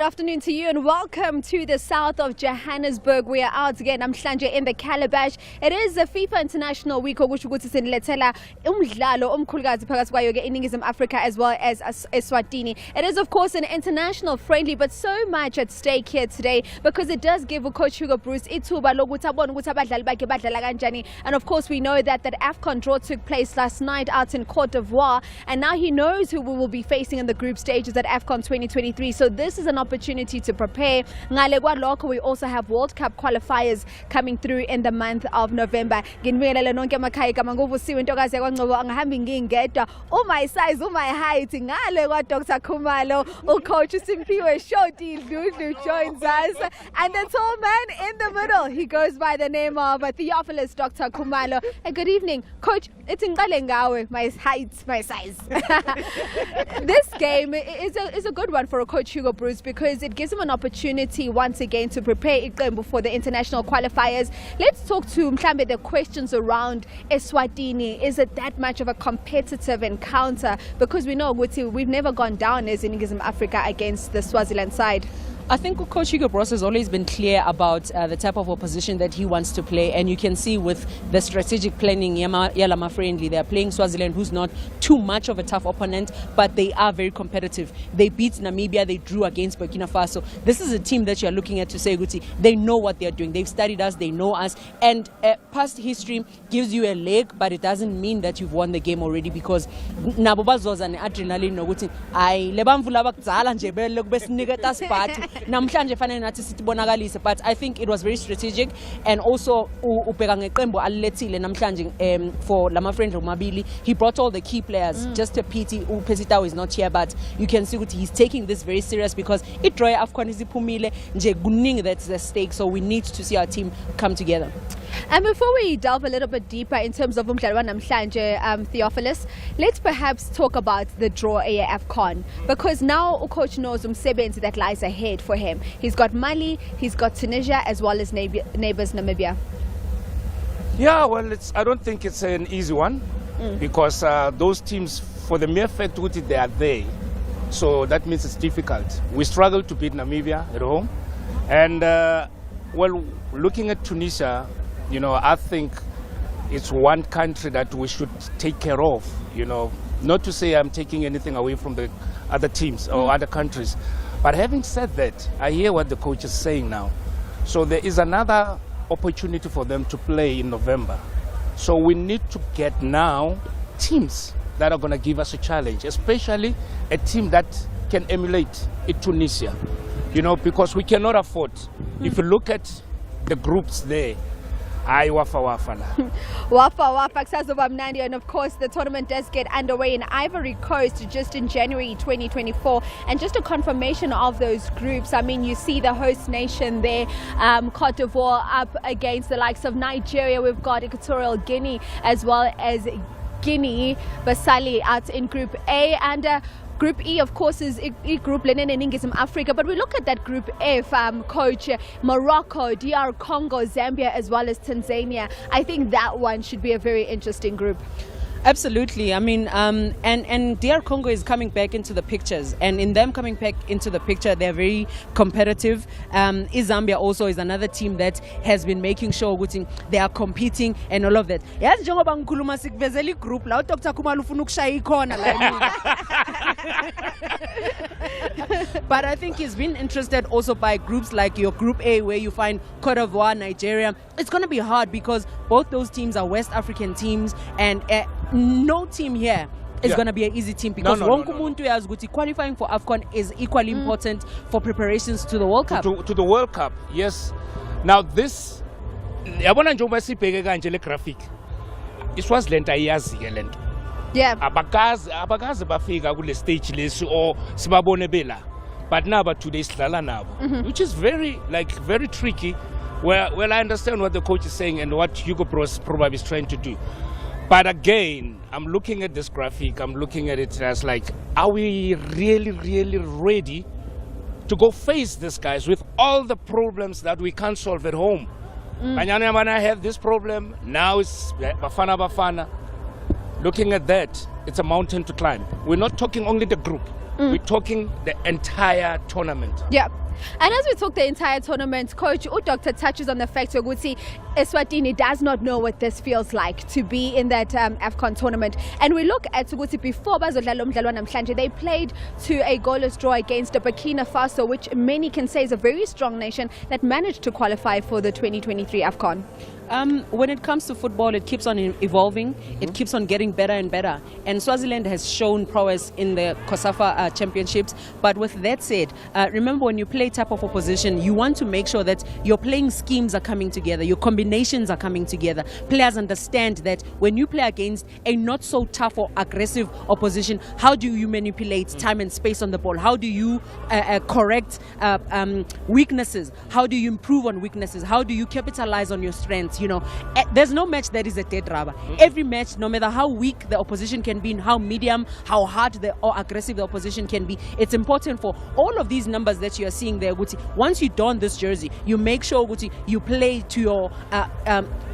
Good afternoon to you and welcome to the south of Johannesburg. We are out again. I'm Shlanje in the Calabash. It is the FIFA International Week of which we sinilethela umdlalo omkhulukazi phakathi kwayo ke iningizimu Africa as well as Eswatini. It is of course an international friendly, but so much at stake here today because it does give Coach Hugo Broos ithuba lokuthi abone ukuthi abadlali bakhe badlala kanjani. And of course we know that AFCON draw took place last night out in Cote d'Ivoire, and now he knows who we will be facing in the group stages at AFCON 2023. So this is an opportunity to prepare. Ngale kwalokho, we also have World Cup qualifiers coming through in the month of November. Nginibingelela nonke emakhaya igama ngovusiwe intokazi yakwaNgcobo angahambi ngingedwa. My size, my height, ngale kwa Dr. Khumalo, Coach Simphiwe Shoti Dludlu joins us, and the tall man in the middle, he goes by the name of Theophilus Dr. Khumalo. Good evening, Coach. It's ngale ngawe, my height, my size. This game is a good one for a Coach Hugo Broos because it gives him an opportunity once again to prepare iqembu for the international qualifiers. Let's talk to mhlambe the questions around Eswatini. Is it that much of a competitive encounter? Because we know we've never gone down as in Africa against the Swaziland side. I think Coach Hugo Broos has always been clear about the type of opposition that he wants to play, and you can see with the strategic planning, Yalama friendly, they're playing Swaziland, who's not too much of a tough opponent, but they are very competitive. They beat Namibia, they drew against Burkina Faso. This is a team that you're looking at to say, Guti, they know what they're doing. They've studied us, they know us, and past history gives you a leg, but it doesn't mean that you've won the game already because Nabobazoza and adrenaline no Guti. I lebamvula bakzala nje bele kubesinika tasipati. But I think it was very strategic, and also for Lama friend Mabili, he brought all the key players. Just a pity Pesitao is not here, but you can see what he's taking this very serious because it draw AFCON is pumile nje guning, that's the stake. So we need to see our team come together. And before we delve a little bit deeper in terms of Theophilus, let's perhaps talk about the draw AFCON, because now Coach knows umsebenzi that lies ahead for him. He's got Mali, he's got Tunisia, as well as neighbors Namibia. Yeah, well, I don't think it's an easy one because those teams, for the mere fact that they are there, so that means it's difficult. We struggle to beat Namibia at home, and well, looking at Tunisia, you know, I think it's one country that we should take care of, you know. Not to say I'm taking anything away from the other teams or other countries. But having said that, I hear what the coach is saying now. So there is another opportunity for them to play in November. So we need to get now teams that are going to give us a challenge, especially a team that can emulate Tunisia, you know, because we cannot afford. If you look at the groups there, Wafa, and of course the tournament does get underway in Ivory Coast just in January 2024, and just a confirmation of those groups. I mean, you see the host nation there, Cote d'Ivoire up against the likes of Nigeria. We've got Equatorial Guinea as well as Guinea Basali out in Group A, and Group E, of course, is Group Lenin and Ingism Africa. But we look at that Group F, Coach, Morocco, DR Congo, Zambia, as well as Tanzania. I think that one should be a very interesting group. Absolutely. I mean, and DR Congo is coming back into the pictures, and in them coming back into the picture, they're very competitive. Zambia also is another team that has been making sure they are competing and all of that. Yes, njengoba ngikhuluma sikvezela igroup la uDr Khumalo ufuna ukushaya ikhona la. But I think he's been interested also by groups like your Group A, where you find Cote d'Ivoire, Nigeria. It's going to be hard because both those teams are West African teams, and no team here is going to be an easy team because qualifying for AFCON is equally important for preparations to the World Cup. To the World Cup, yes. Now this, yabona njengoba sibheke kanje le graphic, iSwaziland ayazi ke lento. Yeah. Abakazi bafika kule stage lesi or sibabone bela, but now today sidlala nabo, which is very tricky. Well, I understand what the coach is saying and what Hugo Broos probably is trying to do. But again, I'm looking at this graphic, I'm looking at it as like, are we really, really ready to go face these guys with all the problems that we can't solve at home? Banyana have this problem, now it's Bafana. Looking at that, it's a mountain to climb. We're not talking only the group. We're talking the entire tournament. Yeah. And as we talk the entire tournament, Coach, Dr. touches on the fact that Eswatini does not know what this feels like to be in that AFCON tournament. And we look at Uguti before they played to a goalless draw against Burkina Faso, which many can say is a very strong nation that managed to qualify for the 2023 AFCON. When it comes to football, it keeps on evolving. It keeps on getting better and better. And Swaziland has shown prowess in the COSAFA championships. But with that said, remember when you play type of opposition, you want to make sure that your playing schemes are coming together, your combinations are coming together. Players understand that when you play against a not so tough or aggressive opposition, how do you manipulate time and space on the ball? How do you correct weaknesses? How do you improve on weaknesses? How do you capitalize on your strengths? You know, there's no match that is a dead rubber. Every match, no matter how weak the opposition can be, how medium, how hard or aggressive the opposition can be, it's important for all of these numbers that you are seeing there, Guti. Once you don this jersey, you make sure, Guti, you play to your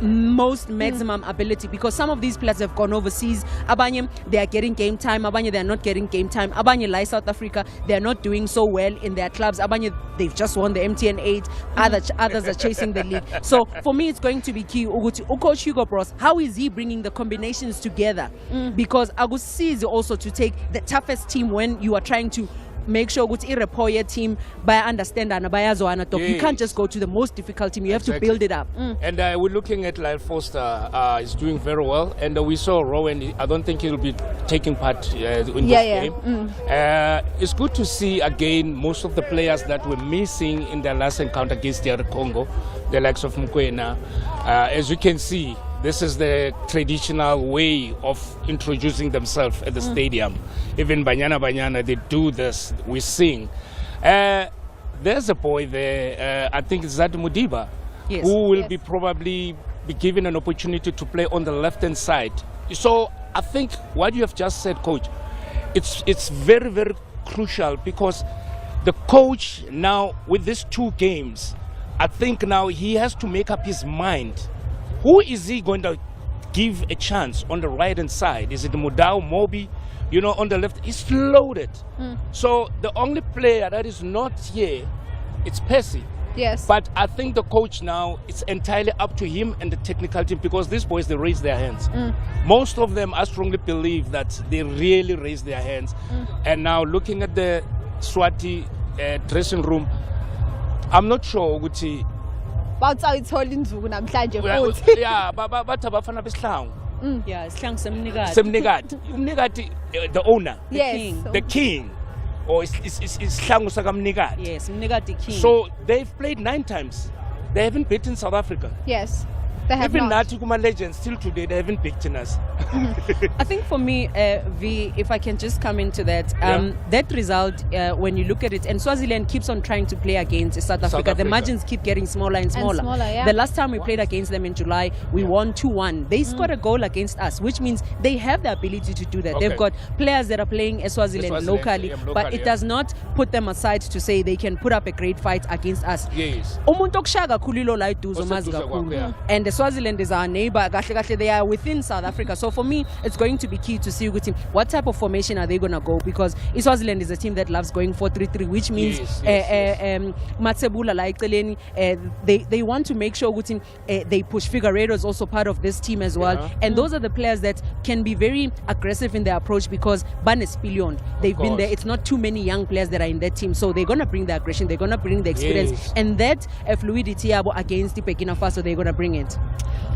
most maximum ability, because some of these players have gone overseas. Abanye, they are getting game time. Abanye, they are not getting game time. Abanye, like South Africa, they are not doing so well in their clubs. Abanye, they've just won the MTN 8. Others are chasing the league. So for me, it's going to be key. Coach Hugo Bros, how is he bringing the combinations together? Because Agusi is also to take the toughest team when you are trying to make sure it's a rapport team by understand and by you can't just go to the most difficult team. You have to build it up. And we're looking at Lyle Foster. Is doing very well, and we saw Rowan. I don't think he'll be taking part in this game. It's good to see again most of the players that were missing in their last encounter against DR Congo, the likes of Mkwena. As you can see, this is the traditional way of introducing themselves at the stadium. Even Banyana, they do this. We sing. There's a boy there, I think it's Zad Mudiba, who will be probably be given an opportunity to play on the left-hand side. So I think what you have just said, Coach, it's very, very crucial, because the coach now, with these two games, I think now he has to make up his mind. Who is he going to give a chance on the right-hand side? Is it Mudau, Mobi? You know, on the left, it's loaded. So the only player that is not here, it's Percy. Yes. But I think the coach now, it's entirely up to him and the technical team, because these boys, they raise their hands. Most of them, I strongly believe that they really raise their hands. And now looking at the Swati dressing room, I'm not sure, Uguti. But yeah, abafana besihlangu. Yeah, Semnigati. Semnigati, the owner, the king, or Isihlangu sakamnigati. Yes, Mnigati king. So they've played 9 times. They haven't beaten South Africa. Yes. They have Even not. Natikuma legends, still today, they haven't beaten us. I think for me, V, if I can just come into that, that result, when you look at it, and Swaziland keeps on trying to play against South Africa, the margins keep getting smaller and smaller. The last time we played against them in July, we won 2-1. They scored a goal against us, which means they have the ability to do that. They've got players that are playing Swaziland locally, but it does not put them aside to say they can put up a great fight against us. Yes. And Swaziland is our neighbor. They are within South Africa. So for me, it's going to be key to see what type of formation are they going to go, because Swaziland is a team that loves going 4-3-3, which means Matsebula, like Teleni, they want to make sure they push. Figueiredo is also part of this team as well. And those are the players that can be very aggressive in their approach, because Ban is Pillion. They've been there. It's not too many young players that are in that team. So they're going to bring the aggression. They're going to bring the experience. And that fluidity against the Burkina Faso, they're going to bring it.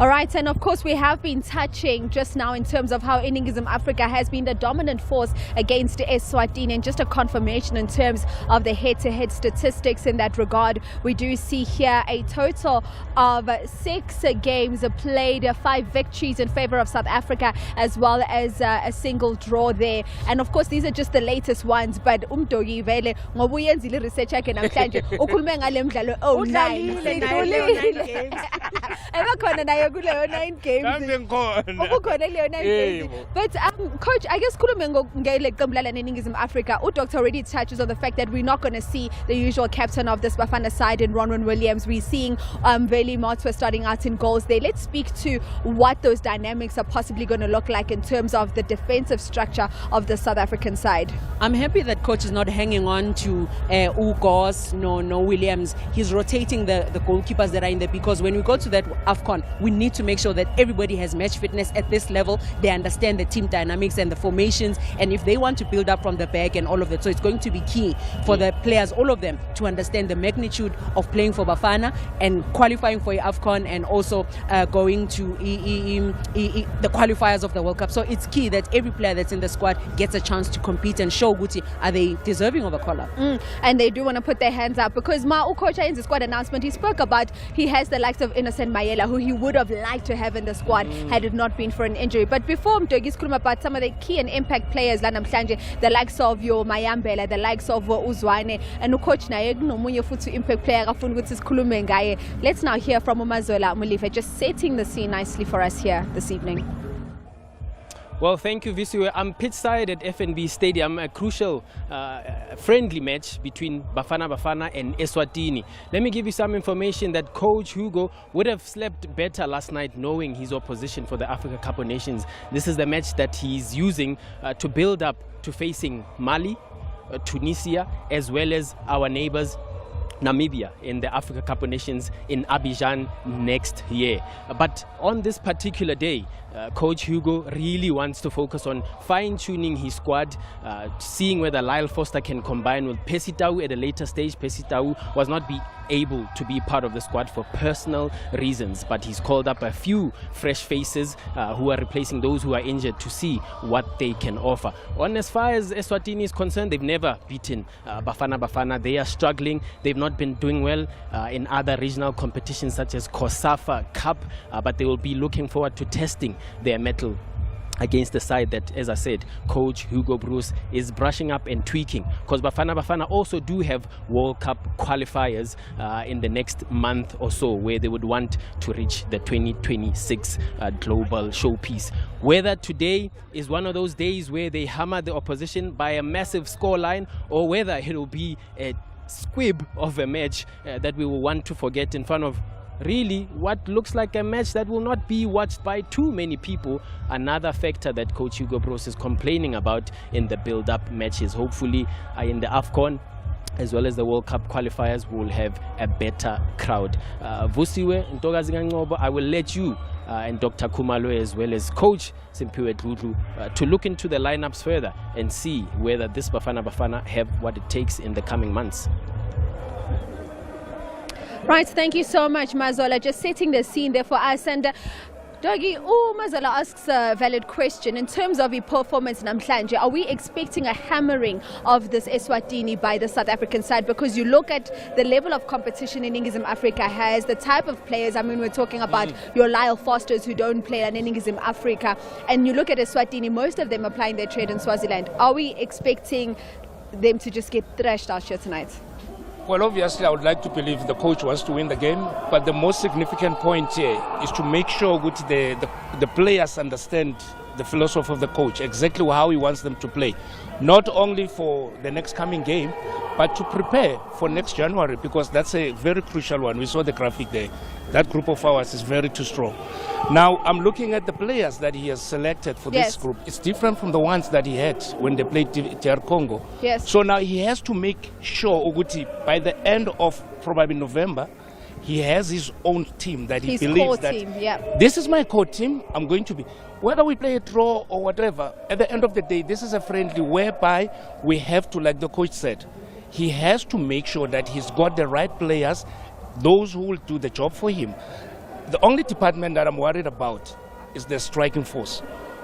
All right, and of course we have been touching just now in terms of how Idiskitimes Africa has been the dominant force against Eswatini, and just a confirmation in terms of the head-to-head statistics in that regard. We do see here a total of 6 games played, 5 victories in favor of South Africa, as well as a single draw there. And of course these are just the latest ones, but Umdogi vele ngoba uyenzile research yakhe namhlanje ukhulume ngale mdlalo 09 games. Ebakhona nayo kuleyo 9 games. Ukukhona leyo 9 games. But coach, I guess khulume ngele qembu la neNingizimu Africa. Doctor already touches on the fact that we're not going to see the usual captain of this Bafana side in Ronwen Williams. We're seeing Veli Motwa starting out in goals there. Let's speak to what those dynamics are possibly going to look like in terms of the defensive structure of the South African side. I'm happy that coach is not hanging on to Ugos, no Williams. He's rotating the goalkeepers that are in there, because when we go to that AFCON, we need to make sure that everybody has match fitness at this level. They understand the team dynamics and the formations, and if they want to build up from the back and all of that. So it's going to be key for the players, all of them, to understand the magnitude of playing for Bafana and qualifying for AFCON, and also going to the qualifiers of the World Cup. So it's key that every player that's in the squad gets a chance to compete and show Guti, are they deserving of a call-up? And they do want to put their hands up, because Ukocha in the squad announcement, he spoke about he has the likes of Innocent Mayela, who he would have liked to have in the squad had it not been for an injury. But before Mdogis Kuluma, about some of the key and impact players, the likes of your Mayambela, the likes of Uzwane, and Ukocha Naeg no munye futhi impact player kafuna ukuthi sikhulume ngaye. Let's now hear from Umazola Mulife, just setting the scene nicely for us here this evening. Well, thank you, Visiwe. I'm pitchside at FNB Stadium, a crucial friendly match between Bafana and Eswatini. Let me give you some information that Coach Hugo would have slept better last night knowing his opposition for the Africa Cup of Nations. This is the match that he's using to build up to facing Mali, Tunisia, as well as our neighbors Namibia in the Africa Cup of Nations in Abidjan next year. But on this particular day, Coach Hugo really wants to focus on fine-tuning his squad, seeing whether Lyle Foster can combine with Pesitau at a later stage. Pesitau was not able to be part of the squad for personal reasons, but he's called up a few fresh faces who are replacing those who are injured to see what they can offer. On as far as Eswatini is concerned, they've never beaten Bafana. They are struggling. They've not been doing well in other regional competitions such as COSAFA Cup, but they will be looking forward to testing their mettle against the side that, as I said, Coach Hugo Bruce is brushing up and tweaking, because Bafana also do have World Cup qualifiers in the next month or so, where they would want to reach the 2026 global showpiece. Whether today is one of those days where they hammer the opposition by a massive scoreline, or whether it will be a squib of a match that we will want to forget in front of really what looks like a match that will not be watched by too many people. Another factor that Coach Hugo Bros is complaining about in the build-up matches. Hopefully in the AFCON as well as the World Cup qualifiers, will have a better crowd. Vusiwe Ntokazi Kanqobo, I will let you and Dr. Kumalo as well as Coach Simpiwe Dludlu to look into the lineups further and see whether this Bafana have what it takes in the coming months. Right, thank you so much, Mazola. Just setting the scene there for us. And Doggy, Mazola asks a valid question. In terms of the performance in Namhlanje, are we expecting a hammering of this Eswatini by the South African side? Because you look at the level of competition in Ningizim Africa has, the type of players, I mean, we're talking about your Lyle Fosters who don't play in Ningizim Africa, and you look at Eswatini, most of them are playing their trade in Swaziland. Are we expecting them to just get thrashed out here tonight? Well, obviously, I would like to believe the coach wants to win the game, but the most significant point here is to make sure that the players understand the philosophy of the coach, exactly how he wants them to play, not only for the next coming game, but to prepare for next January, because that's a very crucial one. We saw the graphic there. That group of ours is very too strong. Now, I'm looking at the players that he has selected for this group. It's different from the ones that he had when they played DR Congo. Yes. So now he has to make sure, Oguti, by the end of probably November, he has his own team that he believes that this is my core team. I'm going to be, whether we play a draw or whatever, at the end of the day, this is a friendly whereby we have to, like the coach said, he has to make sure that he's got the right players, those who will do the job for him. The only department that I'm worried about is the striking force.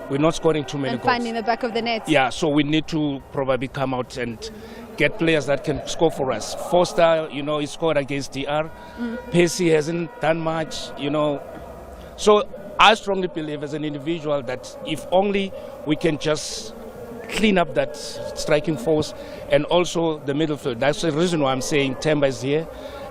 We're not scoring too many goals. And finding the back of the net. Yeah, so we need to probably come out and get players that can score for us. Foster, he scored against DR. Pacey hasn't done much, So I strongly believe as an individual that if only we can just clean up that striking force and also the middle field. That's the reason why I'm saying Temba is here.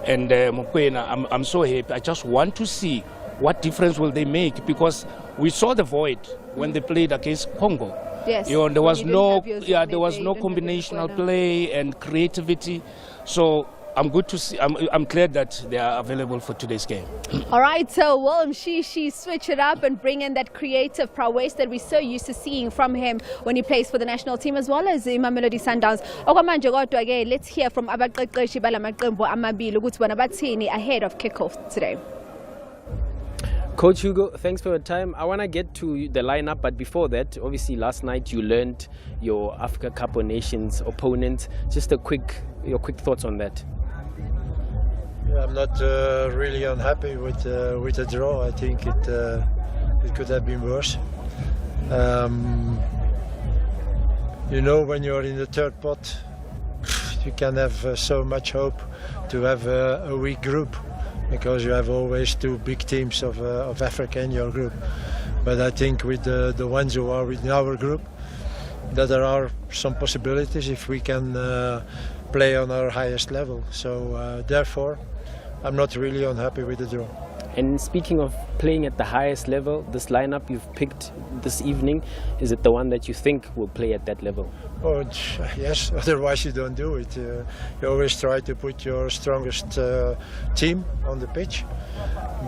And Mokoena, I'm so happy. I just want to see what difference will they make, because we saw the void when they played against Congo. Yes. You know, there was no combinational combinational play and creativity. So I'm good to see. I'm glad that they are available for today's game. All right, so Will Mshishi switch it up and bring in that creative prowess that we're so used to seeing from him when he plays for the national team as well as Mamelodi Sundowns. Okwamanje kodwa ke, let's hear from abaqeqeshi balamaqembu amabili ukuthi bona bathini ahead of kickoff today. Coach Hugo, thanks for your time. I want to get to the lineup, but before that, obviously last night you learned your Africa Cup of Nations opponent. Just your quick thoughts on that. Yeah, I'm not really unhappy with the draw. I think it could have been worse. You know, when you're in the third pot, you can have so much hope to have a weak group, because you have always two big teams of Africa in your group. But I think with the ones who are within our group, that there are some possibilities if we can play on our highest level. So therefore, I'm not really unhappy with the draw. And speaking of playing at the highest level, this lineup you've picked this evening, is it the one that you think will play at that level? Oh, yes, otherwise you don't do it. You always try to put your strongest team on the pitch.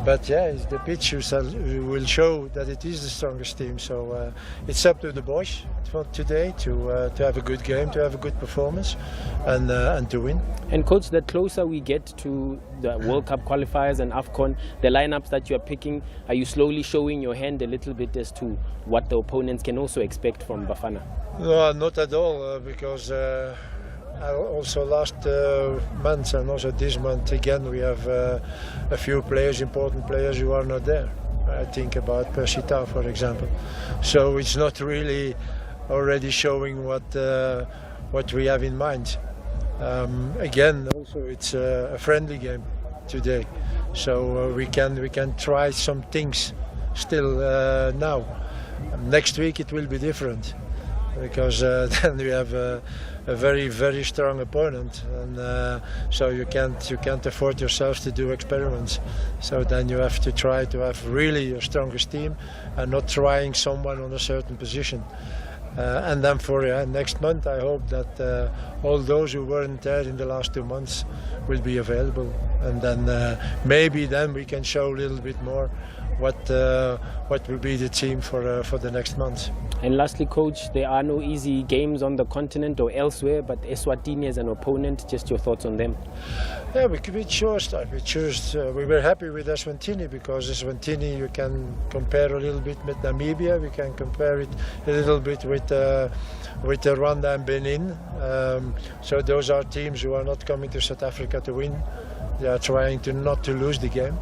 But yeah, it's the pitch who will show that it is the strongest team. So it's up to the boys for today to have a good game, to have a good performance, and to win. And coach, the closer we get to the World Cup qualifiers and AFCON, the lineups that you are picking, are you slowly showing your hand a little bit as to what the opponents can also expect from Bafana? No, not at all, because also last month and also this month again we have a few players, important players who are not there. I think about Persita, for example. So it's not really already showing what we have in mind. Again, also it's a friendly game today, so we can try some things still now. Next week it will be different, because then we have a very, very strong opponent, and so you can't afford yourself to do experiments. So then you have to try to have really your strongest team and not trying someone on a certain position. And then for next month, I hope that all those who weren't there in the last 2 months will be available, and then maybe then we can show a little bit more what will be the team for the next month. And lastly, coach, there are no easy games on the continent or elsewhere, but Eswatini as an opponent, just your thoughts on them? Yeah, we chose. We were happy with Eswatini, because Eswatini you can compare a little bit with Namibia. We can compare it a little bit with Rwanda and Benin. So those are teams who are not coming to South Africa to win. They are trying not to lose the game.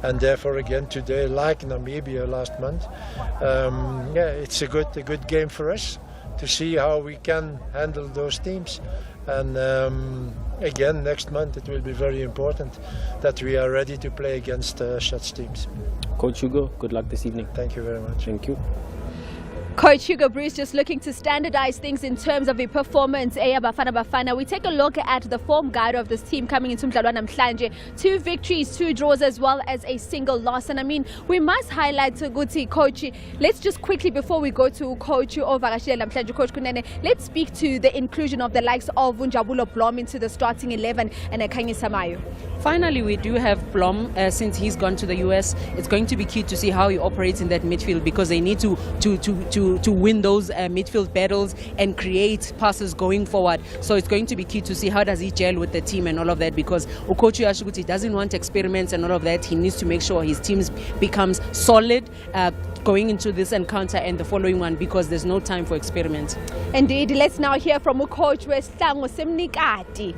And therefore, again today, like Namibia last month, it's a good game for us to see how we can handle those teams. And again, next month it will be very important that we are ready to play against such teams. Coach Hugo, good luck this evening. Thank you very much. Thank you. Coach Hugo Bruce just looking to standardize things in terms of the performance. Bafana. We take a look at the form guide of this team coming into Mdlalwana namhlanje. 2 victories, 2 draws, as well as a single loss. And I mean, we must highlight Guti, Coach. Let's just quickly, before we go to Coach Ovakashile namhlanje, Coach Kunene, let's speak to the inclusion of the likes of Vunjabulo Blom into the starting 11 and Kanye Samayo. Finally, we do have Blom since he's gone to the US. It's going to be key to see how he operates in that midfield, because they need to win those midfield battles and create passes going forward. So it's going to be key to see how does he gel with the team and all of that, because Ukochi Ashuguti doesn't want experiments and all of that. He needs to make sure his team becomes solid going into this encounter and the following one, because there's no time for experiments. Indeed. Let's now hear from Coach Westango Semnikati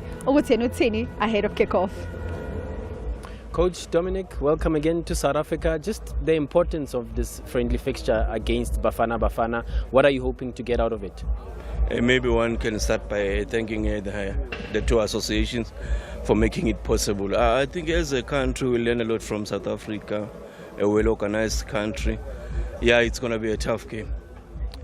ahead of kickoff. Coach Dominic, welcome again to South Africa. Just the importance of this friendly fixture against Bafana. What are you hoping to get out of it? Maybe one can start by thanking the 2 associations for making it possible. I think as a country we learn a lot from South Africa, a well-organized country. Yeah, it's going to be a tough game.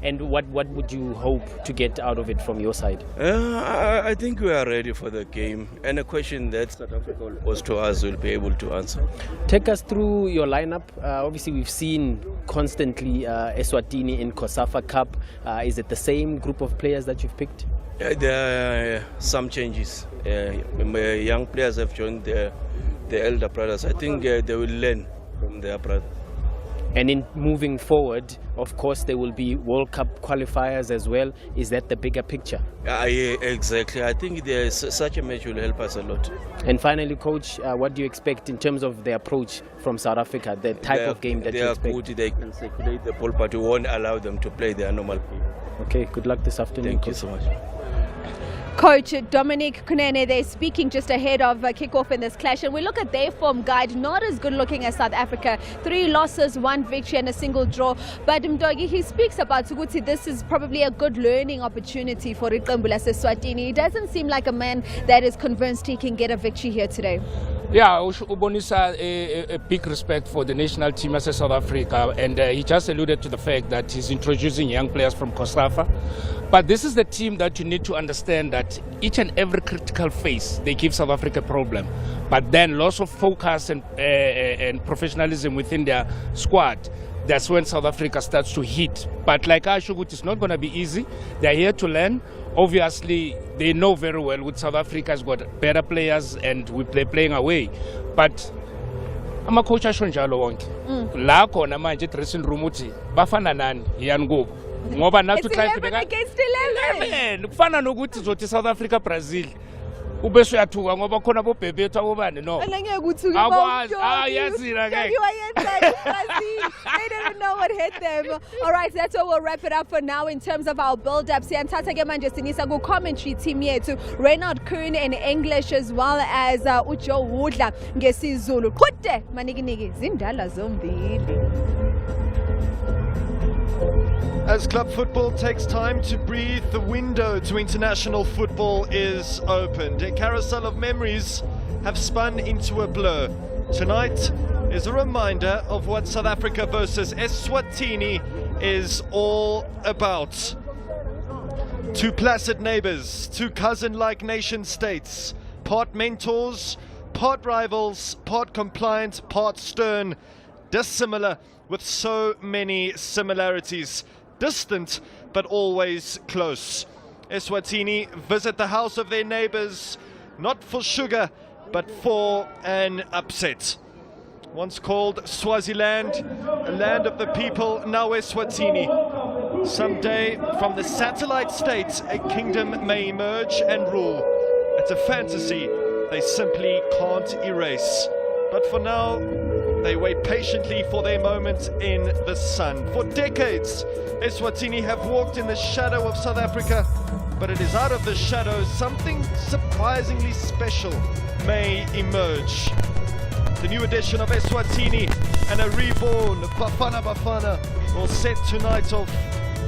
and what would you hope to get out of it from your side? I think we are ready for the game, and a question that South Africa will pose to us will be able to answer. Take us through your lineup. Obviously, we've seen constantly Eswatini in COSAFA Cup. Is it the same group of players that you've picked? There are some changes. Young players have joined the elder brothers. I think they will learn from their brothers. And in moving forward, of course, there will be World Cup qualifiers as well. Is that the bigger picture? Yeah, exactly. I think such a match will help us a lot. And finally, Coach, what do you expect in terms of the approach from South Africa, the type of game that you expect? They are good. They can circulate the ball, but we won't allow them to play their normal game. Okay, good luck this afternoon. Thank you so much. Coach Dominic Kunene, they're speaking just ahead of kickoff in this clash, and we look at their form guide, not as good looking as South Africa. 3 losses, 1 victory and a single draw. But Mdogi, he speaks about Suguti, this is probably a good learning opportunity for Iqembu Eswatini. He doesn't seem like a man that is convinced he can get a victory here today. Yeah, Ubonisa a big respect for the national team as South Africa, and he just alluded to the fact that he's introducing young players from COSAFA. But this is the team that you need to understand that each and every critical phase, they give South Africa a problem. But then loss of focus and professionalism within their squad, that's when South Africa starts to hit. But like Ashugut, it's not going to be easy. They're here to learn. Obviously, they know very well with South Africa's got better players and they're playing away. But I'm a coach ashonjalo wonke. La khona manje dressing room uthi bafana nani yangoku. Ngoba nathi It's 11 against 11. Kufana nokuthi zothi South Africa Brazil. Ube suyathuka ngoba khona bobhebhethu abobani no. Yazira ke. They didn't know what hit them. All right, that's what we'll wrap it up for now in terms of our build-up. Siyanthatha ke manje sinisa ku commentary team yethu, Reynard Kuhn in English as well as uJoe Wudla ngesizulu. Qhude manikiniki zindala zombili. As club football takes time to breathe, the window to international football is opened. A carousel of memories have spun into a blur. Tonight is a reminder of what South Africa versus Eswatini is all about. 2 placid neighbors, 2 cousin-like nation states, part mentors, part rivals, part compliant, part stern, dissimilar with so many similarities. Distant, but always close. Eswatini visit the house of their neighbors, not for sugar, but for an upset. Once called Swaziland, a land of the people, now Eswatini. Someday, from the satellite state, a kingdom may emerge and rule. It's a fantasy they simply can't erase. But for now, they wait patiently for their moment in the sun. For decades, Eswatini have walked in the shadow of South Africa, but it is out of the shadow something surprisingly special may emerge. The new edition of Eswatini and a reborn Bafana Bafana will set tonight off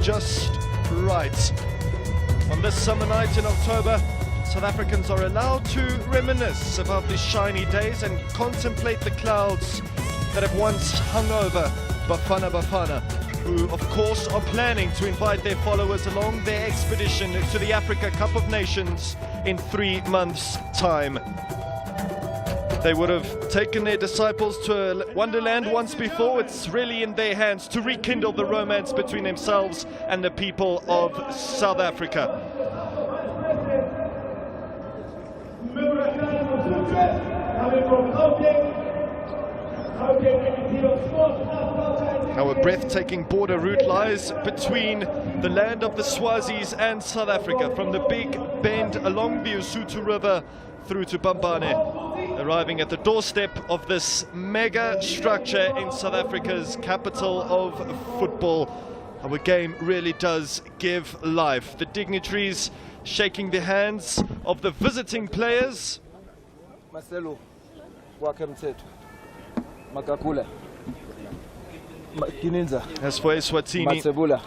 just right. On this summer night in October, South Africans are allowed to reminisce about the shiny days and contemplate the clouds that have once hung over Bafana Bafana, who of course are planning to invite their followers along their expedition to the Africa Cup of Nations in 3 months' time. They would have taken their disciples to a wonderland once before. It's really in their hands to rekindle the romance between themselves and the people of South Africa. Our breathtaking border route lies between the land of the Swazis and South Africa, from the Big Bend along the Usuthu River through to Bambane, arriving at the doorstep of this mega structure in South Africa's capital of football. Our game really does give life. The dignitaries shaking the hands of the visiting players. Marcelo, welcome to Makakula. As for Eswatini,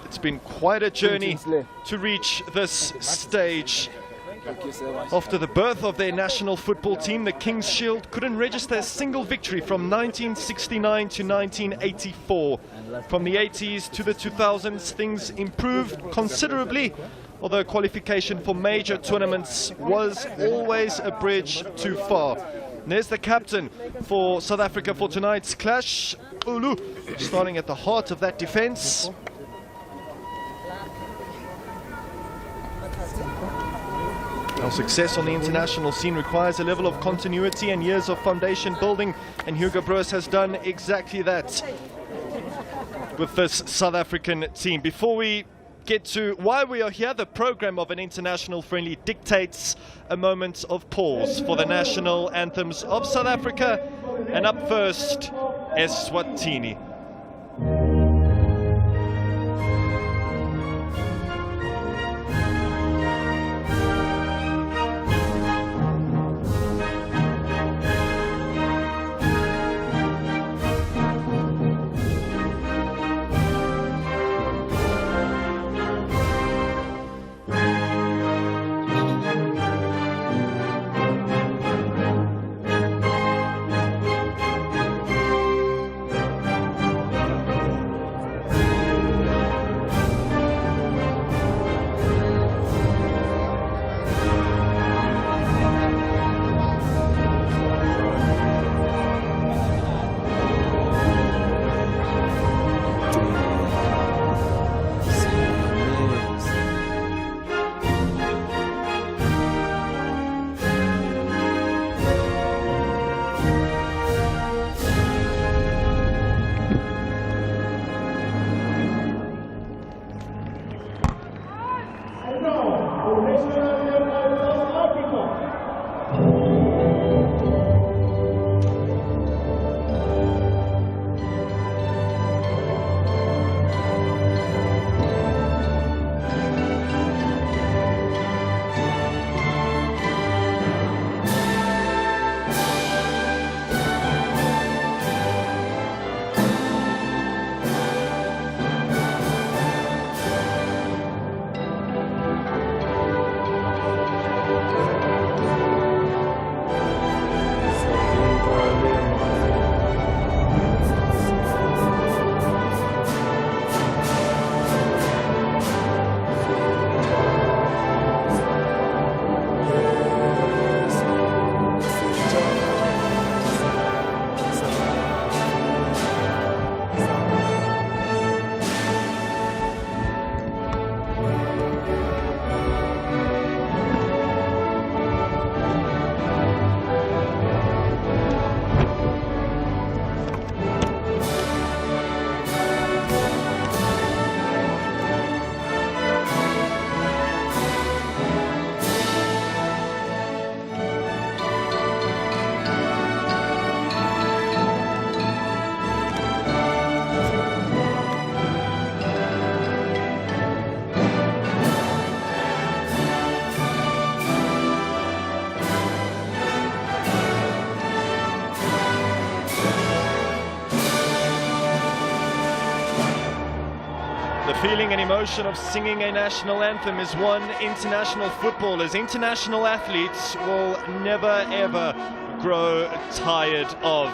it's been quite a journey to reach this stage. Thank you so much. After the birth of their national football team, the King's Shield couldn't register a single victory from 1969 to 1984. From the 80s to the 2000s, things improved considerably, although qualification for major tournaments was always a bridge too far. And there's the captain for South Africa for tonight's clash, Ulu, starting at the heart of that defense. Our success on the international scene requires a level of continuity and years of foundation building, and Hugo Broos has done exactly that with this South African team. Before we get to why we are here, the program of an international friendly dictates a moment of pause for the national anthems of South Africa. And up first, Eswatini. The feeling and emotion of singing a national anthem is one international footballers, international athletes will never ever grow tired of.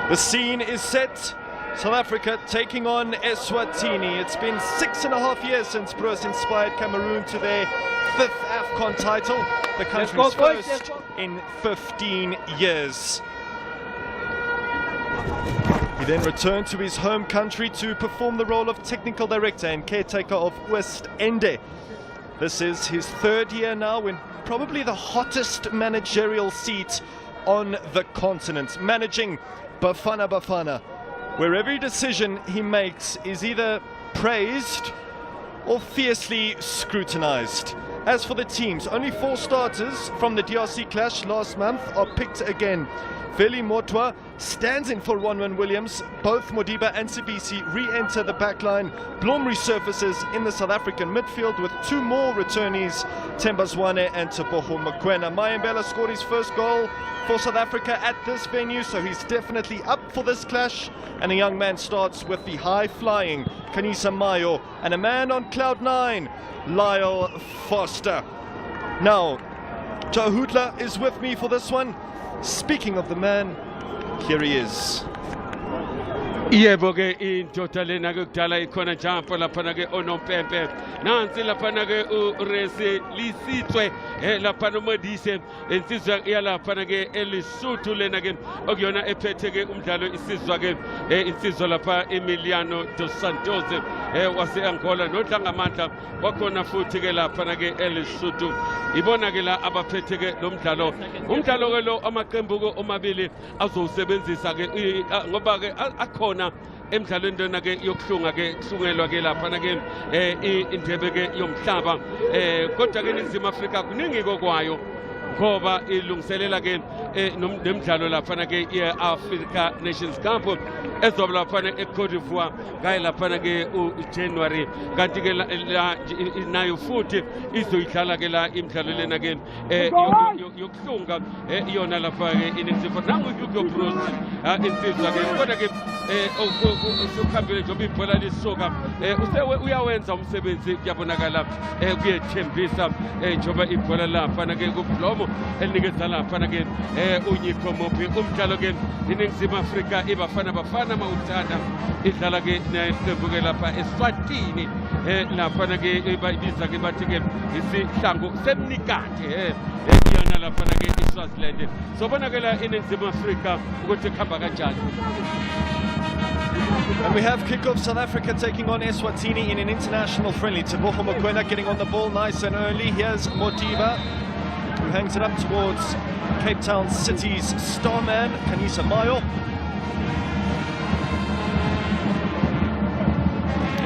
The scene is set. South Africa taking on Eswatini. It's been 6.5 years since Broos inspired Cameroon to their 5th AFCON title, the country's first in 15 years. He then returned to his home country to perform the role of technical director and caretaker of West Ende. This is his 3rd year now in probably the hottest managerial seat on the continent, managing Bafana Bafana, where every decision he makes is either praised or fiercely scrutinized. As for the teams, only 4 starters from the DRC clash last month are picked again. Veli Motwa stands in for Ronwen Williams. Both Modiba and Sibisi re-enter the backline. Blom resurfaces in the South African midfield with 2 more returnees, Tembazwane and Teboho Mokoena. Mayembela scored his first goal for South Africa at this venue, so he's definitely up for this clash. And a young man starts with the high-flying Kanisa Mayo, and a man on cloud 9, Lyle Foster. Now, Joe Hoodler is with me for this one. Speaking of the man, here he is. Yebo ke indoda lena ke kudala ikhona jump lapha ke onompempe nansi lapha ke urese lisitswe lapha nomodise insizwa yalapha ke elisuthu lena ke okuyona ephethe ke umdlalo isizwa ke insizwa lapha Emiliano dos Santos wase Angola nodlangamandla wakhona futhi ke lapha ke elisuthu ibona ke la abaphethe ke lo mdlalo umdlalo ke lo amaqembu ke omabili azowusebenzisa ke ngoba ke akhona emdlalweni lona ke yokuhlunga ke kuhlungelwa ke lapha ke indebe ke yomhlaba kodwa ke iNingizimu Afrika kuningi kokwayo ngoba ilungiselela ke nemidlalo lapha ke ye-Africa Nations Cup ezoba lapha eCote d'Ivoire ngaye lapha ke uJanuary kanti ke nayo futhi izoyidlala ke la imidlalo lena ke yokuhlunga iyona lapha ke iNingizimu Afrika nangu Hugo Broos insizwa ke kodwa ke usukhambile njengoba ibhola lisoka uyawenza umsebenzi kuyabonakala kuyethembisa njengoba ibhola lapha ke kublomo elinikeza lapha ke unyiko mophi umdlalo ke iNingizimu Afrika ibafana bafana mawuthanda idlala ke neqembu ke lapha Eswatini lapha ke bayibiza ke bathi ke isihlangu semnikade iyona lapha ke iSwaziland sobona ke la iNingizimu Afrika ukuthi khamba kanjani. And we have kick-off, South Africa taking on Eswatini in an international friendly. Teboho Mokoena getting on the ball nice and early. Here's Modiba, who hangs it up towards Cape Town City's starman, Kanisa Mayo.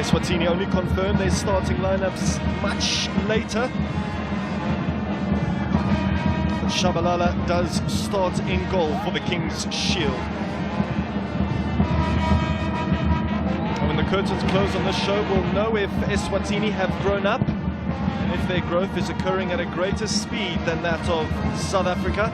Eswatini only confirmed their starting lineups much later. But Shabalala does start in goal for the King's Shield. When the curtains close on this show, we'll know if Eswatini have grown up and if their growth is occurring at a greater speed than that of South Africa.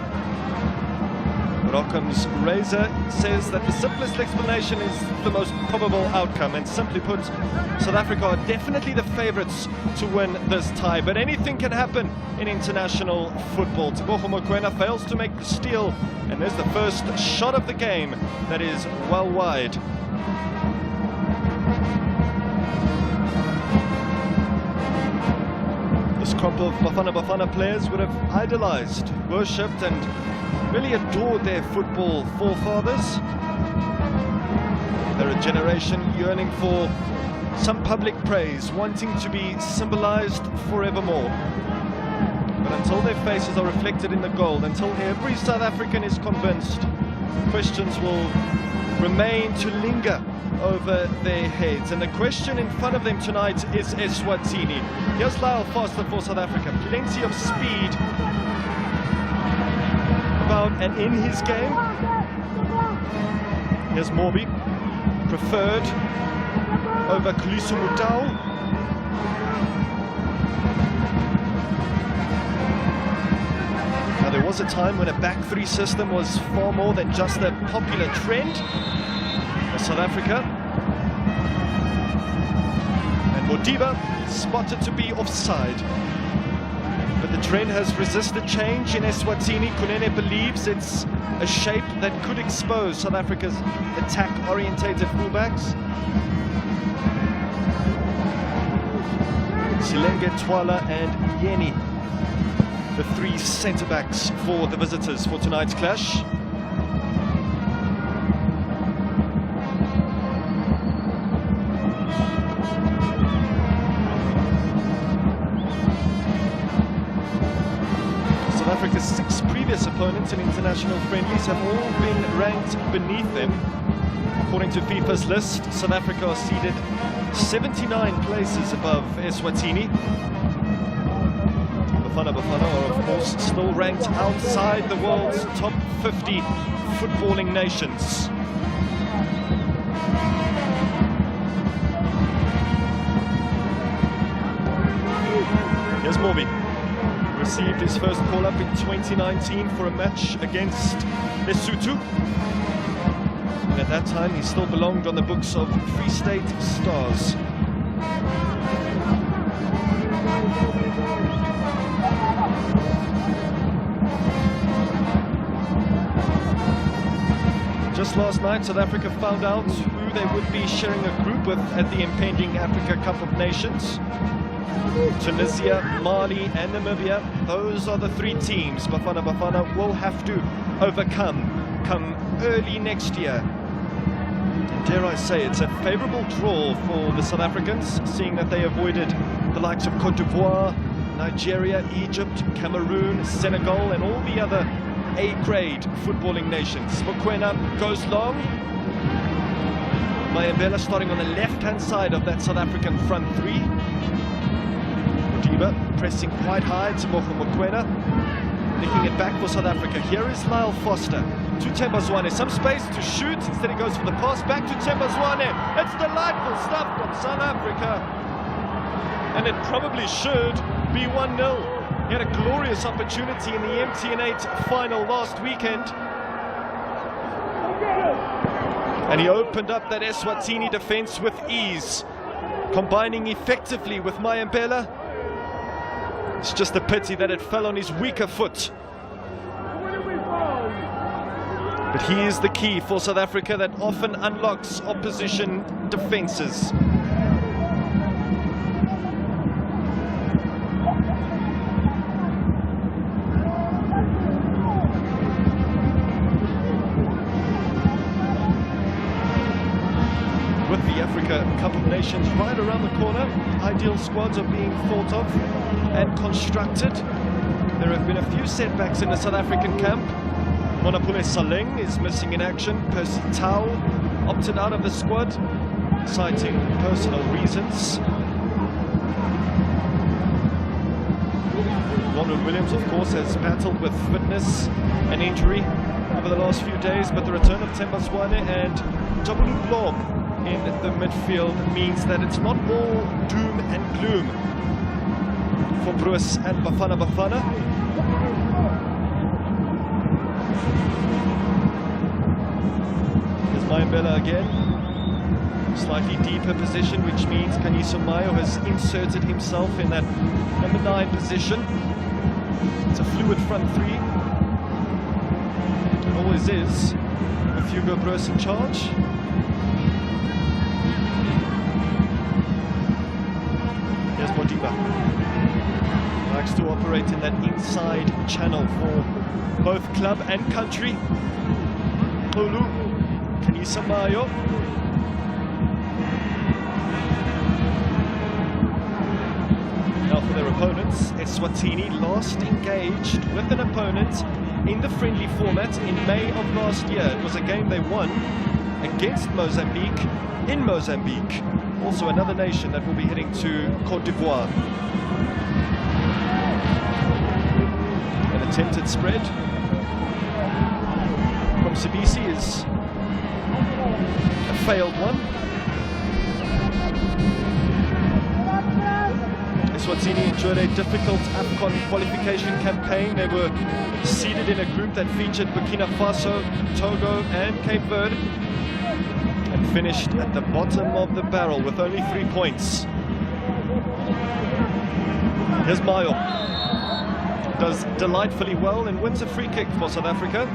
But Occam's razor says that the simplest explanation is the most probable outcome, and simply put, South Africa are definitely the favourites to win this tie, but anything can happen in international football. Teboho Mokoena fails to make the steal, and there's the first shot of the game that is well wide. This crop of Bafana Bafana players would have idolised, worshipped and really adored their football forefathers. They're a generation yearning for some public praise, wanting to be symbolised forevermore. But until their faces are reflected in the goal, until every South African is convinced, questions will remain to linger over their heads. And the question in front of them tonight is Eswatini. Here's Lyle Foster for South Africa. Plenty of speed about and in his game. Here's Morbi, preferred over Kulisu Mutau. Now there was a time when a back three system was far more than just a popular trend for South Africa. And Modiba spotted to be offside. But the trend has resisted change in Eswatini. Kunene believes it's a shape that could expose South Africa's attack-orientated fullbacks. Silenge, Twala and Yeni, the three centre-backs for the visitors for tonight's clash. South Africa's 6 previous opponents in international friendlies have all been ranked beneath them. According to FIFA's list, South Africa are seeded 79 places above Eswatini. Bafana Bafana are of course still ranked outside the world's top 50 footballing nations. Here's Morbi. Received his first call-up in 2019 for a match against Lesotho. And at that time, he still belonged on the books of Free State Stars. Just last night, South Africa found out who they would be sharing a group with at the impending Africa Cup of Nations. Tunisia, Mali and Namibia, those are the three teams Bafana Bafana will have to overcome come early next year. And dare I say, it's a favourable draw for the South Africans, seeing that they avoided the likes of Cote d'Ivoire, Nigeria, Egypt, Cameroon, Senegal and all the other A-grade footballing nations. Mokoena goes long. Mayabela starting on the left-hand side of that South African front three. Diba pressing quite high to Mokoena. Nicking it back for South Africa. Here is Lyle Foster to Tembazwane. Some space to shoot. Instead he goes for the pass back to Tembazwane. It's delightful stuff from South Africa. And it probably should be 1-0. He had a glorious opportunity in the MTN8 final last weekend. And he opened up that Eswatini defense with ease, combining effectively with Mayambela. It's just a pity that it fell on his weaker foot. But he is the key for South Africa that often unlocks opposition defenses. With the Africa Cup of Nations right around the corner, ideal squads are being thought of and constructed. There have been a few setbacks in the South African camp. Monapule Saleng is missing in action. Percy Tau opted out of the squad, citing personal reasons. Ronald Williams, of course, has battled with fitness and injury over the last few days, but the return of Tembazwane and Jabulu Blom in the midfield means that it's not all doom and gloom for Bruce and Bafana Bafana. Here's Mayambela again. Slightly deeper position, which means Kaniso Mayo has inserted himself in that number 9 position. It's a fluid front three. It always is, with Hugo Broos in charge. Here's Modiba. Likes to operate in that inside channel for both club and country. Olu, Kanisa Mayo. Now for their opponents, Eswatini last engaged with an opponent in the friendly format in May of last year. It was a game they won against Mozambique in Mozambique. Also another nation that will be heading to Cote d'Ivoire. An attempted spread from Sibisi is a failed one. Eswatini enjoyed a difficult AFCON qualification campaign. They were seated in a group that featured Burkina Faso, Togo and Cape Verde, and finished at the bottom of the barrel with only 3 points. Here's Mayo. Does delightfully well and wins a free kick for South Africa.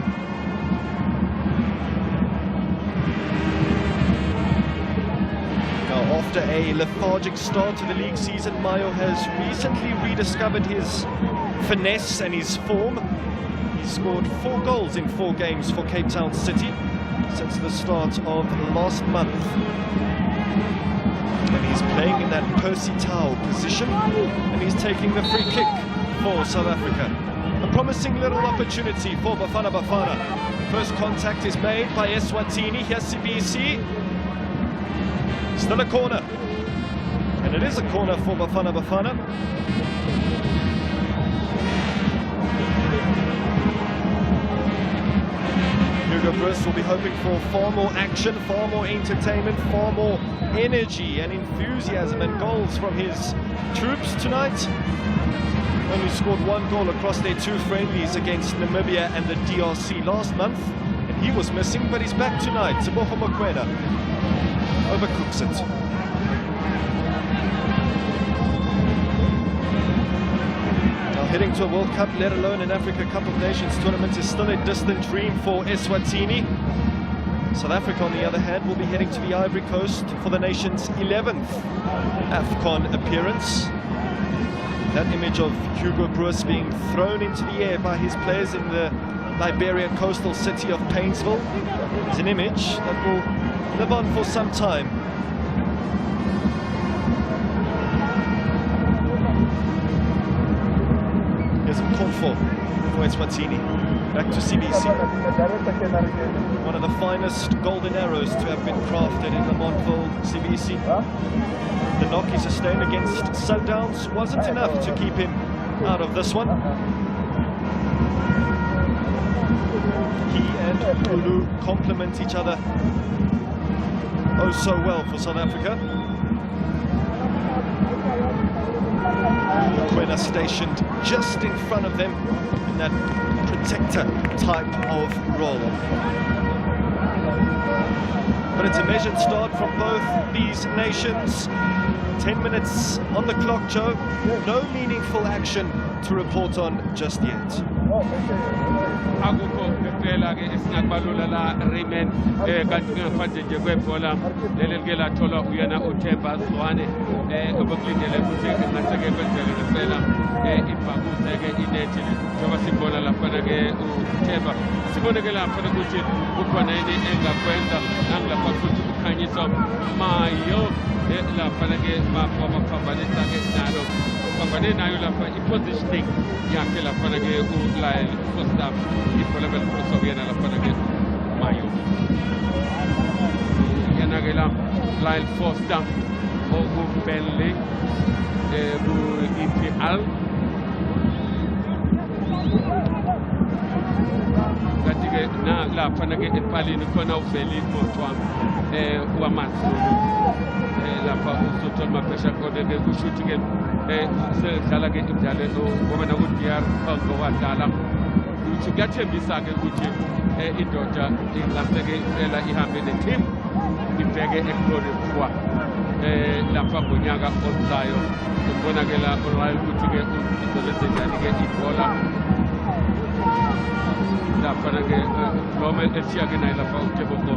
Now, after a lethargic start to the league season, Mayo has recently rediscovered his finesse and his form. He scored 4 goals in 4 games for Cape Town City since the start of last month. And he's playing in that Percy Tau position, and he's taking the free kick for South Africa. A promising little opportunity for Bafana Bafana. First contact is made by Eswatini. Here's CBC. Still a corner. And it is a corner for Bafana Bafana. Hugo Broos will be hoping for far more action, far more entertainment, far more energy and enthusiasm and goals from his troops tonight. Only scored 1 goal across their 2 friendlies against Namibia and the DRC last month, and he was missing, but he's back tonight. Teboho Mokoena overcooks it. Heading to a World Cup, let alone an Africa Cup of Nations tournament, is still a distant dream for Eswatini. South Africa, on the other hand, will be heading to the Ivory Coast for the nation's 11th AFCON appearance. That image of Hugo Broos being thrown into the air by his players in the Liberian coastal city of Painesville is an image that will live on for some time. Here's a call for Eswatini. Back to CBC. One of the finest golden arrows to have been crafted in the Montville CBC. The knock he sustained against Sundowns wasn't enough to keep him out of this one. He and Kulu complement each other oh so well for South Africa. Kwena stationed just in front of them in that protector type of role. But it's a measured start from both these nations. 10 minutes on the clock, Joe. No meaningful action to report on just yet. akukho phela ke esingabalula la Raymond kanti ngaphandle nje kwebhola leli ke latholwa uyena uThemba Zwane obekulindele ukuthi ngathi ke kwenzeke ngempela ibhakuze ke inethi njengoba sibona lapha ke uThemba sibone ke lapha ukuthi kukhona yini engakwenza nangilapha futhi kukhanyiswa mayo lapha ke baphambanisa ke nalo baphambanene nayo lapha i-positioning yakhe lapha ke uLyle Foster ibhola beliphosa kuyena lapha ke mayo yena ke la Lyle Foster okubenle ku-EPL kanti ke lapha ke empalini khona uveli Motwa wamaZulu lapha uSuthole Mapesha khona ke kushuthi ke sedlala ke imidlalo ngoba naku-DR wadlala ukuthi kuyathembisa ke ukuthi indoda ingase ke impela ihambe ne-team ibheke ekukhonikwa lapha ngonyaka ozayo ubona ke la O'Reilly ukuthi ke izolenze njani ke ibhola lapha ke noma eshiya ke naye lapha uTheboko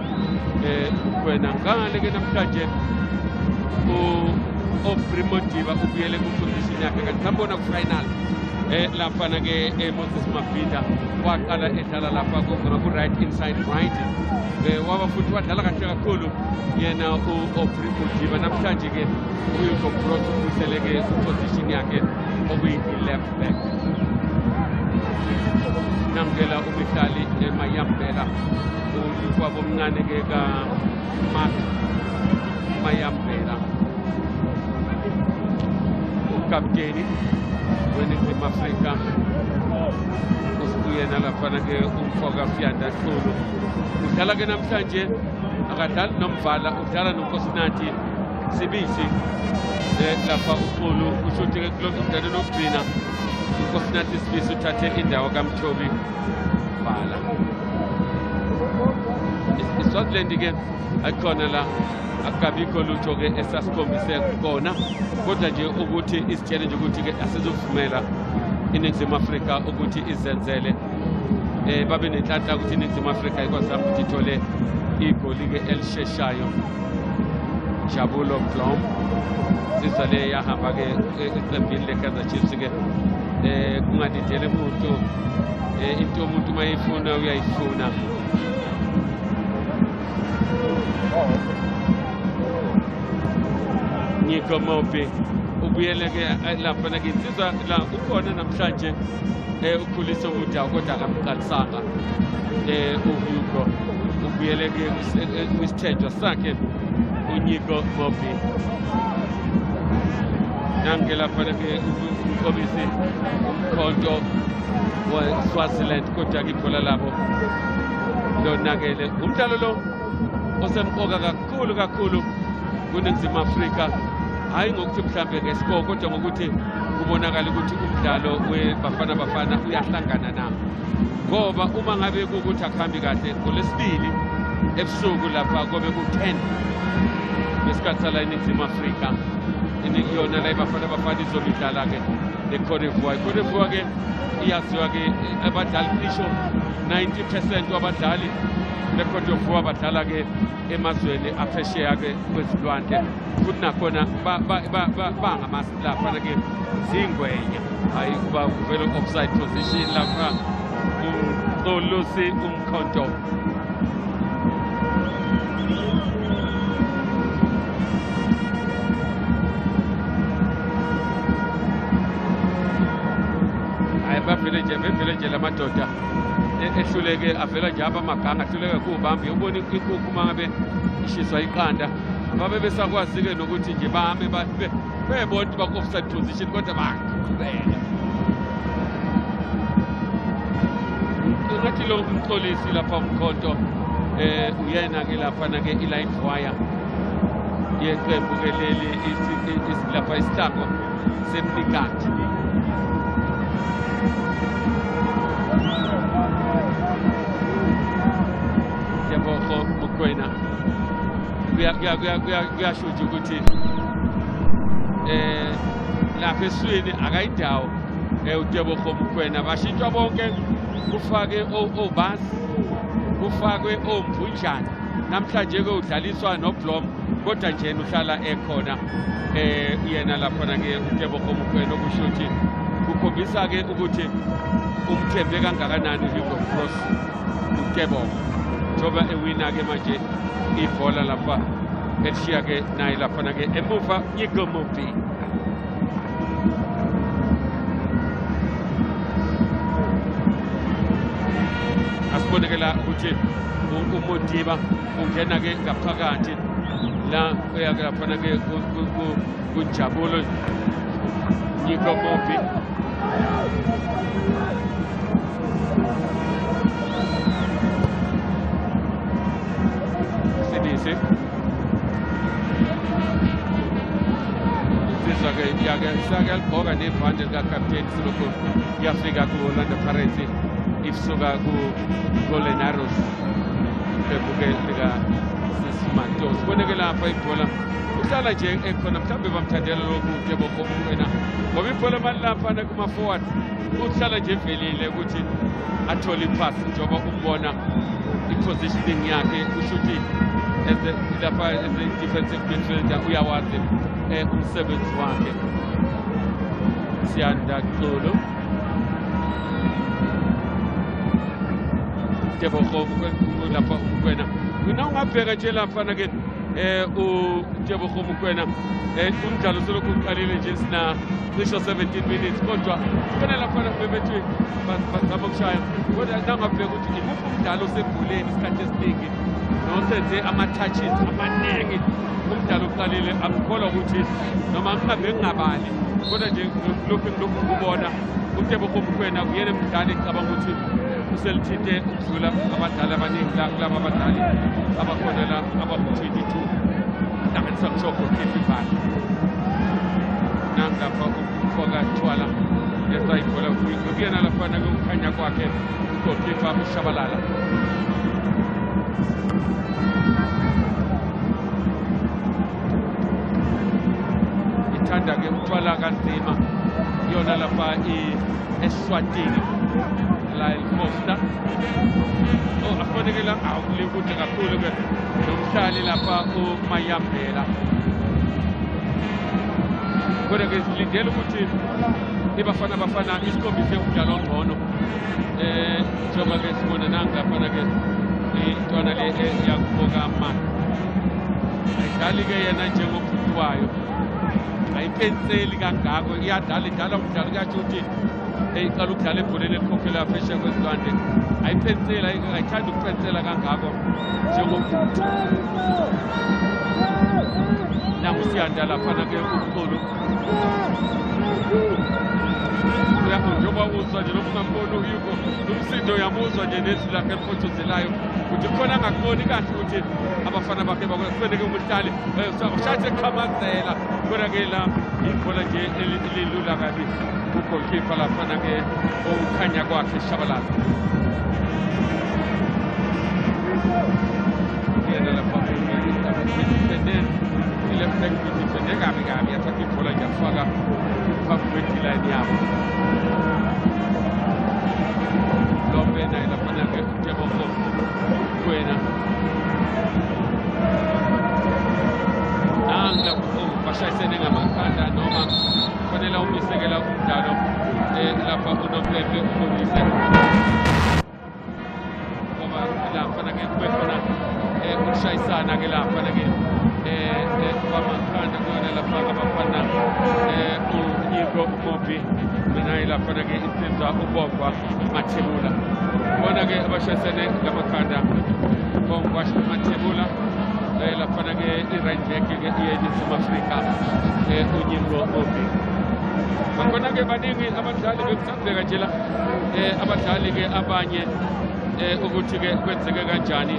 kwena ngale ke namhlanje Primotiva ubuyele ku-position yakhe kanti sambona ku-final lapha ke Moses Mabhida waqala edlala lapha ku-right inside right waba futhi wadlala kahle kakhulu yena uPrimotiva namhlanje ke uHugo Broos ubuyisele ke ku-position yakhe okuyi-left back namkela uMihlali Mayambela ukwabo omncane ke ka-Mark Mayambela ukapteni weNingizimu Afrika usibuyena lapha ke umfoka Fiyanda Hlulu udlala ke namhlanje akadlali nomvala udlala noNkosinathi Sibisi lapha uXulu ushuthi ke kulo mdlalo nokugcina uNkosinathi Sibisi uthathe indawo kaMthobi Bhala iSwaziland ke akhona la akabikho lutho ke esasikhombise kona kodwa nje ukuthi isitshele nje ukuthi ke asizovumela iNingizimu Afrika ukuthi izenzele babe nenhlanhla ukuthi iNingizimu Afrika ikwazama ukuthi ithole igoli ke elisheshayo Jabulo Blom sizale yahamba ke eqembini leKaizer Chiefs ke kungadidele umuntu into umuntu mayifuna uyayifuna Nyiko Mope ubuyele ke lapha ke insizwa la ukhona namhlanje ukhuliso uDawu kodwa akamqalisanga uHugo ubuyele ke kwisithenjwa sakhe uNyiko Mope nange lapha ke umkhomisi umkhonto waSwaziland kodwa ke ibhola labo lonakele umdlalo lo osemqoka kakhulu kuNingizimu Afrika hayi ngokuthi mhlambe ngescore kodwa ngokuthi kubonakala ukuthi umdlalo weBafana Bafana uyahlangana nabo ngoba uma ngabe ukuthi akuhambi kahle ngolesibili ebusuku lapha kobe ku-10 ngesikhathi sala iNingizimu Afrika iyona la Bafana izobidlala ke neCote d'Ivoire. iCote d'Ivoire ke iyaziwa ke abadlali cisho 90% wabadlali beCote d'Ivoire badlala ke emazweni aphesheya ke kwezilwandle futhi nakhona bangamasipha ke zingwenya hayi kuba kuvela offside position lapha uLucy Umkhonto. bevele nje lamadoda ehluleke avela nje abamaganga ahluleke kubambi ubona inkukhu mangabe ishiswa iqanda babe besakwazi-ke nokuthi nje bahambe bebona bak-offside position kodwa baqhubeka ngathi lo umxolisi lapha Umkhonto uyena-ke laphana-ke i-line wire yeqembu-ke leli lapha isihlango semnikati. Tebogo Mokoena kuyasho nje ukuthi lapha eswini akayindawo uTebogo Mokoena bashintshwa bonke kufake obasi kufakwe oMvunjana namhlanje ke udlaliswa noBlom kodwa nje uhlala ekhona yena laphana-ke uTebogo Mokoena okusho ukuthi kukhombisa-ke ukuthi umthembe kangakanani uHugo Broos uTebogo njengoba ewina-ke manje ibhola lapha elishiya-ke naye laphana-ke emuva Nyigomopi. Asiboneke la ukuthi uModiba ungena-ke ngaphakathi la uyake laphana-ke kuNjabulo Nyigomopi. Sidisi isake aligqoka nebhande likakapteni silokhu yafika ku-Orlando Pirates isuka ku-Golden Arrows iqembu-ke lika-Sisimanto. Siboneke lapha ibhola uhlala nje ekhona mhlawumbe bamthandela lokhu uTebogo Mokoena ngoba ibhola mali laphana kuma-forward uhlala nje evelile ukuthi athole iphasi njengoba umbona i-positioning yakhe usho ukuthi lapha as a defensive midfielder uyawazi umsebenzi wakhe. Siyanda Xolo Tebogo lapha Mokoena wena ungabheka nje laphana-ke uTebogo Mokoena umdlalo selokhu uqalile nje sina cisho 17 minutes kodwa sibona laphana bebethi bazama ukushaya kodwa nangabheka ukuthi imuphi umdlalo osebholeni isikhathi esiningi nosenze ama-touches amaningi umdlalo uqalile. Angikholwa ukuthi noma ngingabali kodwa nje lokhu ngikubona uTebogo Mokoena uyena emdlali ngicabanga ukuthi uselithinte ukudlula abadlali abaningi kulaba abadlali abakhona la abaku-22 hlanganisa kushokho khiphi nangapha ukufoka thwala lesa ibhola kuyena laphana-ke ukukhanya kwakhe ugoalkeeper uShabalala. Ithanda-ke uthwala kanzima yona lapha i-Eswatini Lyle Foster afonekela awulikude kakhulu-ke nomhlali lapha uMayambela kodwa-ke silindele ukuthi iBafana isikhombise umdlalo ongcono njengoba-ke sibona nangaphana-ke intwana le yakuboka amandla ayidlali-ke yena njengobhuti wayo ayipenseli kangako idala umdlalo kuyasho ukuthi iqala ukudlala ebholeni elikhokhela phesheya kwezilwandle ayipenseli ayithanda ukupensela kangako njengobhuti. Nangusiyanda laphana-ke ukhulu njengoba uzwa nje lokhu ungamboni uHugo umsindo uyamuzwa nje nezwi lakhe eliphotshozelayo ukuthi khona angakuboni kahle ukuthi abafana bakhe kufanele umhlali ushathe qhamazela kodwa-ke la ibhola nje elilula kabi ugoalkeeper laphana-ke okukhanya kwakhe Shabalala yena lapha i-left back defender kabi yathatha ibhola ufaka phambi kweline yabo Lombe naye laphana-ke uTebogo Kwena bashayisene ngamakhanda noma kufanele umisekela umdlalo lapha uNompempe ubonise ngoba laphana-ke kube khona ukushayisana-ke laphana-ke kwamakhanda kuyona lapha abafana uNyiko Mobi naye laphana-ke insizwa ubongwa Mathebula bona-ke abashayisene ngamakhanda Bongwa Mathebula laphana-ke i-right-back-ke iyeNingizimu Afrika uNyiko Mobi bakhona-ke baningi abadlali bekusabheka nje la abadlali-ke abanye ukuthi-ke kwenzeke kanjani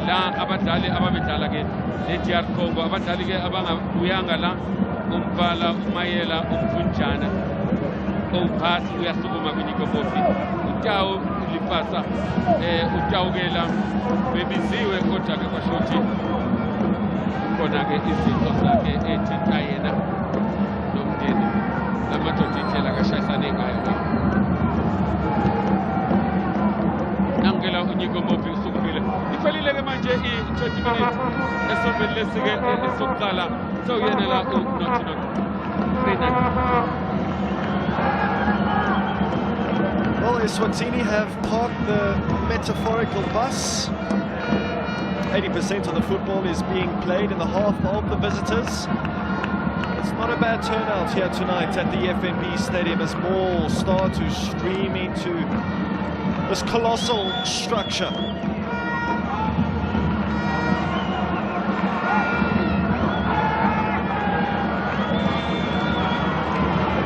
la abadlali ababedlala-ke ne-DR Congo abadlali-ke abangabuyanga la umbala umayela umfunjana owuphasi uyasukuma kuNyiko Mobi uTawu Lipasa uTawu-ke la bebiziwe kodwa-ke kwasho ukuthi khona-ke izinto zakhe ethinta yena nomndeni lamadoda indlela kashayisane ngayo nangela uNyiko Mobi usukumile iphelile-ke manje i-20 minutes esombeni lesi-ke esokuqala sewuyena la uNotinok Well, Eswatini have parked the metaphorical bus. 80% of the football is being played in the half of the visitors. It's not a bad turnout here tonight at the FNB Stadium as more start to stream into this colossal structure.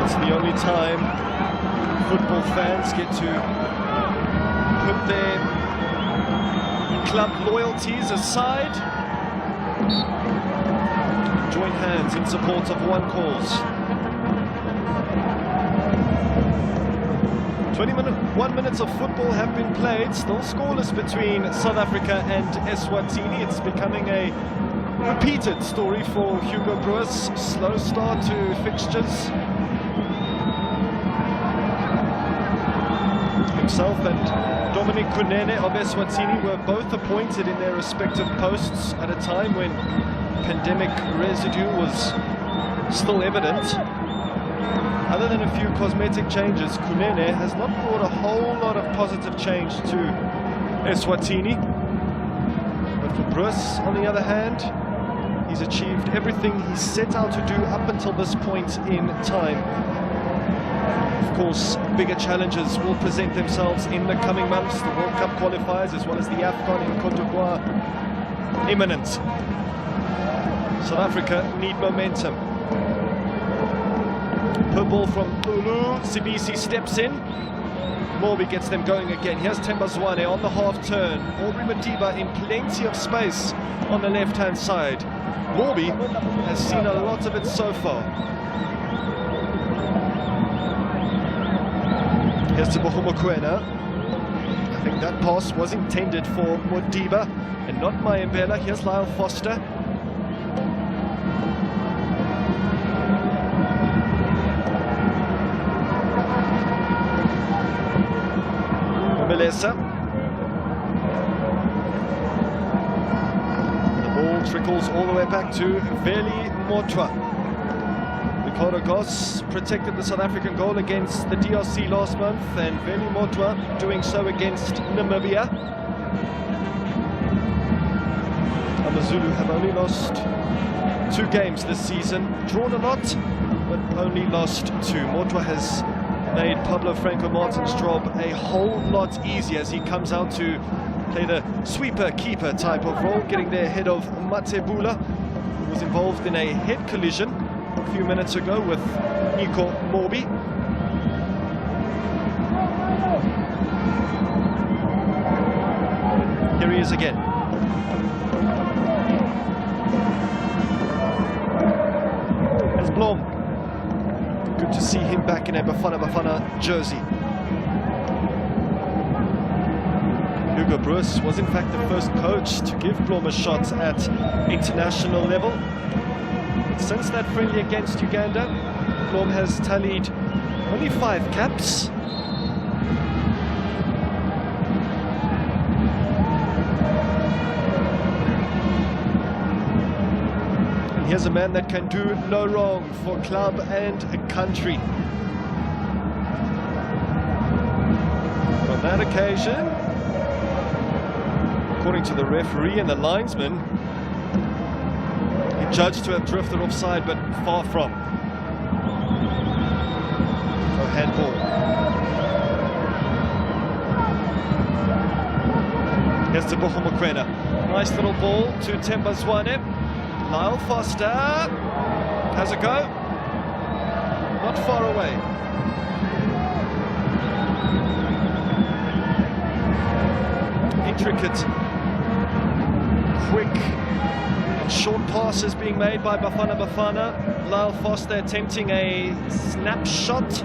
It's the only time football fans get to put their club loyalties aside, join hands in support of one cause. 21 minutes of football have been played, still scoreless between South Africa and Eswatini. It's becoming a repeated story for Hugo Broos. Slow start to fixtures. Himself and Dominic Kunene of Eswatini were both appointed in their respective posts at a time when pandemic residue was still evident. Other than a few cosmetic changes, Kunene has not brought a whole lot of positive change to Eswatini. But for Broos, on the other hand, he's achieved everything he set out to do up until this point in time. Of course, bigger challenges will present themselves in the coming months. The World Cup qualifiers as well as the AFCON in Côte d'Ivoire imminent. South Africa need momentum. Per ball from Ulu, Sibisi steps in. Morbi gets them going again. Here's Themba Zwane on the half turn. Aubrey Madiba in plenty of space on the left-hand side. Morbi has seen a lot of it so far. Here's to Kwena. I think that pass was intended for Modiba and not Mayembela. Here's Lyle Foster. Melissa. The ball trickles all the way back to Veli Motwa. Ricardo Goss protected the South African goal against the DRC last month, and Veli Motwa doing so against Namibia. AmaZulu have only lost 2 games this season, drawn a lot, but only lost 2. Motwa has made Pablo Franco Martin's job a whole lot easier as he comes out to play the sweeper-keeper type of role, getting there ahead of Mathebula, who was involved in a head collision a few minutes ago with Nyiko Mobi. Here he is again. As Blom. Good to see him back in a Bafana jersey. Hugo Broos was in fact the first coach to give Blom a shot at international level. Since that friendly against Uganda, Blom has tallied only 5 caps. And here's a man that can do no wrong for club and country. On that occasion, according to the referee and the linesman, he judged to have drifted offside, but far from. So handball. Here's to Boho Mokoena. Nice little ball to Tembazwane. Lyle Foster has a go. Not far away. Intricate, quick and short passes being made by Bafana Bafana. Lyle Foster attempting a snapshot.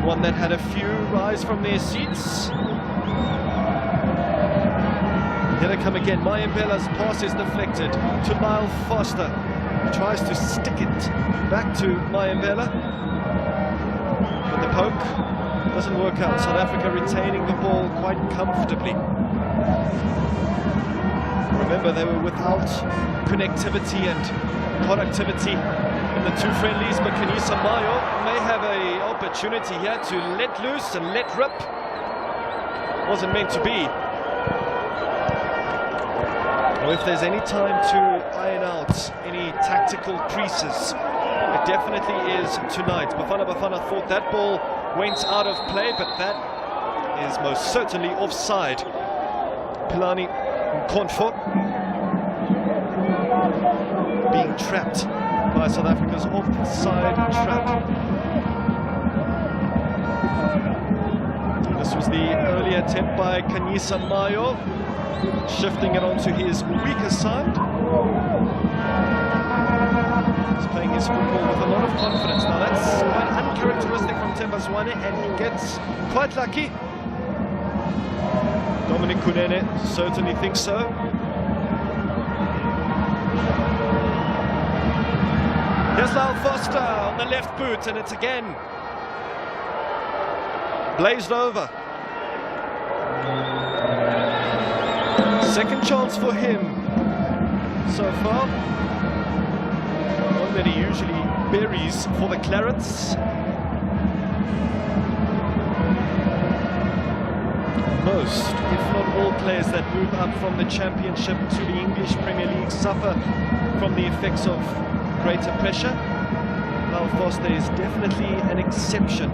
One that had a few rise from their seats. Here they come again. Mayimbella's pass is deflected to Lyle Foster. He tries to stick it back to Mayimbbela, but the poke doesn't work out. South Africa retaining the ball quite comfortably. Remember, they were without connectivity and productivity in the 2 friendlies, but Kanyisa Mayo may have an opportunity here to let loose and let rip. Wasn't meant to be. Or if there's any time to iron out any tactical creases, it definitely is tonight. Bafana Bafana thought that ball went out of play, but that is most certainly offside. Pilani Mkonfo being trapped by South Africa's offside trap. This was the earlier attempt by Kanyisa Mayo, shifting it onto his weaker side. He's playing his football with a lot of confidence. Now that's quite uncharacteristic from Tembazwane, and he gets quite lucky. Dominic Kunene certainly thinks so. Here's Lyle Foster on the left boot, and it's again blazed over. Second chance for him so far. One that he usually buries for the Clarets. Most, if not all, players that move up from the Championship to the English Premier League suffer from the effects of greater pressure. Lyle Foster is definitely an exception.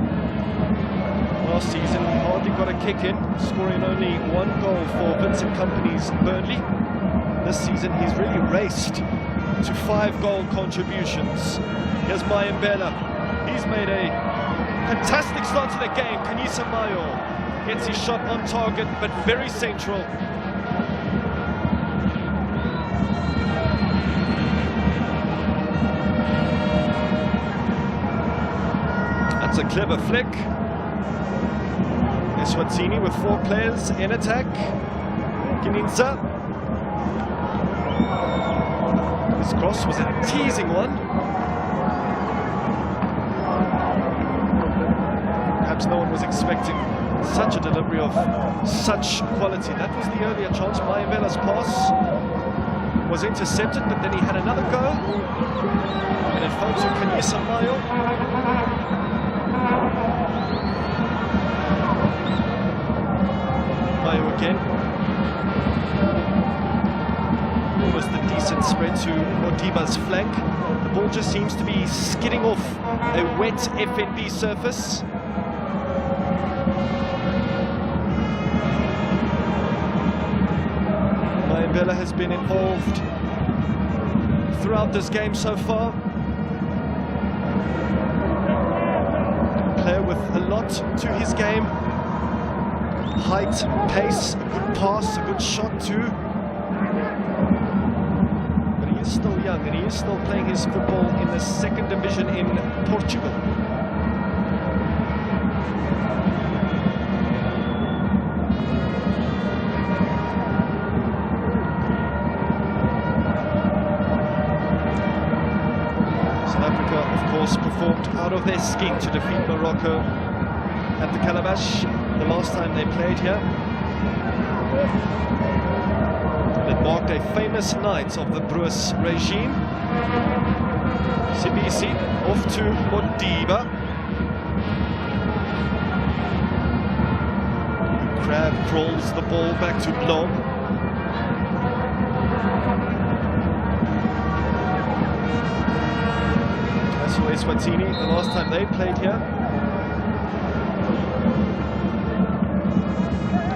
Last season, he hardly got a kick in, scoring only 1 goal for Vincent Kompany's Burnley. This season, he's really raced to 5 goal contributions. Here's Mayimbbela. He's made a fantastic start to the game. Kanyisa Mayo gets his shot on target, but very central. That's a clever flick. Eswatini with 4 players in attack. Gininza. This cross was a teasing one. Perhaps no one was expecting such a delivery of such quality. That was the earlier chance. Mayimbella's pass was intercepted, but then he had another go. And it fell to Kanyisa Mayo. Mayo again. Almost a decent spread to Modiba's flank. The ball just seems to be skidding off a wet FNB surface. Mayimbbela has been involved throughout this game so far. A player with a lot to his game. Height, pace, a good pass, a good shot too. But he is still young, and he is still playing his football in the 2nd division in Portugal. out of their skin to defeat Morocco at the Calabash the last time they played here. It marked a famous night of the Bruce regime. Sibisi off to Modiba. Crab crawls the ball back to Blom. As for Eswatini, the last time they played here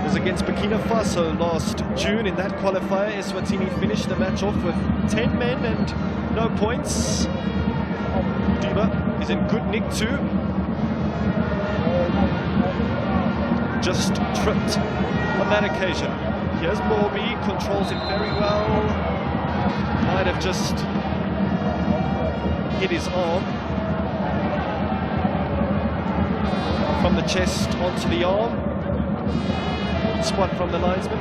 was against Burkina Faso last June. In that qualifier, Eswatini finished the match off with 10 men and no points. Diba is in good nick too. Just tripped on that occasion. Here's Morbi, controls it very well. Might have just hit his arm. From the chest onto the arm. Good spot from the linesman.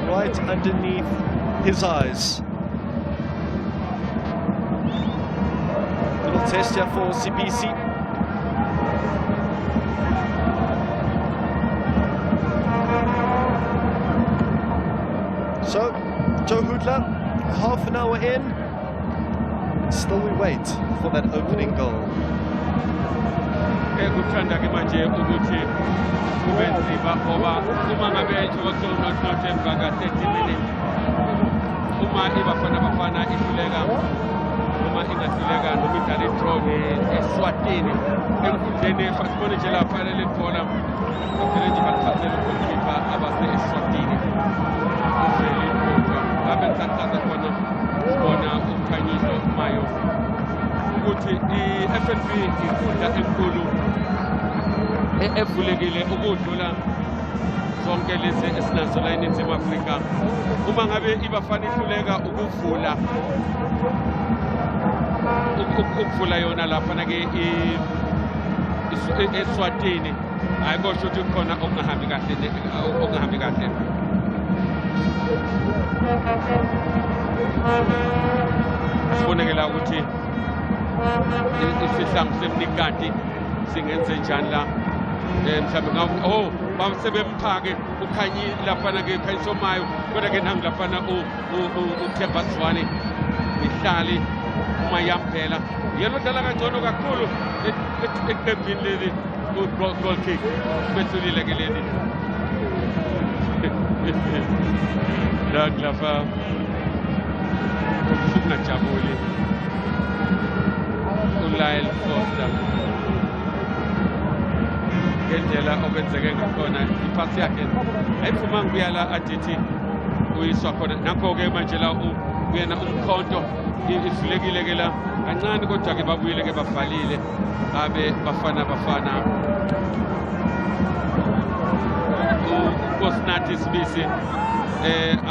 Right underneath his eyes. Little test here for Sibisi. So, Joe Hoodler, half an hour in, still we wait for that opening goal. Ekuthanda ke manje ukuthi kube nzima ngoba uma ngabe ijoso not emva ka 30 minutes uma iBafana Bafana ihluleka uma ingahluleka noma idlala draw eSwatini enkundleni fasibone nje lapha leli bhola kuphela nje bathathele goalkeeper abase eSwatini uveli kodwa ngabe tsatsa khona bona ukhanyiso mayo ukuthi iFNB inkundla enkulu evulekile ukudlula zonke lezi esinazo la eNingizimu Afrika. Uma ngabe iBafana ihluleka ukuvula yona lapha ke eSwatini, ayikho ukuthi khona okungahambi kahle. Asibonekela ukuthi isihlangu semnikati singenze njani la mhlawumbe bamsebemphake ukhanyi laphana ke Khanyisomayo kodwa ke nangu laphana uThemba Zwane ihlali uma yampela yena udlala kangcono kakhulu eqembini leli goal kick betsulile ke leli lapha ukungajabuli uLyle Foster ngendlela okwenzeke ngakhona ipasi yakhe ayiphumanga kuyala adithi uyiswa khona nakho-ke manje la kuyena umkhonto ihlulekile ke la kancane kodwa-ke babuyile ke bavalile babe Bafana uNkosinathi Sibisi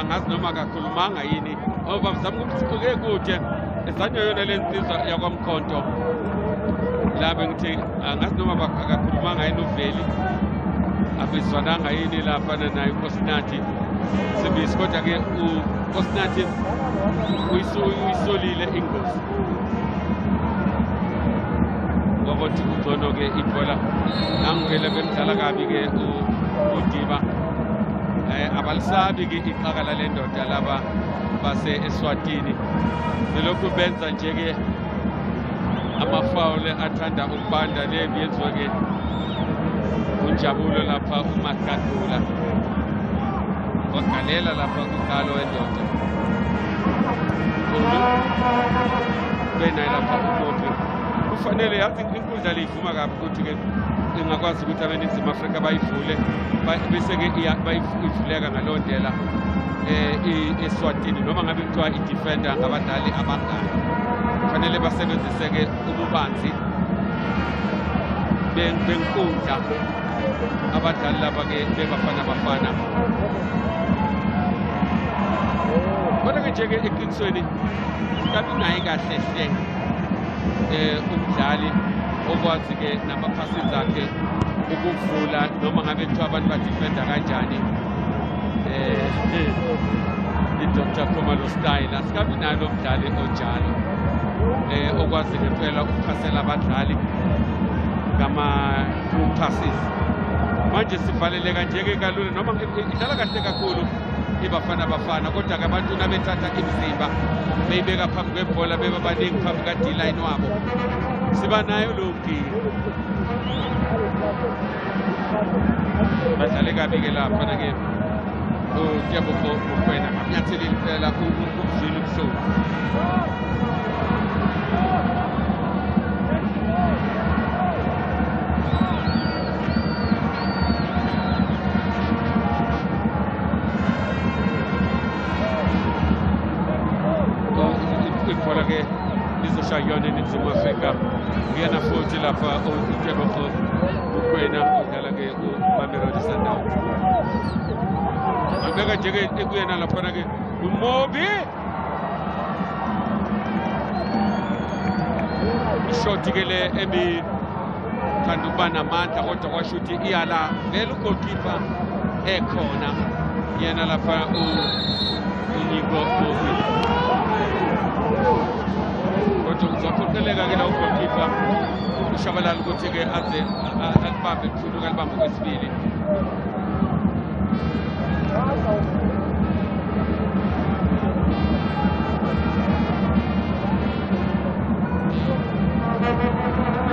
angazi noma akakhulumanga yini ngoba mzama ukuthi kude esanywa yona le nsizwa yakwamkhonto labe ngithi angazi noma akakhulumanga yini uveli abizwananga yini lapha naye uNkosinathi Sibisi kodwa-ke uNkosinathi uyisolile ingozi ngokuthi kugcono-ke ibhola nangivele bemdlala kabi-ke uDiba abalisabi-ke iqaka lale ndoda laba base-Eswatini belokhu benza nje-ke amafawule athanda ukubanda nebiyenziwa-ke unjabulo lapha uMagadula wagalela lapha kuqalo wendoda benaye lapha uMobi kufanele yazi inkundla leyivuma kabi ukuthi-ke ingakwazi ukuthi abeNingizimu Afrika bayivule bese-ke bayivuleka ngaleyo ndlela eSwatini noma ngabe kuthiwa i-defender ngabadlali abangani kufanele basebenzise-ke ububanzi benkundla abadlali laba-ke beBafana kodwa-ke nje-ke eqinisweni kabi naye kahle umdlali okwazi-ke nama-passes akhe ukuvula noma ngabe kuthiwa abantu badifenda kanjani iDr. Khumalo style asikabi nalo mdlali onjalo okwazi ngempela ukuphasela abadlali ngama-through passes. Manje sivaleleka njeke kalula noma idlala kahle kakhulu iBafana Bafana, kodwa-ke abantu nabethatha imizimba beyibeka phambi kwebhola beba baningi phambi ka-D-line wabo, siba nayo leyo nkinga. Badlale kabi-ke lapha-ke uTebogo Mokoena ngamnyatheli impela ukuzwile ubuhlungu. Ibhola-ke lizoshaya yona eNingizimu Afrika, kuyena futhi lapha uTebogo Mokoena udlala-ke uMamelodi Sundowns. Abeka njeke ekuyena laphana-ke uMobi, ishoti-ke le ebithanda ukuba namandla kodwa kwasho ukuthi iyala vele ugolkipa ekhona yena lapha uNico Mobi, kodwa uzophoqeleka-ke la ugolkipa ushabalala ukuthi-ke aze alibambe kuthuluka alibambe kwesibili.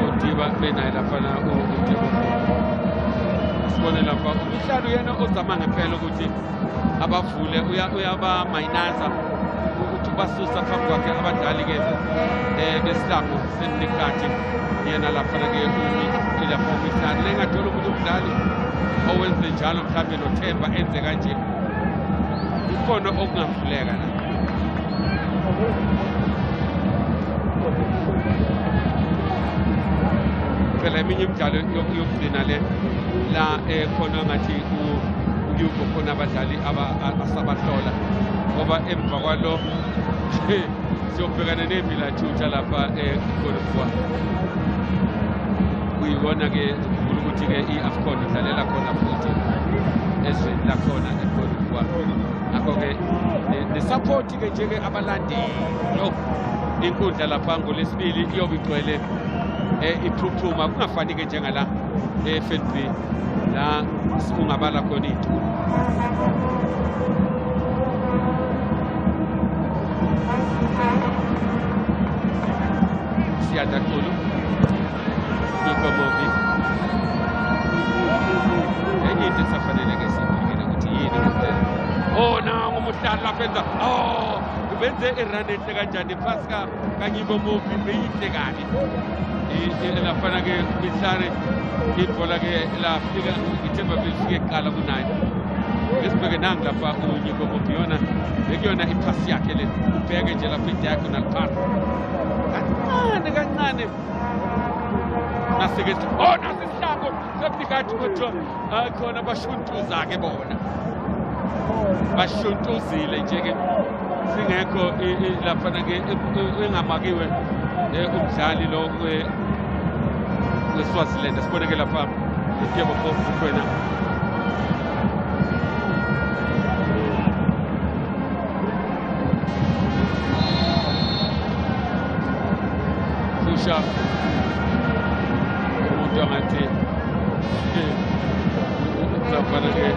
Udiba benaye lafana uTebogo, sibone lapha uMhlalo yena ozama ngempela ukuthi abavule, uyabamayinaza ukuthi basusa phambi kwakhe abadlali-ke besihlangu senikhathi yena laphana-ke ilapha uMhlalo lengathola ukuthi umdlali owenze njalo mhlawumbe noThemba enze kanje, kukhona okungavuleka la. Phela eminye imidlalo yokugcina le la khona ngathi uyuko khona abadlali asabahlola, ngoba emva kwalo siyobhekana neMPTauComps lapha eGolofwa. Uyibona-ke ukuthi-ke i-AFCON idlalela khona futhi ezweni lakhona eGolofwa. Ngakho-ke nesapoti-ke njeke abalandeli inkundla lapha ngoLwesibili iyobe igcwele iphuphuma, kungafani-ke njengala e-FNB la ungabala khona iy'tulo. Siyada Kulu Nico Mobi, enye into esafanele-ke siphikele ukuthi yini kuphela. Nangu uMhlalo lapha enza benze irun enhle kanjani phasi kaNico Mobi, beyihle kabi lafana-ke Mhlari ibhola-ke lafika ithemba belifike kuqala kunayo. Ngesibheke nangu lapha uNico Mobi, yona bekuyona iphasi yakhe le, ubheke nje lapha i-diagonal pass kancane nasike nasisihlangu sephikathi kodwa khona bashuntuza-ke bona, bashuntuzile nje-ke singekho laphana-ke engamakiwe umdlali lo weSwaziland. Sibone-ke lapha uTebogo Mokoena kusha umuntu angathi laphana-ke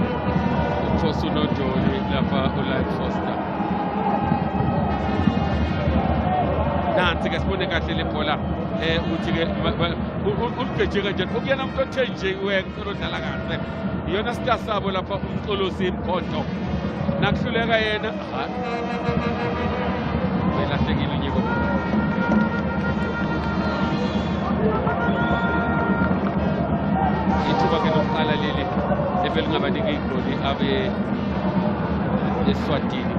uThosi uNodoli lapha uLight Foster. Nansi-ke sibone kahle le bhola ukuthi-ke uligeje kanjani ukuyena umuntu othe nje odlala kahle, iyona star sabo lapha uMxolosi Mkhonto, nakuhluleka yena belahlekile uNico Mobi. Ithuba-ke lokuqala leli ebelingabaniki igoli abe Eswatini.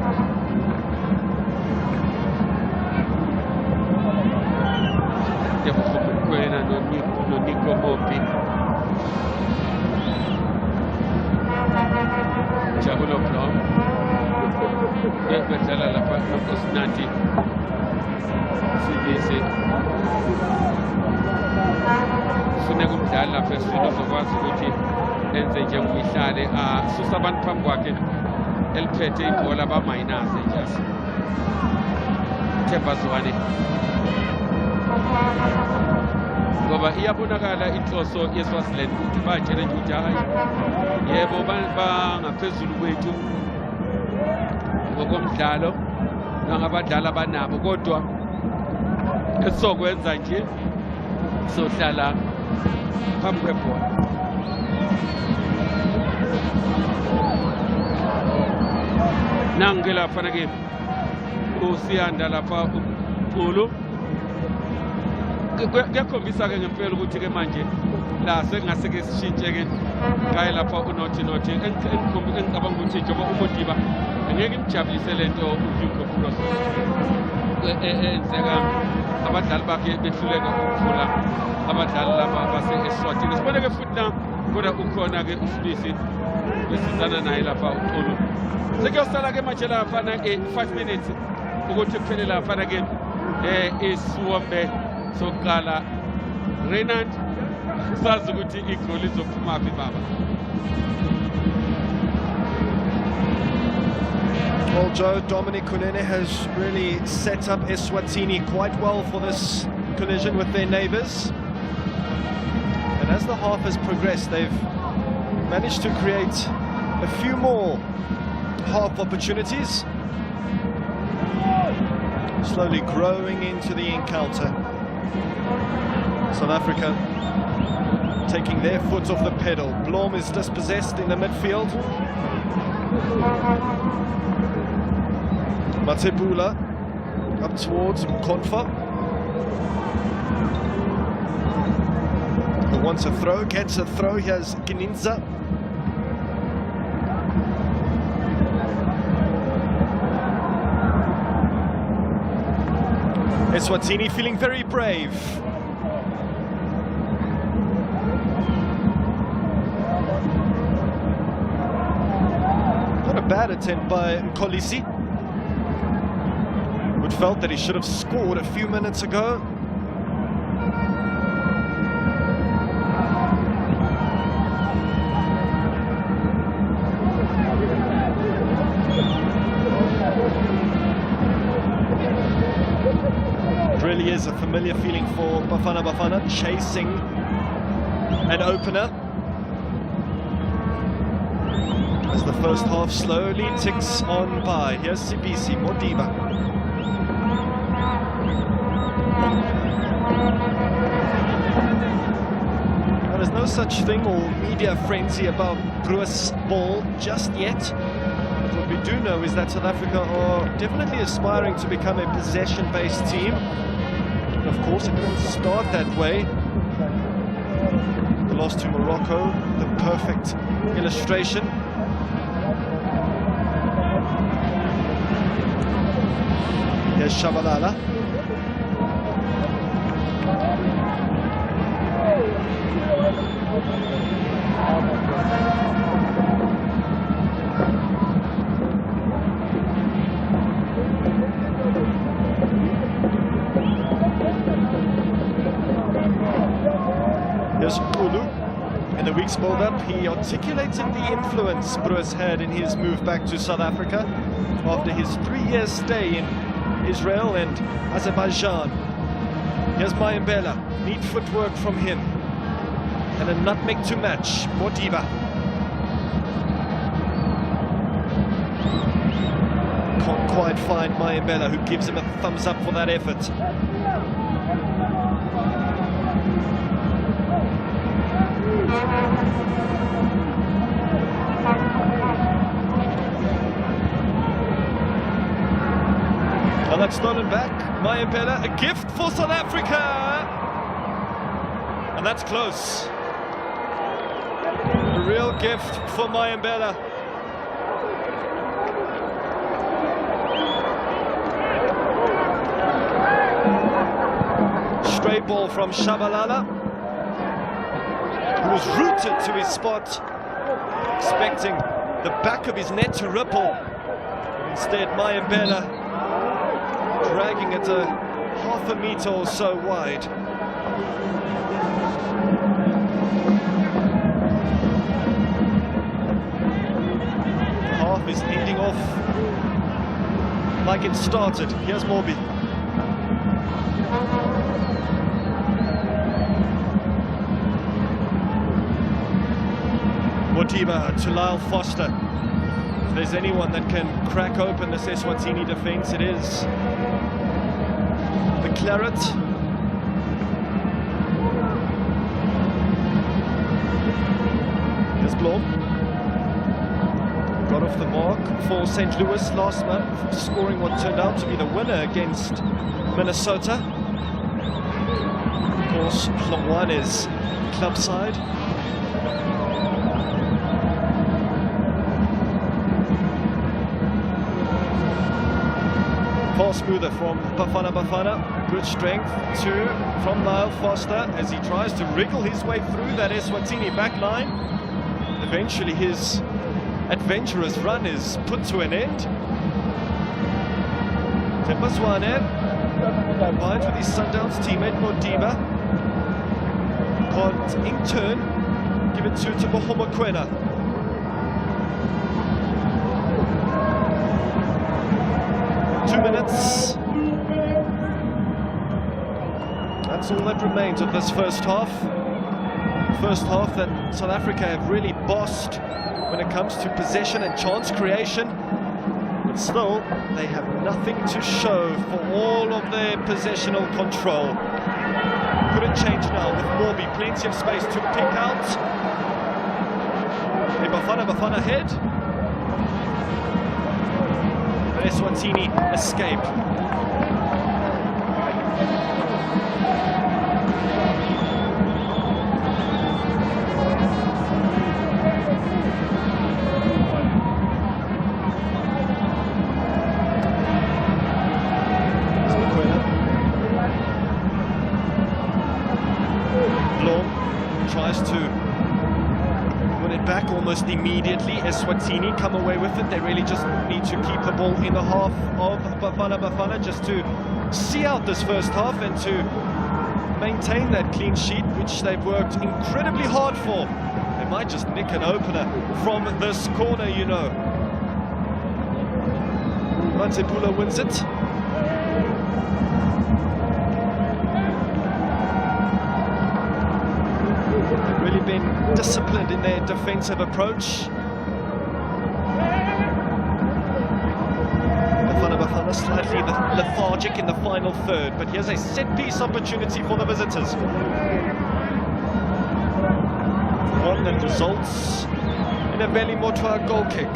Tebogo Mokoena noNico Mobi, Jabulo Brown bedlala lapha noNkosinathi Sibisi. Kufuneka umdlali lapha esifuna uzokwazi ukuthi enze njengoyihlale asusa abantu phambi kwakhe eliphethe ibhola bamayinaze nje. Themba Zwane ngoba iyabonakala inhloso yeSwaziland ukuthi batshele nje ukuthi hayi yebo bangaphezulu kwethu ngokomdlalo nangabadlali abanabo kodwa esizokwenza nje sohlala phambi kwebhola. Nange lapha ke usiyanda lapha uPulu kuyakhombisa ke ngempela ukuthi ke manje la sekungase ke sishintshe ke ngaye lapha unothi engicabanga ukuthi njengoba uModiba ngeke imjabulise lento uHugo Broos enzeka abadlali bakhe behluleka ukuvula abadlali laba base-Eswatini. Sibone ke futhi na kodwa ukhona ke uSibisi besizana naye lapha uPulu. Sekuyosala ke manje lapha na 5 minutes ukuthi kuphele lapha na ke isiwombe sokuqala. Reynard sazi ukuthi igoli izophuma phi baba. Well, Joe, Dominic Kunene has really set up Eswatini quite well for this collision with their neighbours. And as the half has progressed, they've managed to create a few more half opportunities. Slowly growing into the encounter. South Africa taking their foot off the pedal. Blom is dispossessed in the midfield. Matebula up towards Mkonfa, who wants a throw, gets a throw. Here's Gininza. Eswatini feeling very brave. Not a bad attempt by Mkolisi, who felt that he should have scored a few minutes ago. It really is a familiar feeling for Bafana Bafana, chasing an opener. As the first half slowly ticks on by. Here's Sibisi, Modiba. There's no such thing or media frenzy about Broos' ball just yet. But what we do know is that South Africa are definitely aspiring to become a possession-based team. And of course, it didn't start that way. The loss to Morocco, the perfect illustration. Here's Shabalala. Here's Ulu. In the week's build-up, he articulated the influence Broos had in his move back to South Africa after his 3-year stay in Israel and Azerbaijan. Here's Mayembela. Neat footwork from him. And a nutmeg to match. Modiba. Can't quite find Mayembela, who gives him a thumbs up for that effort. And that's stolen back. Mayembela, a gift for South Africa. And that's close. A real gift for Mayembela. Stray ball from Shabalala, who was rooted to his spot, expecting the back of his net to ripple. Instead, Mayembela dragging it a half a meter or so wide. The half is ending off like it started. Here's Morbi. Modiba to Lyle Foster. If there's anyone that can crack open this Eswatini defence, it is the Claret. Here's Blom. Got off the mark for St. Louis last month, scoring what turned out to be the winner against Minnesota. Of course, Hlongwane's club side. Far smoother from Bafana. Good strength too from Lyle Foster as he tries to wriggle his way through that Eswatini back line. Eventually his adventurous run is put to an end. Tembazwane combined with his Sundowns teammate Modiba. Can't in turn give it to Bohomakwena. Minutes. That's all that remains of this first half. First half that South Africa have really bossed when it comes to possession and chance creation. But still, they have nothing to show for all of their possessional control. Couldn't change now with Morbi. Plenty of space to pick out. A Bafana head. Eswatini escape. Blom tries to win it back almost immediately. Eswatini come away with it. They really just need to keep the ball in the half of Bafana just to see out this first half and to maintain that clean sheet, which they've worked incredibly hard for. They might just nick an opener from this corner, you know. Matsepula wins it. Really been disciplined in their defensive approach. Bafana slightly lethargic in the final third, but here's a set-piece opportunity for the visitors. One that results in a Veli Motwa goal kick.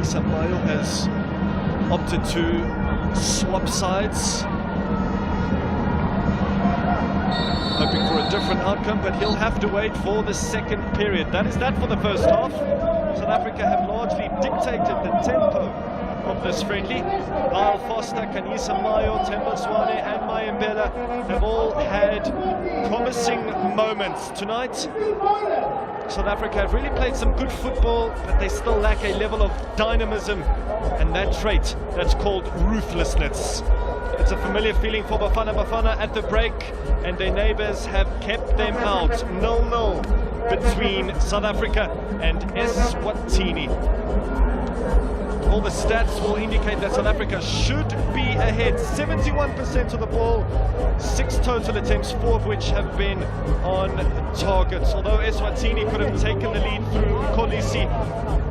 Samayo has opted to swap sides, hoping for a different outcome, but he'll have to wait for the second period. That is that for the first half. South Africa have largely dictated the tempo of this friendly. Lyle Foster, Kanisa Mayo, Tembazwane and Mayembela have all had promising moments tonight. South Africa have really played some good football, but they still lack a level of dynamism and that trait that's called ruthlessness. It's a familiar feeling for Bafana at the break, and their neighbours have kept them out. 0-0 between South Africa and Eswatini. All the stats will indicate that South Africa should be ahead. 71% of the ball, 6 total attempts, 4 of which have been on target. Although Eswatini could have taken the lead through Kolisi,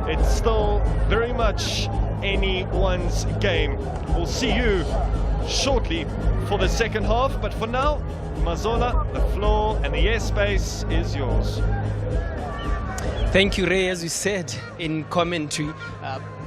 it's still very much anyone's game. We'll see you shortly for the second half, but for now, Mazola, the floor and the airspace is yours. Thank you, Ray. As you said in commentary,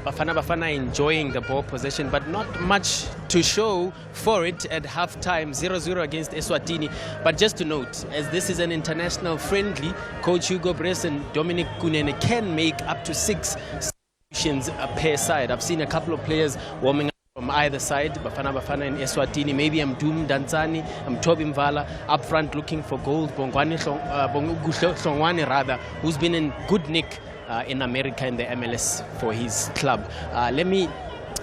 Bafana enjoying the ball possession, but not much to show for it at halftime. 0-0 against Eswatini. But just to note, as this is an international friendly, Coach Hugo Bress and Dominic Kunene can make up to 6 substitutions per side. I've seen a couple of players warming up from either side, Bafana and Eswatini. Maybe I'm Doom Danzani, I'm Toby Mvala up front looking for goals. Hlongwane rather, who's been in good nick in America in the MLS for his club. Let me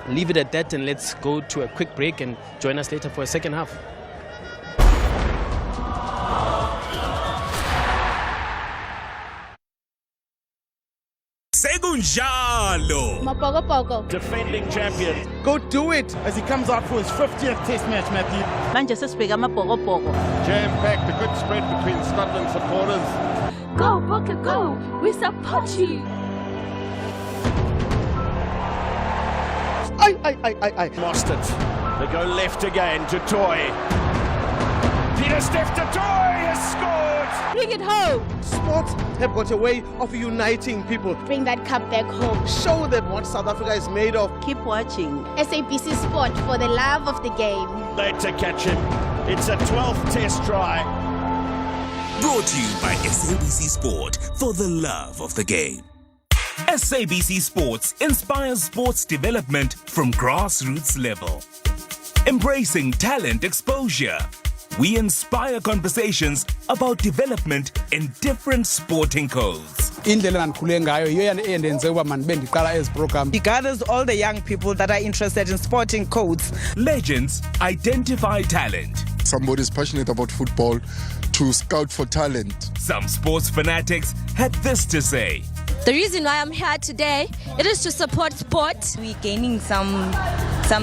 leave it at that and let's go to a quick break and join us later for a second half. Segunjalo. Mapokopoko. Defending champion. Go do it as he comes out for his 50th test match, Matthew. Manchester Speaker Mapokopoko. Jam-packed, a good spread between Scotland supporters. Go, Boca, go. We support you. I. Lost it. They go left again to Toy. Peter Steph to Toy has scored. Bring it home. Sports have got a way of uniting people. Bring that cup back home. Show them what South Africa is made of. Keep watching. SABC Sport for the love of the game. Late to catch him. It's a 12th test try. Brought to you by SABC Sport for the love of the game. SABC Sports inspires sports development from grassroots level. Embracing talent exposure, we inspire conversations about development in different sporting codes. He gathers all the young people that are interested in sporting codes. Legends identify talent. Somebody is passionate about football to scout for talent. Some sports fanatics had this to say. The reason why I'm here today, it is to support sport. We're gaining some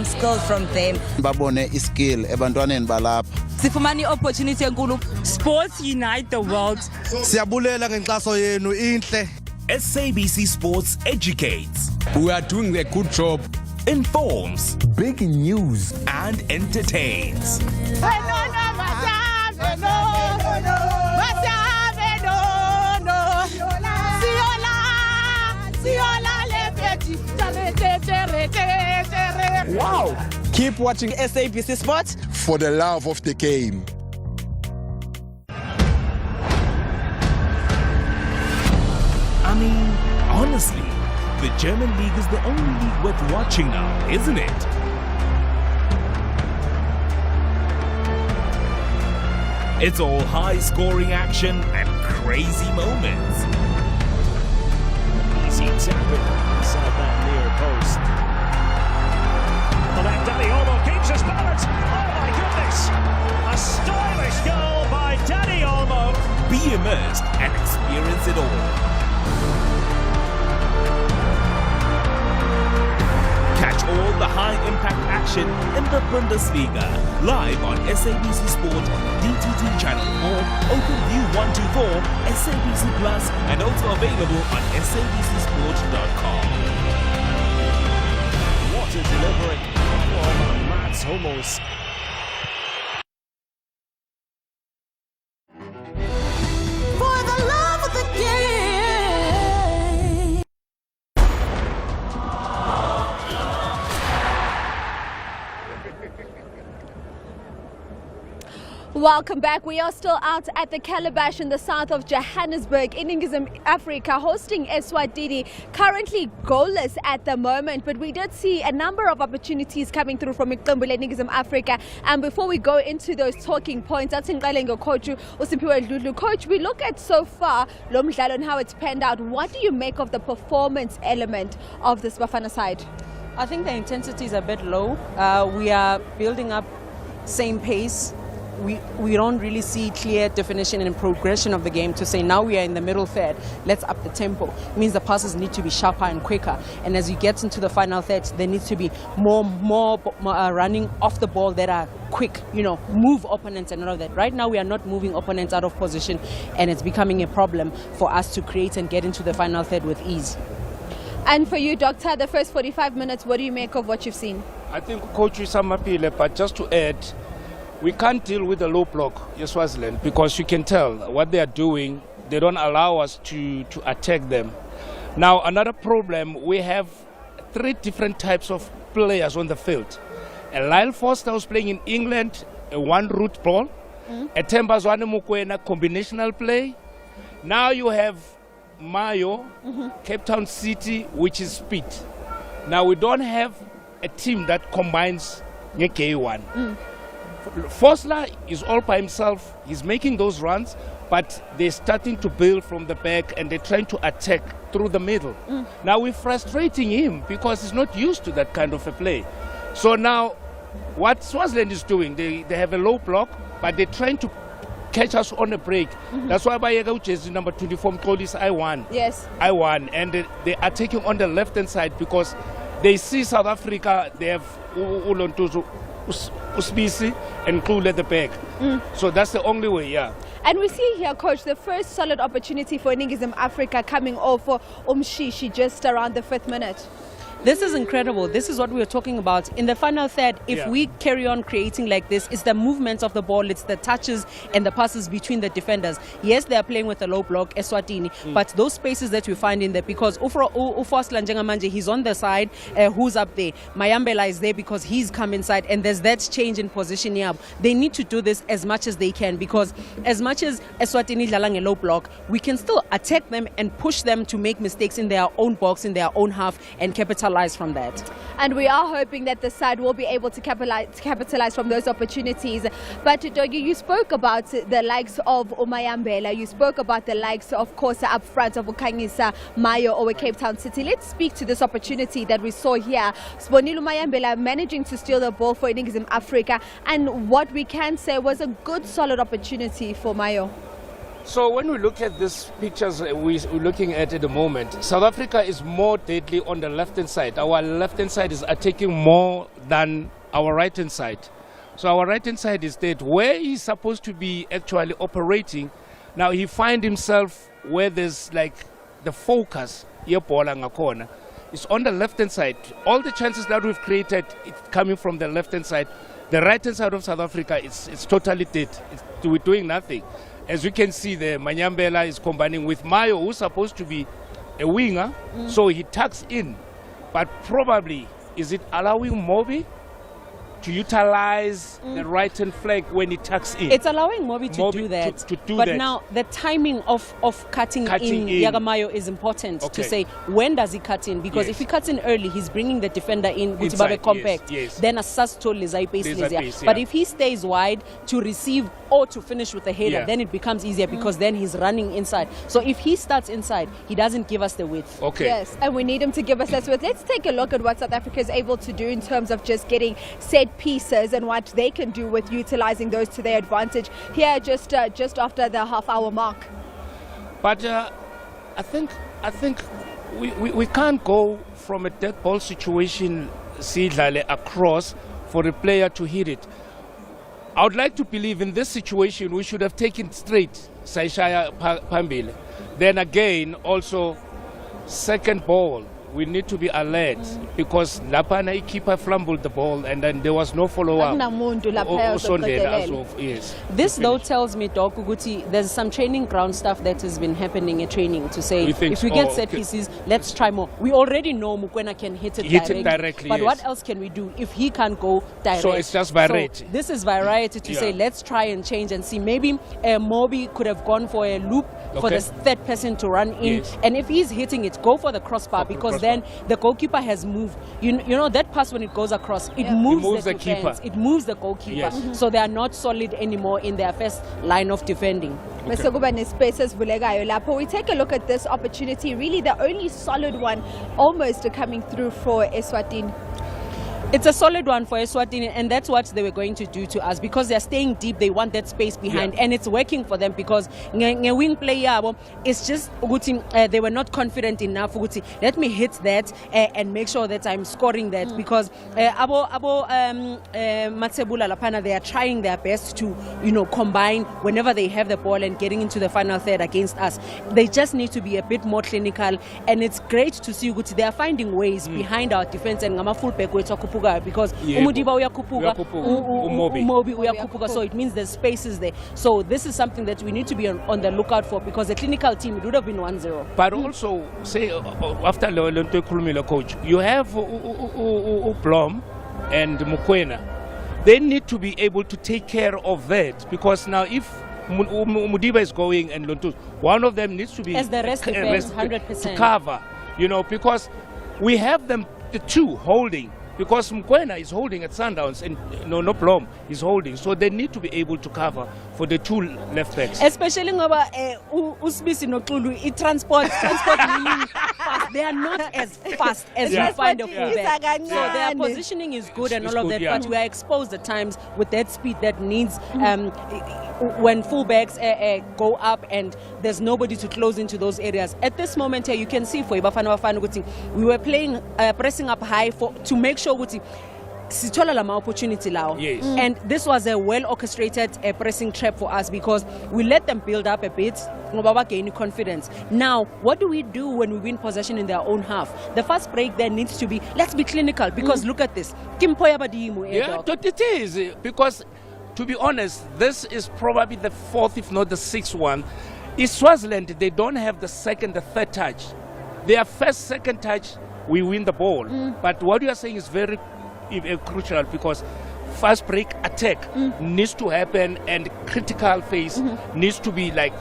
skills from them. Babone skill ebantwaneni balapha. Sifumani opportunity enkulu. Sports unite the world. Siyabulela ngenkxaso yenu inhle. SABC Sports educates. We are doing a good job. Informs. Breaking news. And entertains. Wow! Keep watching SABC Sports for the love of the game. I mean, honestly, the German league is the only league worth watching now, isn't it? It's all high-scoring action and crazy moments. Easy tapping inside that near post. The left Danny Olmo keeps his balance. Oh my goodness! A stylish goal by Danny Olmo. Be immersed and experience it all. Catch all the high-impact action in the Bundesliga live on SABC Sport, DTT Channel 4, OpenView 124, SABC Plus, and also available on sabcsport.com. What a delivery from Mats Hummels. For the love of the game. Welcome back. We are still out at the Calabash in the south of Johannesburg, Iningizim Africa, hosting Eswatini. Currently goalless at the moment, but we did see a number of opportunities coming through from Iningizim Africa. And before we go into those talking points, that's in Coach, Coach, we look at so far Lomdlalo and how it's panned out. What do you make of the performance element of this Bafana side? I think the intensity is a bit low. We are building up same pace. We don't really see clear definition and progression of the game to say now we are in the middle third, let's up the tempo. It means the passes need to be sharper and quicker. And as you get into the final third, there needs to be more running off the ball that are quick, move opponents and all of that. Right now we are not moving opponents out of position, and it's becoming a problem for us to create and get into the final third with ease. And for you, Doctor, the first 45 minutes, what do you make of what you've seen? I think Coach Samapile, but just to add, we can't deal with the low block, Swaziland, because you can tell what they are doing. They don't allow us to attack them. Now, another problem, we have 3 different types of players on the field. A Lyle Foster was playing in England, a one-route ball. A Tembazwane Mukwena, combinational play. Now you have Mayo, Cape Town City, which is speed. Now we don't have a team that combines K1. Fosler is all by himself. He's making those runs, but they're starting to build from the back and they're trying to attack through the middle. Now we're frustrating him because he's not used to that kind of a play. So now what Swaziland is doing, they have a low block, but they're trying to catch us on a break. That's why Bayega jersey number 24 Mkolis I won. Yes. I won, and they are taking on the left hand side because they see South Africa. They have Ulontuzu, Usbisi, and Klule at the back. So that's the only way. Yeah. And we see here, Coach, the first solid opportunity for Idiskitimes Africa coming off for Umshishi just around the 5th minute. This is incredible. This is what we were talking about. In the final third, if we carry on creating like this, it's the movements of the ball, it's the touches and the passes between the defenders. Yes, they are playing with a low block, Eswatini, but those spaces that we find in there, because Ufosla Njengamanje, he's on the side, who's up there? Mayambela is there because he's come inside, and there's that change in position here. They need to do this as much as they can, because as much as Eswatini dlalang a low block, we can still attack them and push them to make mistakes in their own box, in their own half, and capitalize from that. And we are hoping that the side will be able to capitalize from those opportunities. But Dogi, you spoke about the likes of Umayambela, you spoke about the likes, of course, up front of Ukangisa, Mayo, or Cape Town City. Let's speak to this opportunity that we saw here. Sbonile Umayambela managing to steal the ball for Idiskitimes Africa, and what we can say was a good, solid opportunity for Mayo. So when we look at these pictures we're looking at the moment, South Africa is more deadly on the left-hand side. Our left-hand side is attacking more than our right-hand side. So our right-hand side is dead. Where he's supposed to be actually operating, now he finds himself where there's like the focus, is on the left-hand side. All the chances that we've created, it's coming from the left-hand side. The right-hand side of South Africa is totally dead. We're doing nothing. As you can see there, Manyambela is combining with Mayo, who's supposed to be a winger, so he tucks in. But probably, is it allowing Mobi to utilize the right-hand flank when he tucks in? It's allowing Mobi to do that. But now, the timing of cutting in Yagamayo is important to say, when does he cut in? Because if he cuts in early, he's bringing the defender in, Utibabe compact. Then a Sasto Lizai. But if he stays wide to receive or to finish with a header, then it becomes easier because then he's running inside. So if he starts inside, he doesn't give us the width. Yes, and we need him to give us that width. Let's take a look at what South Africa is able to do in terms of just getting set pieces and what they can do with utilizing those to their advantage here just after the half-hour mark. But I think we can't go from a dead ball situation across for a player to hit it. I would like to believe in this situation we should have taken straight Saishaya Pambile. Then again, also second ball, we need to be alert because Lapana keeper fumbled the ball and then there was no follow-up. This though tells me, Doc Uguti, there's some training ground stuff that has been happening at training to say, if we get set pieces, let's try more. We already know Mukwena can hit it directly. But what else can we do if he can't go direct? So it's just variety. So this is variety to say, let's try and change and see. Maybe Mobi could have gone for a loop for the third person to run in. And if he's hitting it, go for the crossbar because then the goalkeeper has moved. You know that pass when it goes across, it moves the keeper. It moves the goalkeeper. So they are not solid anymore in their first line of defending. We take a look at this opportunity, really the only solid one almost coming through for Eswatini. It's a solid one for Eswatini, and that's what they were going to do to us because they're staying deep. They want that space behind, and it's working for them because wing player, it's just they were not confident enough. Let me hit that and make sure that I'm scoring that because Matsebula Lapana, they are trying their best to combine whenever they have the ball and getting into the final third against us. They just need to be a bit more clinical, and it's great to see they are finding ways behind our defense and full back because Umudiba uyakupuga, Umobi uyakupuga, so it means there's spaces there. So this is something that we need to be on the lookout for because the clinical team, it would have been 1-0. But also, say, after Lonto Kulumila coach, you have Blom and Mukwena. They need to be able to take care of that because now if Mudiba is going and Lonto, one of them needs to be as the rest defends 100% to cover, because we have them the two holding. Because Mkwena is holding at Sundowns and no Blom is holding. So they need to be able to cover for the two left backs. Especially ngoba Usbisi no Xulu transport meaning fast they are not as fast as you find a fullback. So their positioning is good and all of that, but we are exposed at times with that speed that needs when fullbacks go up and there's nobody to close into those areas. At this moment here, you can see for Bafana Bafana, we were playing, pressing up high to make sure sithola lama opportunity lao. Yes. And this was a well orchestrated pressing trap for us because we let them build up a bit, gain confidence. Now, what do we do when we win possession in their own half? The first break there needs to be, let's be clinical, because look at this. Yeah, it is, because to be honest, this is probably the fourth, if not the sixth one. In Swaziland, they don't have the second, the third touch. Their first, second touch, we win the ball. But what you are saying is very crucial, because fast break attack needs to happen, and critical phase needs to be like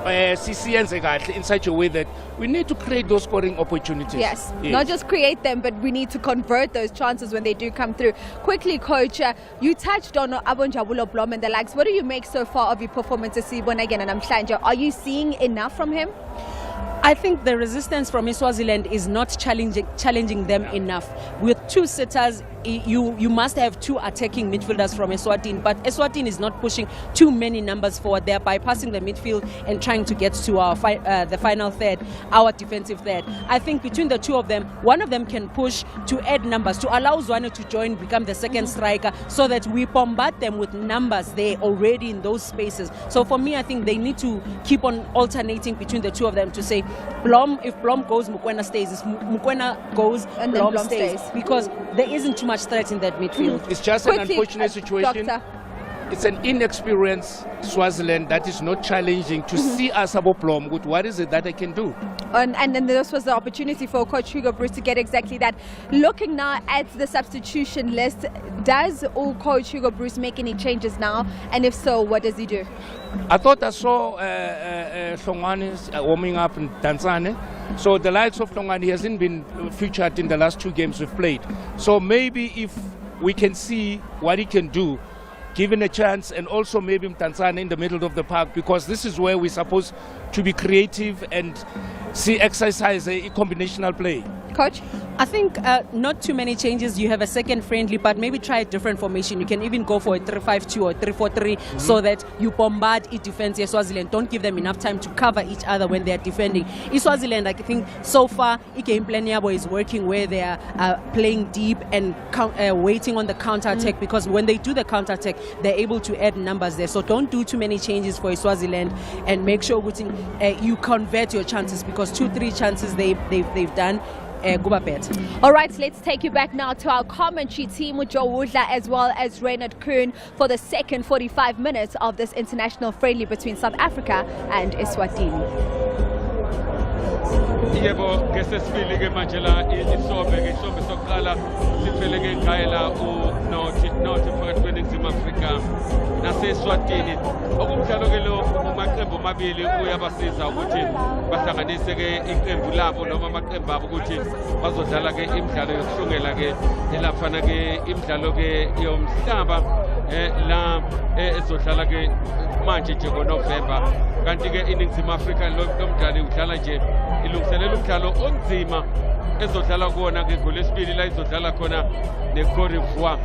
in such a way that we need to create those scoring opportunities. Yes, not just create them, but we need to convert those chances when they do come through. Quickly, Coach, you touched on Abonjabulo Blom and the likes. What do you make so far of your performances, again, and Namhlanje? Are you seeing enough from him? I think the resistance from Swaziland is not challenging them enough. With two sitters, you must have two attacking midfielders from Eswatini, but Eswatini is not pushing too many numbers forward. They're bypassing the midfield and trying to get to our the final third, our defensive third. I think between the two of them, one of them can push to add numbers, to allow Zwane to join, become the second striker, so that we bombard them with numbers there already in those spaces. So for me, I think they need to keep on alternating between the two of them to say, Blom, if Blom goes, Mukwena stays. If Mukwena goes, and Blom stays. Because there isn't too much threat in that midfield. It's just an unfortunate situation. Doctor. It's an inexperienced Swaziland that is not challenging to see us about Blom. What is it that I can do? And then this was the opportunity for Coach Hugo Bruce to get exactly that. Looking now at the substitution list, does Coach Hugo Bruce make any changes now? And if so, what does he do? I thought I saw Hlongwane warming up in Tanzania. So the likes of Hlongwane hasn't been featured in the last two games we've played. So maybe if we can see what he can do, given a chance, and also maybe Tanzania in the middle of the park, because this is where we're supposed to be creative and see exercise a combinational play. Coach? I think not too many changes. You have a second friendly, but maybe try a different formation. You can even go for a 3-5-2 or 3-4-3 so that you bombard each defense. Swaziland don't give them enough time to cover each other when they're defending. Swaziland, I think so far, game plan is working where they are playing deep and waiting on the counter-attack, because when they do the counter-attack, they're able to add numbers there. So don't do too many changes for Swaziland, and make sure you convert your chances, because 2-3 chances they've done. All right, let's take you back now to our commentary team with Joe Woodler as well as Reynard Kuhn for the second 45 minutes of this international friendly between South Africa and Eswatini. Yebo ngesesibili ke manje la isombe sokuqala sithele ke ekhaya la uNorth phakathi kweNingizimu Afrika naseSwatini. Okumdlalo ke lo amaqembu amabili uyabasiza ukuthi bahlanganise ke iqembu labo noma amaqembu abo ukuthi bazodlala ke imidlalo yokuhlungela ke elafana ke imidlalo ke yomhlaba la ezodlala ke manje nje ngoNovember. Kanti ke iNingizimu Afrika lo mdlalo udlala nje ilungiselela umdlalo onzima ezodlala kuona ke ngolesibili la izodlala khona neCote d'Ivoire.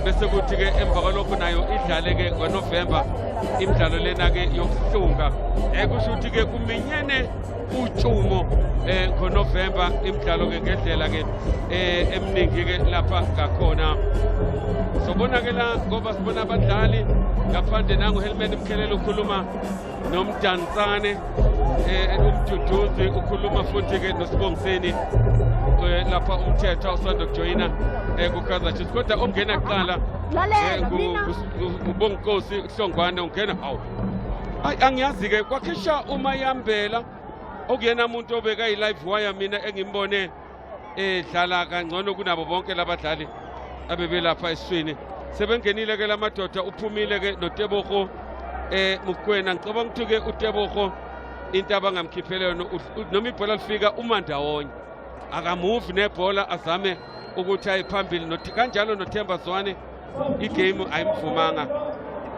Bese kuthi ke emva kwalokho nayo idlale ke ngoNovember imidlalo lena ke yokuhlunga. Kusho ukuthi ke kuminyene utshumo ngoNovember imidlalo ke ngendlela ke eminingi ke lapha ngakhona. Sobona ke la ngoba sibona abadlali ngaphandle nangu Helmet Mkhelele ukhuluma nomdansane umduduzi ukhuluma futhi ke noSibongiseni lapha umthetho usanda kujoyina kuKaizer Chiefs, kodwa ongena kuqala ngubonkosi Hlongwane ungena hawu angiyazi ke kwakhisha uMayambela okuyena umuntu obeka i-live wire mina engimbone dlala kangcono kunabo bonke labadlali abebelapha esiswini. Sebengenile ke lamadoda uphumile ke noTebogo Mukwena. Ngicabanga ukuthi ke uTebogo into abangamkhiphele yona noma ibhola lifika umandawonye akamove nebhola azame ukuthi ayiphambili kanjalo noThemba Zwane igame ayimvumanga.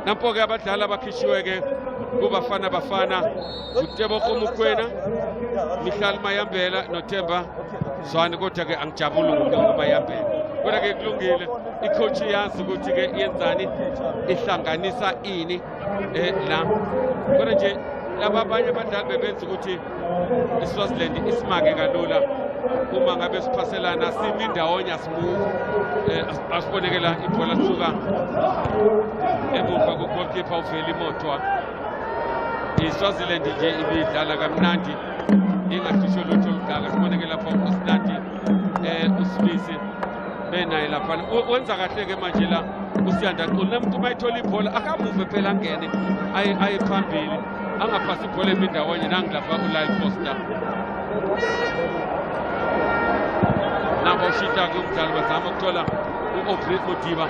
Nampo ke abadlali abakhishiwe ke kuBafana Bafana uTebogo Mokoena Mihlali Mayambela noThemba Zwane kodwa ke angijabuli ngoMayambela kodwa ke kulungile icoach yazi ukuthi ke yenzani ihlanganisa ini la kodwa nje laba abanye abadlali bebenza ukuthi iSwaziland isimake kalula uma ngabe siphaselana simi ndawonye asimove asibonekela ibhola lisuka emuva goalkeeper uvela imotwa iSwaziland nje ibidlala kamnandi ingacishe lutho oludaka sibonekela lapha uSnandi uSibisi benaye lapha wenza kahle ke manje la uSiyanda umuntu uma ethola ibhola akamuve phela angene aye phambili angaphasi ibhola emindawonye nangilapha uLyle Foster nabo shita kumdlali bazama ukuthola uOfred Modiba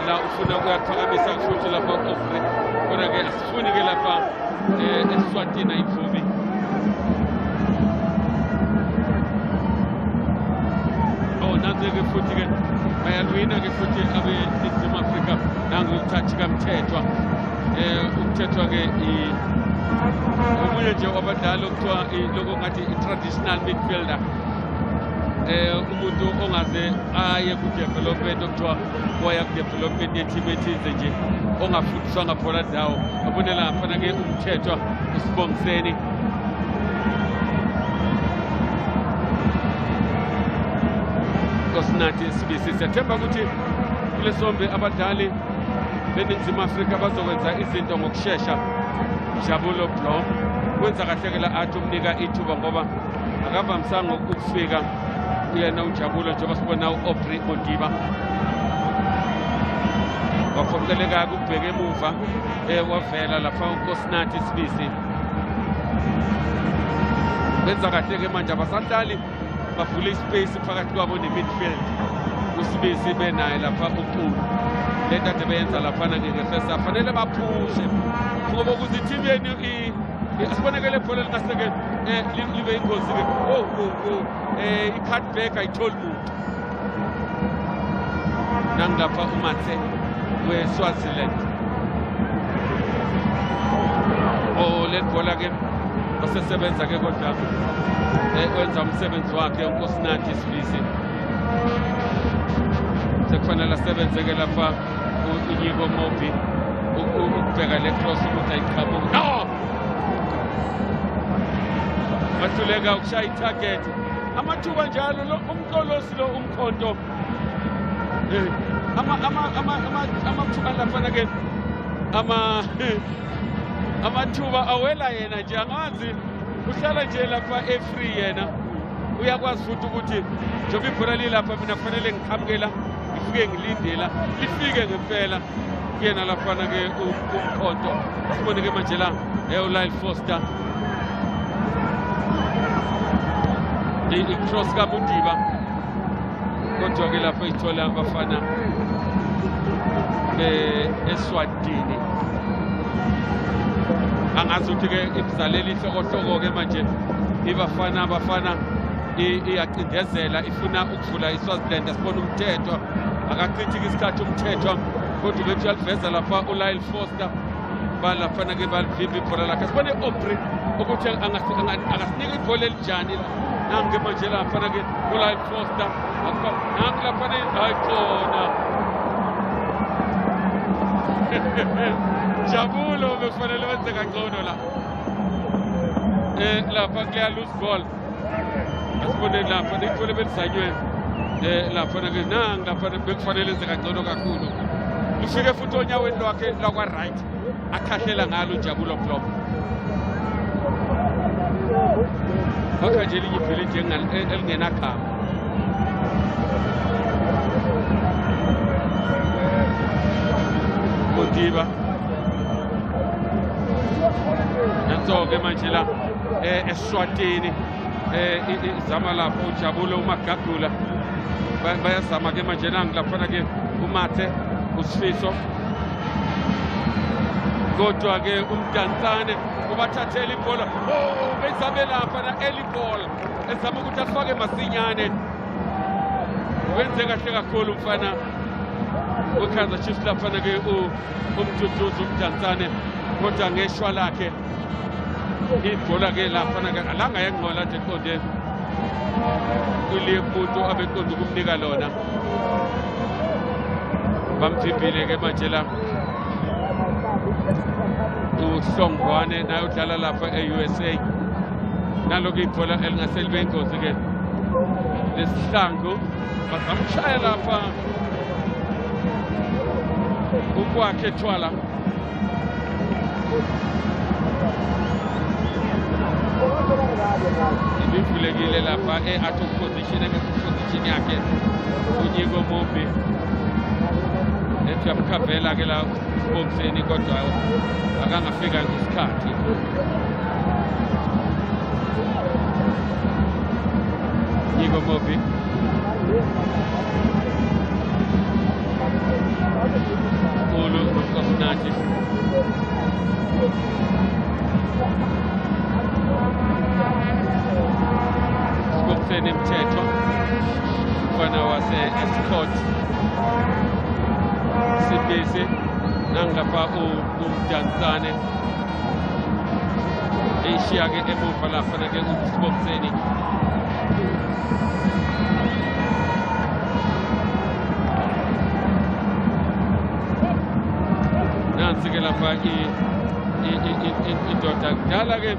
la ufuna ukuyaphakamisa kushuthi lapha uOfred kodwa ke asifuni ke lapha Eswatini ayivumi nanze ke futhi ke bayalwina ke futhi abe eNingizimu Afrika nangu uthathi kaMthethwa uMthethwa ke omunye nje wabadala okuthiwa lokho ngathi i-traditional midfielder umuntu ongaze aye ku-development okuthiwa waya ku-development ye-team ethize nje ongafundiswa ngaphola ndawo abonela ngafana ke uMthethwa uSibongiseni Kosinathi Sibisi siyathemba ukuthi kule sombe abadali beNingizimu Afrika bazokwenza izinto ngokusheshsha Jabulo Blom kwenza kahle ke la athi umnika ithuba ngoba akavamisanga ukufika yena uJabulo njengoba sibona uOfred Modiba waphoqeleka ukubheka emuva wavela lapha uKosinathi Sibisi benza kahle ke manje abasadlali bavule ispace phakathi kwabo nemidfield uSibisi benaye lapha uqulu lento ade beyenza lapha ngefirst half fanele baphushe ngoba ukuthi team yenu asibonekele ibhola lingaseke libe ingozi ke i-cutback ayitholi muntu nangilapha uMathe weSwaziland le bhola ke basesebenza ke kodwa wenza umsebenzi wakhe uNkosinathi Sibisi sekufanele asebenze ke lapha uNyiko Mobi ukubheka le cross ukuthi ayiqhamuke bahluleka ukushaya itarget amathuba njalo lo umqolosi lo umkhonto amathuba lapha ke amathuba awela yena nje angazi uhlala nje lapha free yena uyakwazi futhi ukuthi njengoba ibhola lilapha mina kufanele ngiqhamukela ngifike ngilindela lifike ngempela kuyena lapha ke umkhonto sibone ke manje la uLyle Foster i-cross kaModiba kodwa ke lapha ithola abafana Eswatini angazi ukuthi ke ibuzaleli ihlokohloko ke manje abafana iyacindezela ifuna ukuvula iSwaziland asibona uMthethwa akachithi isikhathi uMthethwa kodwa bethi uyaliveza lapha uLyle Foster balafana ke balivimba ibhola lakhe sibone Aubrey ukuthi angasinika ibhola elijani nange manje lapha ke uLyle Foster nange lapha hayikhona Jabulo befanele wenze kangcono la lapha kuya lose ball asibone lapha ithole belizanywe lapha ke nanga lapha bekufanele enze kangcono kakhulu ufike futhi onyaweni lwakhe lakwa right akhahlela ngalo uJabulo Blom akanje linye phela elingenakhama Modiba nanzo-ke manje la Eswatini izama lapho uJabulo uMagagula bayazama-ke manje nangilaphana ke uMathe uSifiso kodwa-ke uMdantsane ubathathela ibhola bezame lapha na-early ball ezama ukuthi afake masinyane wenze kahle kakhulu umfana weKaizer Chiefs laphana ke umduduzi uMdantsane kodwa ngeshwa lakhe ibhola ke lapha alanga yengqola nje qonde kule muntu abeqonda ukumnika lona bamthimbile ke manje la uSongwane naye udlala lapha e-USA naloku ibhola elingaselibe ingozi ke lesihlangu bazamshaya lapha ukwakhe Thwala ibivulekile lapha e-attack position position yakhe uNyiko Mumbi ethi yamkhavela ke la boxeni kodwa akangafika ngesikhathi Nyiko Mumbi Ulu Kosinati Boxeni Mthetho mfana wase Eswatini Sibisi nangapha uMdansane eshiya ke emuva lapha ke uSiboxeni nansi ke lapha indoda kudala ke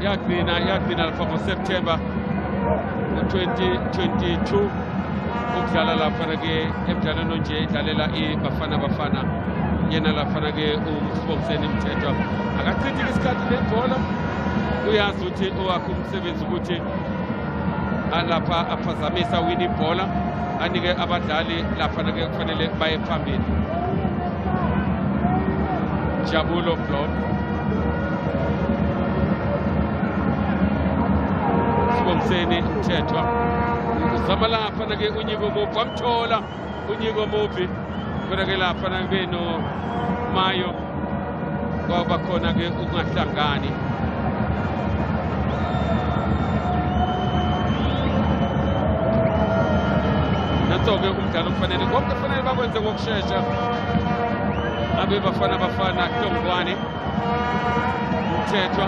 yagcina lapha ngoSeptember 2022 ukudlala lapha ke emdlalweni nje idlalela iBafana yena lapha ke uSiboxeni Mthetho akachithi isikhathi nebhola uyazi ukuthi owakhe umsebenzi ukuthi alapha aphazamisa wini ibhola anike abadlali lapha ke kufanele baye phambili Jabulo Blob Siboxeni Mthetho uzama lapha ke uNyiko Mumbi wamthola uNyiko Mumbi kodwa ke lapha ke no Mayo kwaba khona ke ukungahlangani natho-ke umdlalo kufanele konke kufanele bakwenze ngokushesha abe Bafana Hlongwane Mthetho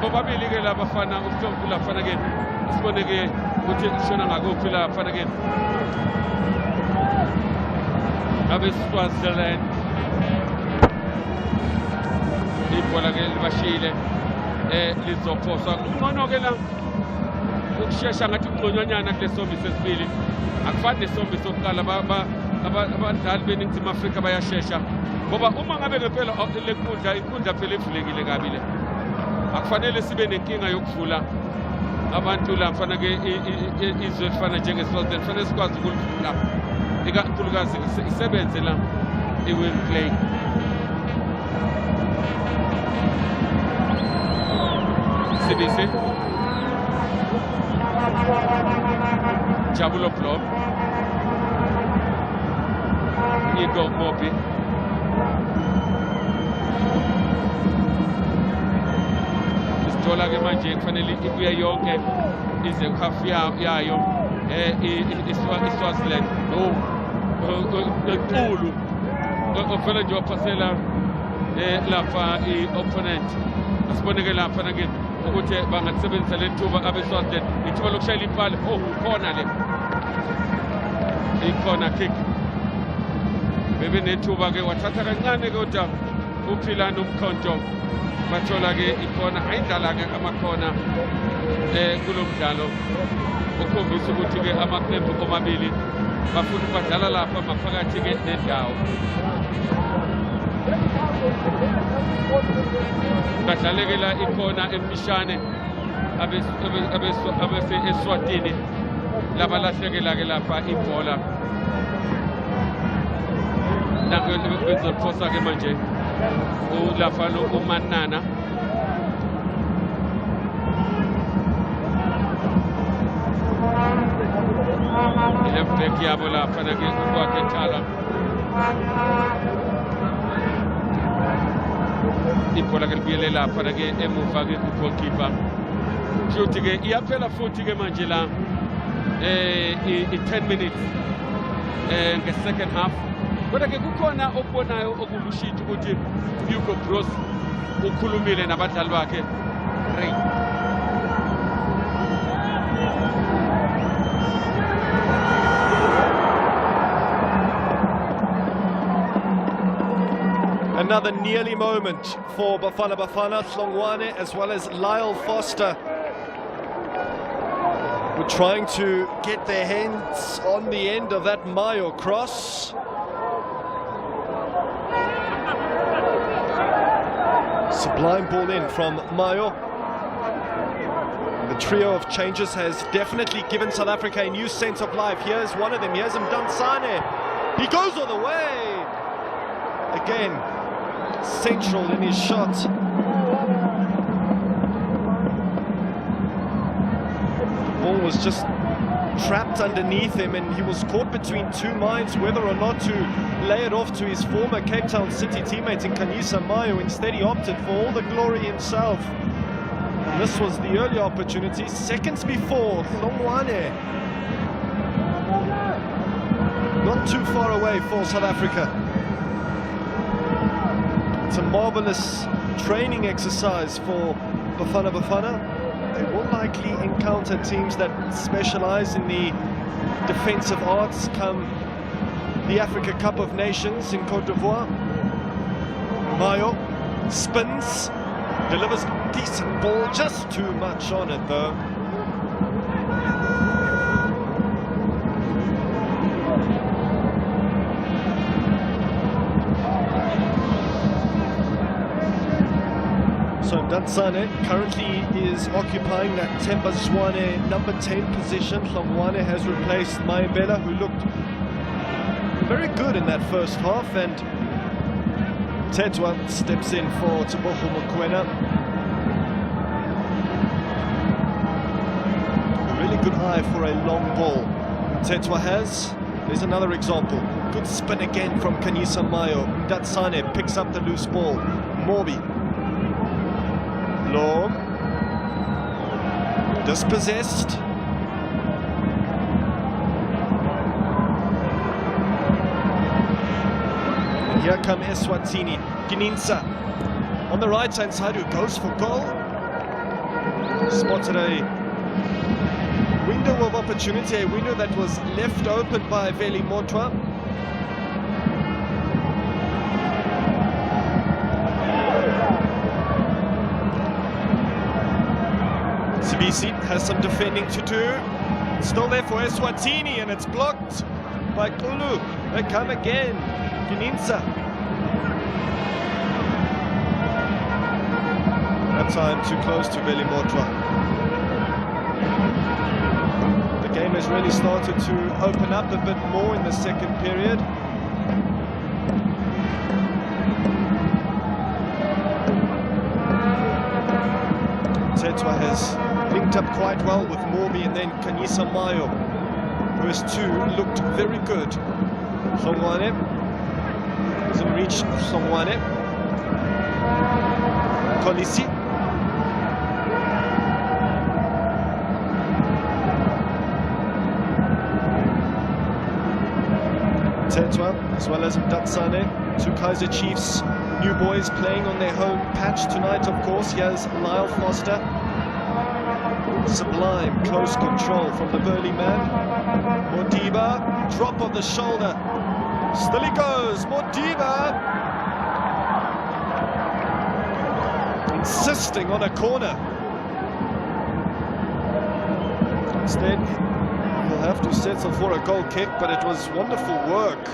bobabili ke la Bafana uhlongu lapha ke sibone ke ukuthi ishona ngakuphi lapha ke abe Swaziland ibhola ke libashile lizophoswa ngcono ke la ukushesha ngathi ungconyanyana kule sombi sesibili akufani nesombi sokuqala abadlali beNingizimu Afrika bayashesha ngoba uma ngabe ngempela inkundla phela ivulekile kabile akufanele sibe nenkinga yokuvula abantu lapha ke izwe elifana njengeSwaziland fanele sikwazi ukulivula ikakhulukazi isebenze la i-Wembley Sibisi Jabulo Blob Nyiko Mumbi isithola ke manje kufanele ibuye yonke ize kuhafu yayo iSwaziland enkulu ofela nje waphasela lapha i-opponent asiboneke lapha ke ukuthi bangasebenzisa le thuba abeSwaziland ithuba lokushayela iphala khona le ikhona kick bebe nethuba ke wathatha kancane kodwa uPhilani uMkhonto bathola ke ikhona ayidlala ke amakhona kulo mdlalo ukhombisa ukuthi ke amaqembu omabili bafuna ukudlala lapha maphakathi ke nendawo badlalekela ikhona emfishane abese Eswatini labalahlekela ke lapha ibhola nakho bezophosa ke manje ulapha lo uManana ilebreak yabo lapha ke ukwakhe Thala ibhola ke libuyele lapha ke emuva ke goalkeeper futhi ke iyaphela futhi ke manje la i-10 minutes nge-second half kodwa-ke kukhona okubonayo okulushintsho ukuthi Hugo Broos ukhulumile nabadlali bakhe. Ray. Another nearly moment for Bafana Bafana, Hlongwane as well as Lyle Foster. We're trying to get their hands on the end of that Mayo cross. Sublime ball in from Mayo. The trio of changes has definitely given South Africa a new sense of life. Here's one of them, here's Mdantsane. He goes all the way. Again, central in his shot. The ball was just trapped underneath him and he was caught between two minds whether or not to lay it off to his former Cape Town City teammate in Kanyisa Mayo. Instead he opted for all the glory himself. And this was the early opportunity, seconds before. Hlongwane not too far away for South Africa. It's a marvelous training exercise for Bafana Bafana. They will likely encounter teams that specialize in the defensive arts come the Africa Cup of Nations in Cote d'Ivoire. Mayo spins, delivers a decent ball, just too much on it though. So Mdantsane currently is occupying that Themba Zwane number 10 position. Hlongwane has replaced Mayembela, who looked very good in that first half, and Tetwa steps in for Tebogo Mokoena. A really good eye for a long ball. Tetwa has. There's another example. Good spin again from Kanyisa Mayo. Mdantsane picks up the loose ball. Morbi. Long, dispossessed. And here come Eswatini, Gininsa on the right hand side, who goes for goal. Spotted a window of opportunity, a window that was left open by Veli Motwa. Sibisi has some defending to do. Still there for Eswatini, and it's blocked by Kulu. They come again. Gininsa. That time too close to Veli Motwa. The game has really started to open up a bit more in the second period. Tetwa has linked up quite well with Morbi, and then Kanyisa Mayo. Those two looked very good. Hlongwane doesn't reach Hlongwane. Kolisi. Tetwa as well as Mdantsane, two Kaiser Chiefs new boys playing on their home patch tonight, of course. Here's Lyle Foster. Sublime close control from the burly man. Modiba, drop of the shoulder. Still he goes. Modiba insisting on a corner. Instead, he'll have to settle for a goal kick, but it was wonderful work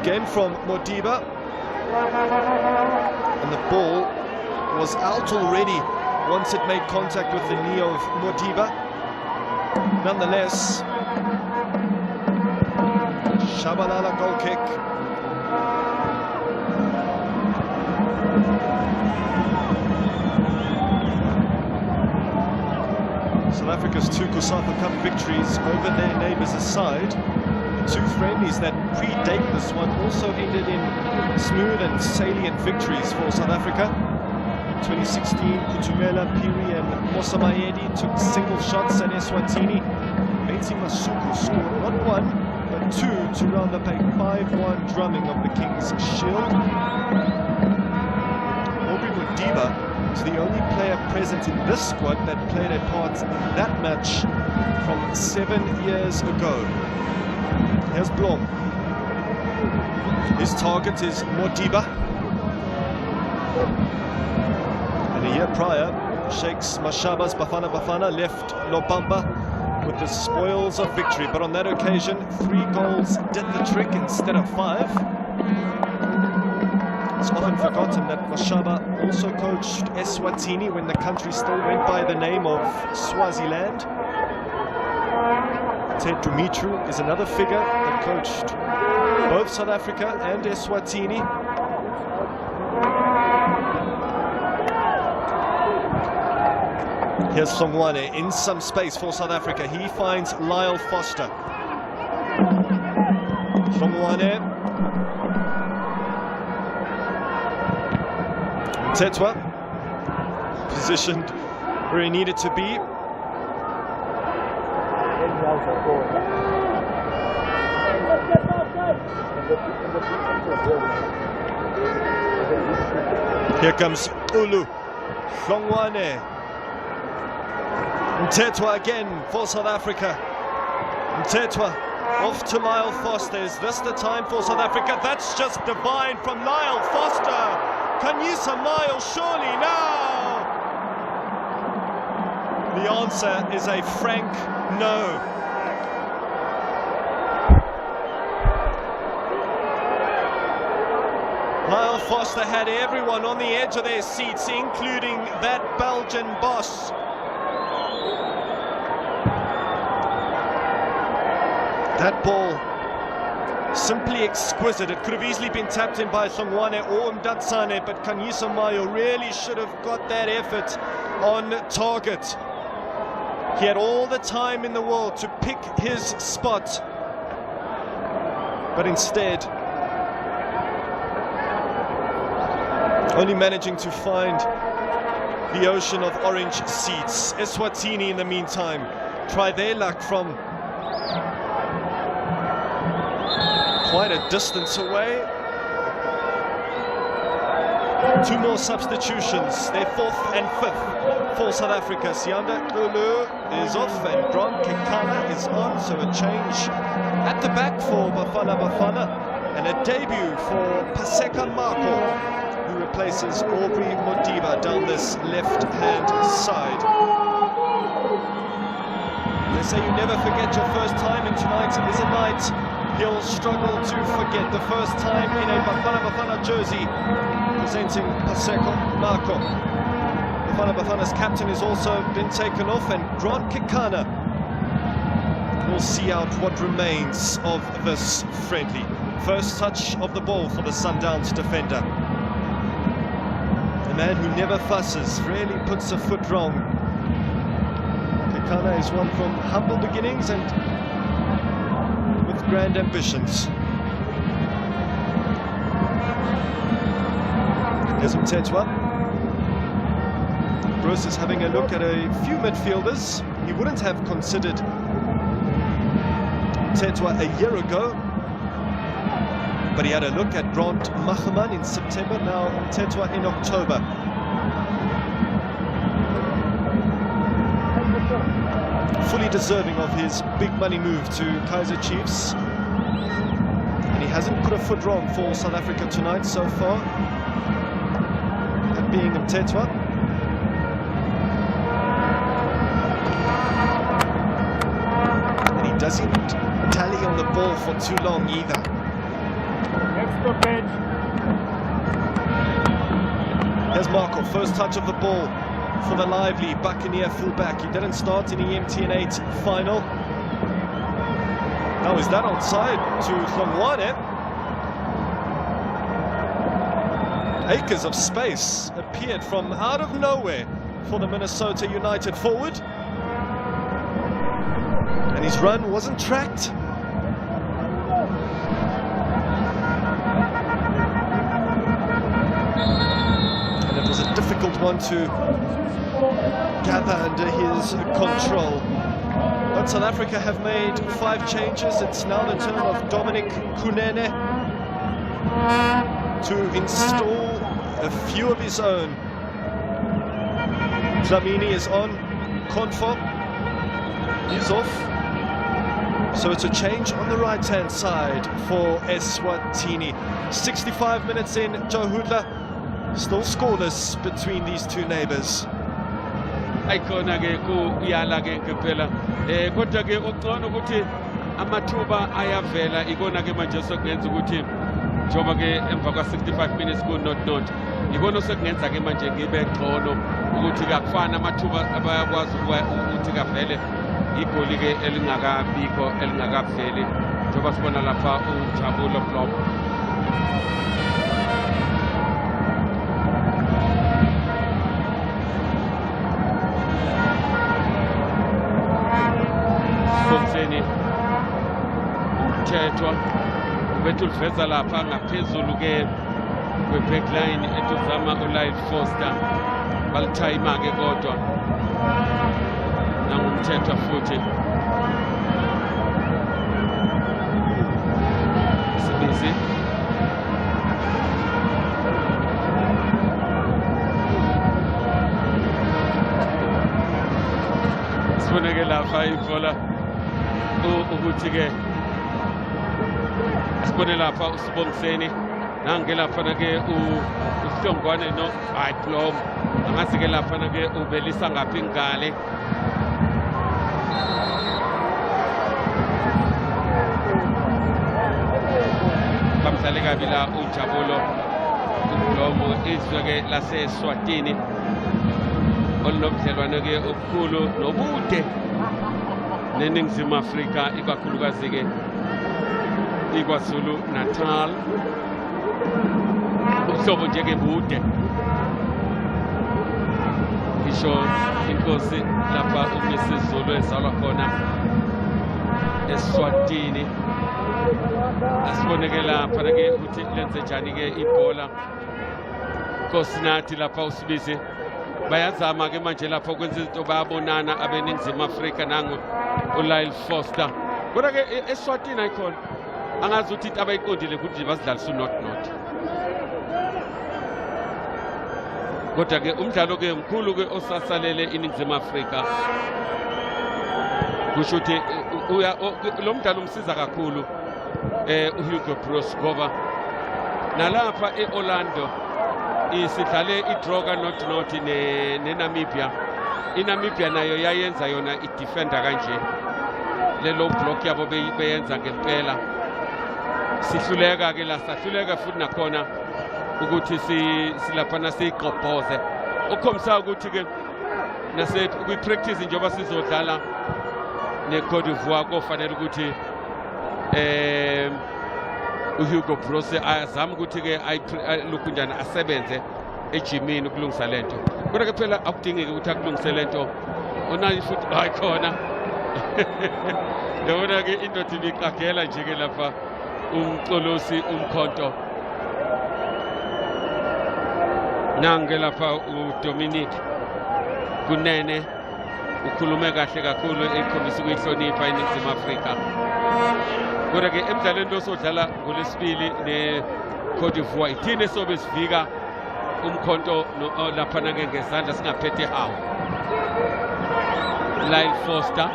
again from Modiba. And the ball was out already once it made contact with the knee of Modiba. Nonetheless, Shabalala goal kick. South Africa's two COSAFA Cup victories over their neighbours' side. The two friendlies that predate this one also ended in smooth and salient victories for South Africa. 2016, Kutumela, Piri and Mosamayedi took single shots at Eswatini. Meti Masuku scored not one, but 2 to round up a 5-1 drumming of the King's Shield. Modiba is the only player present in this squad that played a part in that match from 7 years ago. Here's Blom. His target is Modiba. And a year prior, Sheikh's Mashaba's Bafana Bafana left Lobamba with the spoils of victory, but on that occasion 3 goals did the trick instead of 5. It's often forgotten that Mashaba also coached Eswatini when the country still went by the name of Swaziland. Ted Dumitru is another figure that coached both South Africa and Eswatini. Here's Songwane in some space for South Africa. He finds Lyle Foster. Songwane. Tetwa. Positioned where he needed to be. Here comes Ulu. Songwane. Tetwa again for South Africa. Tetwa off to Lyle Foster. Is this the time for South Africa? That's just divine from Lyle Foster. Kanyisa Mayo, surely now. The answer is a frank no. Lyle Foster had everyone on the edge of their seats, including that Belgian boss. That ball, simply exquisite. It could have easily been tapped in by Songwane or Mdatsane, but Kanyisa Mayo really should have got that effort on target. He had all the time in the world to pick his spot, but instead, only managing to find the ocean of orange seats. Eswatini, in the meantime, try their luck from quite a distance away. 2 more substitutions, their 4th and 5th for South Africa. Sianda Ulu is off and Grant Kekana is on, so a change at the back for Bafana Bafana and a debut for Paseka Marco, who replaces Aubrey Modiba down this left-hand side. They say you never forget your first time, and tonight is a night he'll struggle to forget. The first time in a Bafana Bafana jersey, presenting Paseka Marco. Bafana Bafana's captain has also been taken off, and Grant Kekana will see out what remains of this friendly. First touch of the ball for the Sundowns defender. The man who never fusses, rarely puts a foot wrong. Kekana is one from humble beginnings and with grand ambitions. Here's Mtetwa. Bruce is having a look at a few midfielders. He wouldn't have considered Mtetwa a year ago, but he had a look at Grant Machaman in September, now Mtetwa in October. Fully deserving of his big money move to Kaizer Chiefs. And he hasn't put a foot wrong for South Africa tonight so far. That being Mtetwa. And he doesn't tally on the ball for too long either. Here's Marco, first touch of the ball for the lively Buccaneer fullback. He didn't start in the MTN8 final. Now is that outside to Songwane? Acres of space appeared from out of nowhere for the Minnesota United forward. And his run wasn't tracked. And it was a difficult one to gather under his control. But South Africa have made 5 changes. It's now the turn of Dominic Kunene to install a few of his own. Dlamini is on, Konfo is off. So it's a change on the right-hand side for Eswatini. 65 minutes in, Joe Hudler, still scoreless between these two neighbours. Aikona ke kuyala ke ngempela kodwa ke oqona ukuthi amathuba ayavela ikona ke manje sokungenza ukuthi njoba ke emva kwa 65 minutes ku not ikona sokungenza ke manje ngibe ngcono ukuthi akufana amathuba abayakwazi ukuthi kavele igoli ke elingakabikho elingakaveli njoba sibona lapha uJabulo Flop Umthethwa betuliveza lapha ngaphezulu ke kwe-backline etuzama uLyle Foster balithayima ke kodwa nangumthethwa futhi Sibizi sibone ke lapha ibhola ukuthi ke sibone lapha uSibongiseni nange lapha ke uSihlongwane no Blom angazi ke lapha ke ubelisa ngaphi ngale bamdlale kabi la uJabulo Blom izwe ke lase Eswatini olobudlelwane ke obukhulu nobude neNingizimu Afrika ikakhulukazi ke iKwaZulu Natal uhlobo nje ke bude isho inkosi lapha uMrs Zulu ezalwa khona Eswatini asibone ke lapha ke ukuthi lenze njani ke ibhola Nkosinathi lapha usibize bayazama ke manje lapha kwenza izinto bayabonana abeNingizimu Afrika nangu uLyle Foster kodwa ke Eswatini ayikhona angazi ukuthi abayiqondile ukuthi basidlalisa not kodwa ke umdlalo ke mkhulu ke osasalele iNingizimu Afrika kusho ukuthi lo mdlalo umsiza kakhulu uHugo Broos ngoba nalapha eOrlando isidlale idraw ka not neNamibia iNamibia nayo yayenza yona idefender kanje lelo block yabo beyenza ngempela sihluleka ke la sahluleka futhi nakhona ukuthi silaphana siqobhoze okhombisa ukuthi ke nase kwi-practice njengoba sizodlala neCote d'Ivoire kofanele ukuthi uHugo Broos azama ukuthi ke lokhu njani asebenze ejimini ukulungisa lento kodwa ke phela akudingeki ukuthi akulungise lento onayo futhi ayikhona yabona ke indoda ibiqagela nje ke lapha umcolosi umkhonto nange lapha uDominic Kunene ukhulume kahle kakhulu ekhombisa ukuyihlonipha iNingizimu Afrika kodwa ke emidlalweni lo sodlala ngolesibili neCote d'Ivoire ithine sobe sivika umkhonto lapha ke ngezandla singaphethe hawo Lyle Foster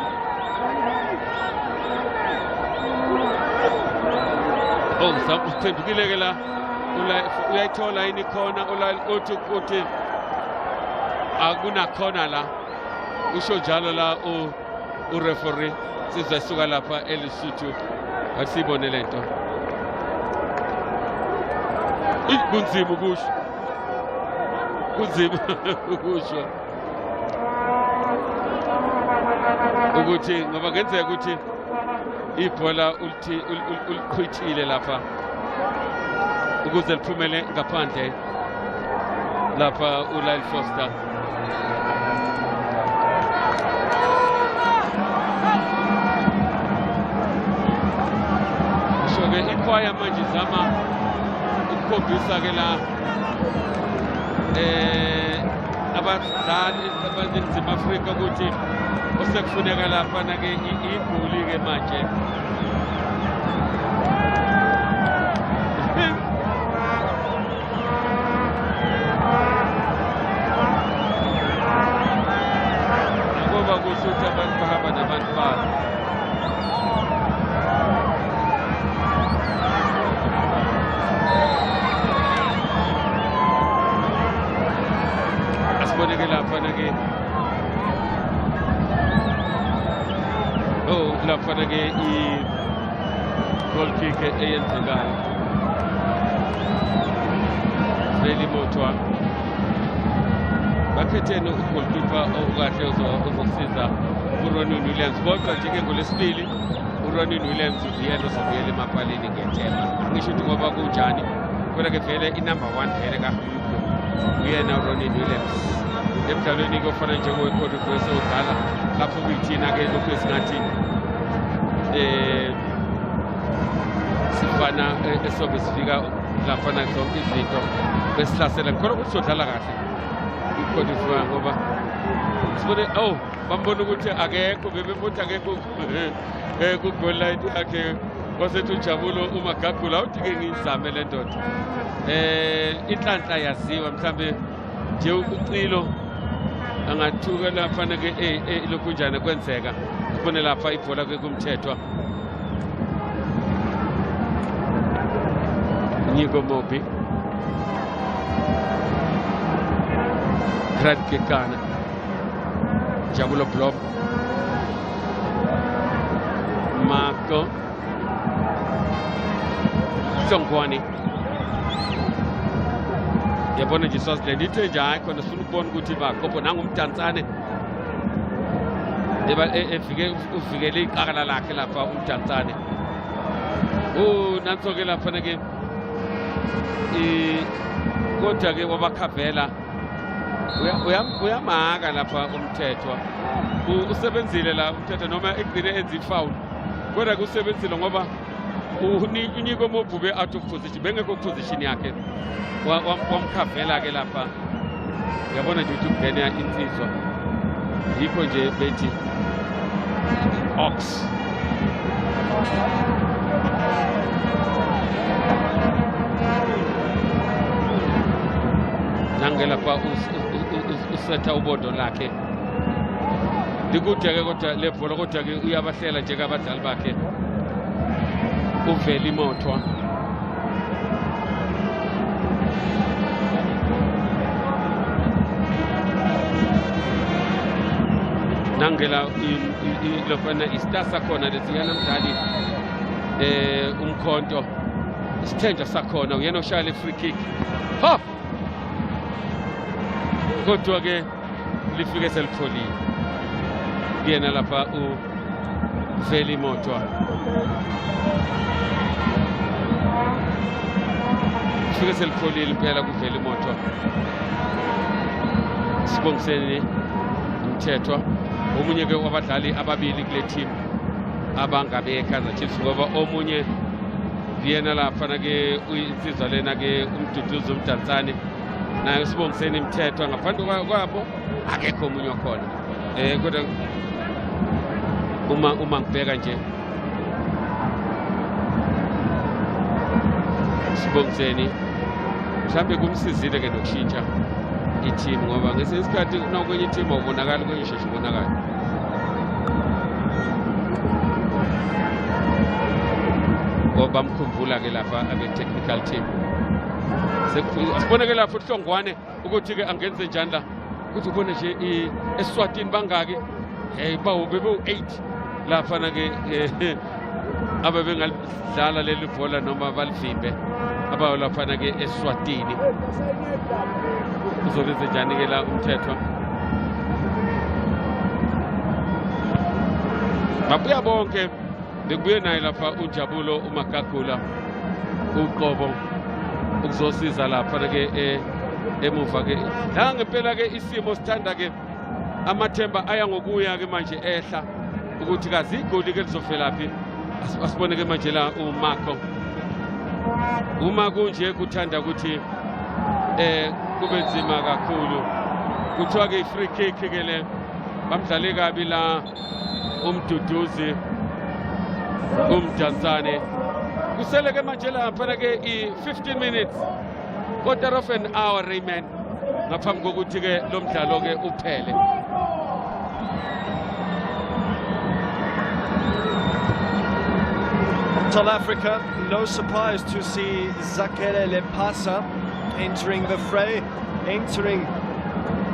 uphendukile ke la uyayithola yini khona uthi akuna khona la usho njalo la ureferee sizasuka lapha eLesotho asibone lento kunzima ukusho ukusho ukuthi ngoba ngenzeka ukuthi ibhola ulichithile lapha ukuze liphumele ngaphandle lapha uLyle Foster shoke ikhwaya manje zama ukukhombisa ke la abadlali baseNingizimu Afrika ukuthi osekufuneka lapha ke igoli ke manje ngoba kusuthi abantu bahamba nabantu babo asiboneke lapha ke lapha ke i-goal kick eyenzekayo Veli Motwa bakhetheni ugoalkeeper okahle uzosiza uRonin Williams kodwa nje ke ngolesibili uRonin Williams uyena ozobuyela emapalini ngethemba ngisho ukuthi ngoba kunjani kodwa ke vele i-number 1 vele kaHugo uyena uRonin Williams emdlalweni kofana njengowekhodi kwesodala lapho kuyithina ke lokhu esingathi sifana esobe sifika lapha zonke izinto besihlasela khona ukuthi sodlala kahle ikhodifuka ngoba sibone bambona ukuthi akekho bebefunda akekho ku-goal line yakhe kwasethi ujabulo uMagagula awudike ngiyizame le ndoda inhlanhla yaziwa mhlambe nje ucilo angathuka lapha ke lokhu njani kwenzeka sibone lapha ibhola kumthethwa Nico Mobi Grant Kekana Jabulo Blob Marco Songwani yabona nje Swaziland ithe nje hayi khona sifuna ukubona ukuthi bakhopho nangumdantsane uvikele iqakala lakhe lapha umdantsane nanso-ke lapha ke kodwa ke wabakhavela uyamaka lapha umthethwa usebenzile la umthetho noma egcine enza ifoul kodwa ke usebenzile ngoba uNico Mobube out of position bengekho position yakhe wamkhavela ke lapha uyabona nje ukuthi kungena insizwa yikho nje bethi Ox nangela pa usetha ubodo lakhe likude ke kodwa lebhola kodwa ke uyabahlela nje abadlali bakhe uveli Motwa nangela lofana istasa khona lesiyana mdlali umkhonto isithenja sakhona uyena oshaya free kick ha kodwa ke lifike selipholile kuyena lapha uveli Motwa lifike selipholile impela kuveli Motwa sibongiseni umthethwa omunye ke wabadlali ababili kule team abangabe eKaizer Chiefs ngoba omunye yena lapha ke insizwa lena ke umduduzo umdantsane naye sibongiseni imithethwa ngaphandle kwabo akekho omunye okhona kodwa uma ngibheka nje sibongiseni mhlambe kumsizile ke nokushintsha i-team ngoba ngesinye isikhathi kwenye i-team awubonakali kwenye isheshe ubonakali ngoba mkhumbula ke lapha abe-technical team asibone ke lapha uhlongwane ukuthi ke angenze njani la ukuthi ubone nje eSwatini bangaki bebe-8 lapha ke ababengalidlala leli bhola noma balivimbe abayolapha ke eSwatini uzobenze njani ke la umthethwa babuya bonke bekubuye naye lapha ujabulo uMagagula uqobo ukuzosiza lapha ke emuva ke la ngempela ke isimo sithanda ke amathemba aya ngokuya ke manje ehla ukuthi kazi igoli ke lizofelaphi asibone ke manje la uMarco uma kunje kuthanda ukuthi kube nzima kakhulu kuthiwa ke free kick ke le bamdlale kabi la umduduzi umjansane kusele ke manje lapha ke i-15 minutes, quarter of an hour remain ngaphambi kokuthi ke lo mdlalo ke uphele. South Africa, no surprise to see Zakele Lepasa entering the fray, entering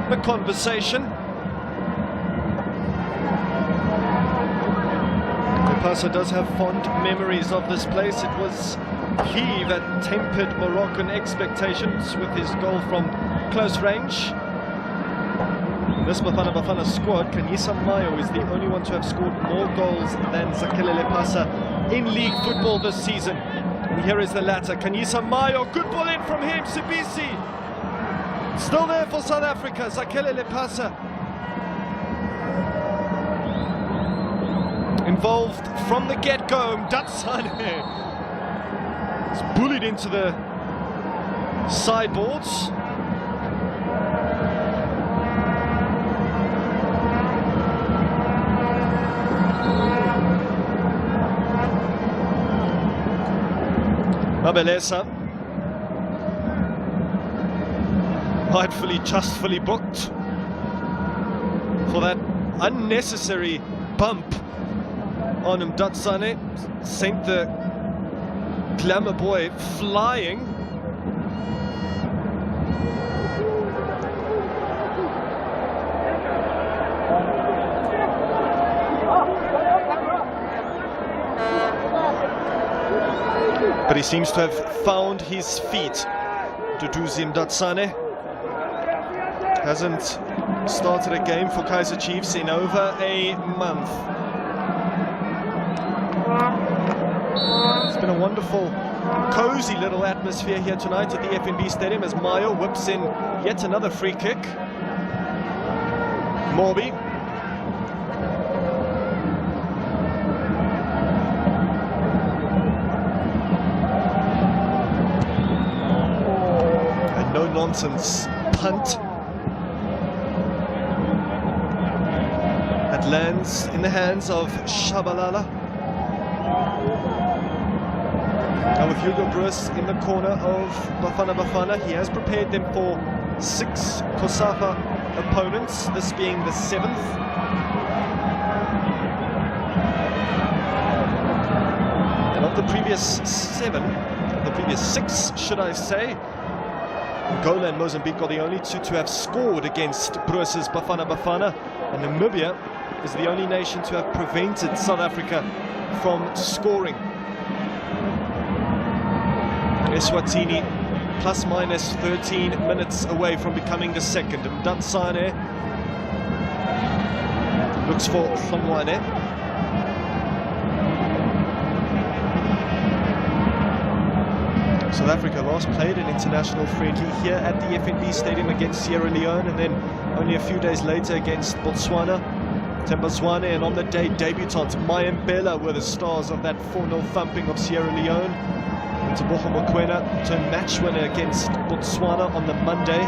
the conversation. Lepasa does have fond memories of this place. It was he that tempered Moroccan expectations with his goal from close range. This Bafana Bafana squad, Kanyisa Mayo is the only one to have scored more goals than Zakele Lepasa in league football this season. And here is the latter, Kanyisa Mayo, good ball in from him, Sibisi. Still there for South Africa, Zakele Lepasa. Involved from the get-go, Mdatsane. It's bullied into the sideboards. Mabelesa, rightfully, justly booked for that unnecessary bump on Mdatsane. Sent the glamour boy flying. But he seems to have found his feet. Duduzi Mdatsane hasn't started a game for Kaizer Chiefs in over a month. It's been a wonderful, cozy little atmosphere here tonight at the FNB Stadium as Mayo whips in yet another free kick. Morbi. No-nonsense punt that lands in the hands of Shabalala. Now with Hugo Broos in the corner of Bafana Bafana, he has prepared them for 6 COSAFA opponents, this being the 7th. And of the previous 6, should I say, Angola and Mozambique are the only 2 to have scored against Broos's Bafana Bafana, and Namibia is the only nation to have prevented South Africa from scoring. Eswatini plus minus 13 minutes away from becoming the second. Mdatsane looks for Hlongwane. South Africa last played an international friendly here at the FNB Stadium against Sierra Leone, and then only a few days later against Botswana. Tembazwane, and on the day, debutants Mayembela were the stars of that 4-0 thumping of Sierra Leone. And Tebogo Mokoena turned match winner against Botswana on the Monday.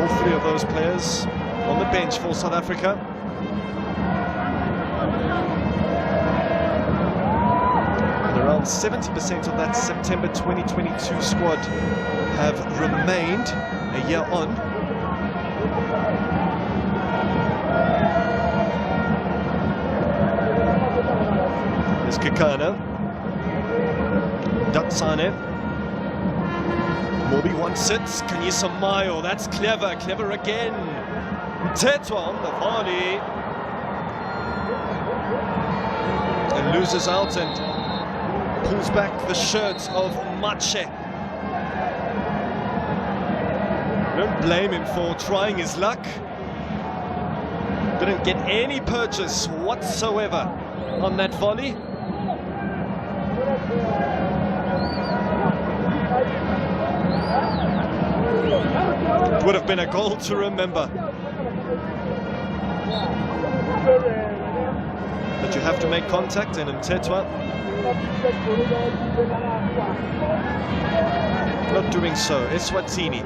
All 3 of those players on the bench for South Africa. Around 70% of that September 2022 squad have remained a year on. There's Kekana. Mdatsane. Morbi wants it. Kanyisa Mayo, that's clever, clever again. Mtetwa on the volley. And loses out and pulls back the shirt of Mache. Don't blame him for trying his luck. Didn't get any purchase whatsoever on that volley. It would have been a goal to remember. But you have to make contact, and Mtetwa not doing so. Eswatini.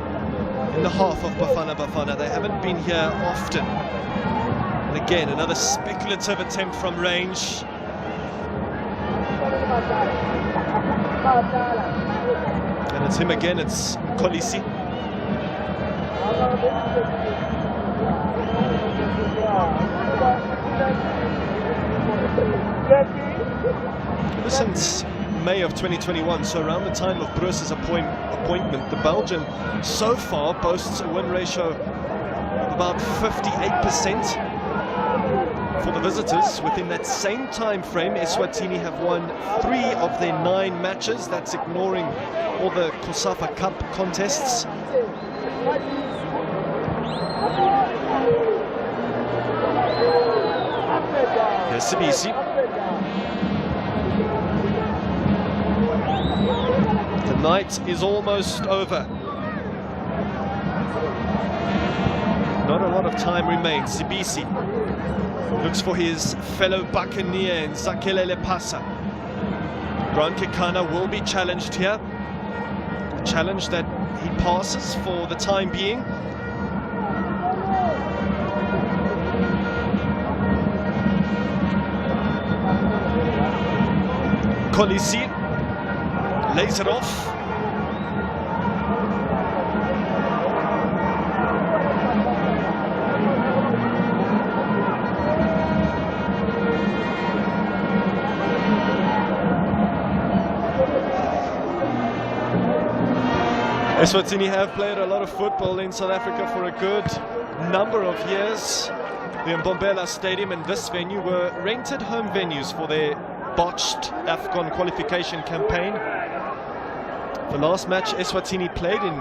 in the half of Bafana Bafana. They haven't been here often. And again, another speculative attempt from range. And it's him again, it's Kolisi. Ever since May of 2021, so around the time of Bruce's appointment, the Belgian so far boasts a win ratio of about 58% for the visitors. Within that same time frame, Eswatini have won 3 of their 9 matches. That's ignoring all the COSAFA Cup contests. Here's Sibisi. The night is almost over. Not a lot of time remains. Sibisi looks for his fellow Buccaneer in Zakele Lepasa. Grant Kekana will be challenged here. A challenge that he passes for the time being. Kolisi lays it off. Eswatini have played a lot of football in South Africa for a good number of years. The Mbombela Stadium and this venue were rented home venues for their botched AFCON qualification campaign. The last match Eswatini played in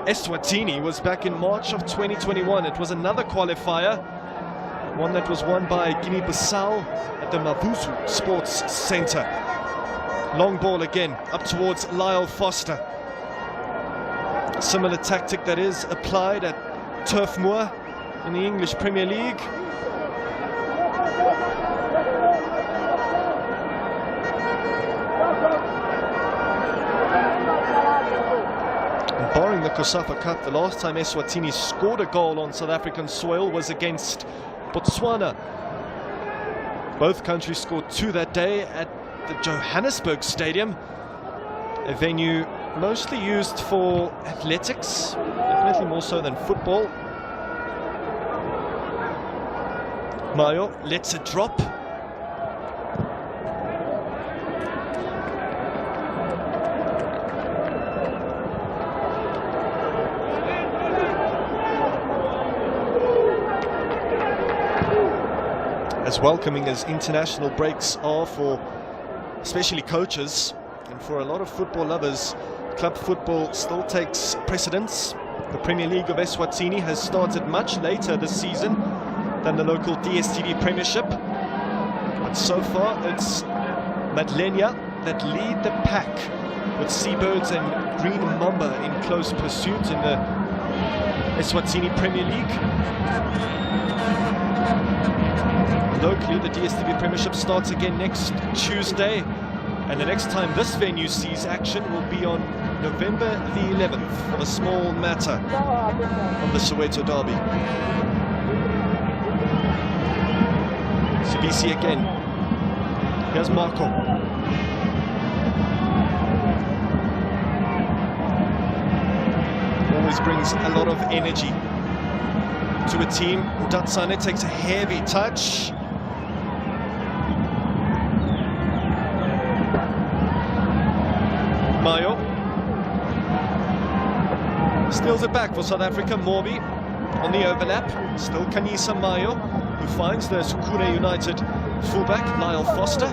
Eswatini was back in March of 2021. It was another qualifier, one that was won by Guinea-Bissau at the Mavuzu Sports Centre. Long ball again, up towards Lyle Foster. Similar tactic that is applied at Turf Moor in the English Premier League. Barring the COSAFA Cup, the last time Eswatini scored a goal on South African soil was against Botswana. Both countries scored 2 that day at the Johannesburg Stadium, a venue mostly used for athletics, definitely more so than football. Mayo lets it drop. As welcoming as international breaks are for especially coaches and for a lot of football lovers, club football still takes precedence. The Premier League of Eswatini has started much later this season than the local DSTV Premiership. But so far it's Madlenia that lead the pack, with Seabirds and Green Mamba in close pursuit in the Eswatini Premier League. Locally, the DSTV Premiership starts again next Tuesday, and the next time this venue sees action will be on November the 11th for the small matter of the Soweto derby. Sibisi again. Here's Marco. Always brings a lot of energy to a team. Datsane takes a heavy touch. Mayo steals it back for South Africa. Morbi on the overlap. Still Kanisa Mayo, who finds the Sukure United fullback Lyle Foster.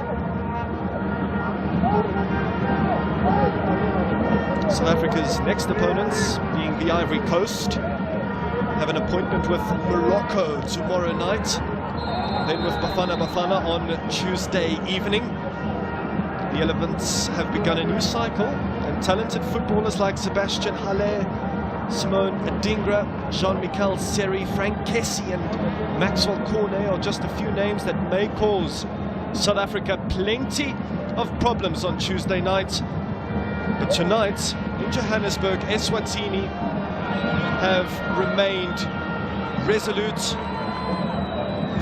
South Africa's next opponents, being the Ivory Coast, have an appointment with Morocco tomorrow night, then with Bafana Bafana on Tuesday evening. The Elephants have begun a new cycle, and talented footballers like Sebastian Halle, Simone Adingra, Jean-Michel Seri, Frank Kessie and Maxwell Cornet are just a few names that may cause South Africa plenty of problems on Tuesday night. But tonight, in Johannesburg, Eswatini have remained resolute,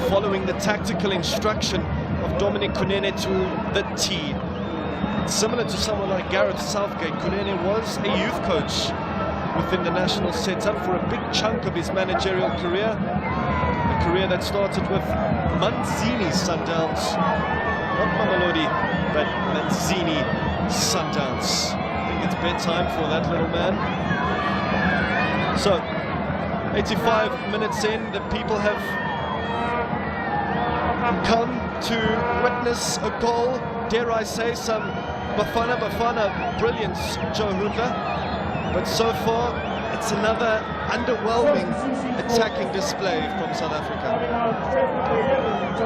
following the tactical instruction of Dominic Kunene to the T. Similar to someone like Gareth Southgate, Kunene was a youth coach within the national setup for a big chunk of his managerial career. A career that started with Manzini Sundowns. Not Mamelodi, but Manzini Sundowns. I think it's bedtime for that little man. So, 85 minutes in, the people have come to witness a goal, dare I say, some Bafana brilliance, Joe Hunda. But so far, it's another underwhelming attacking display from South Africa.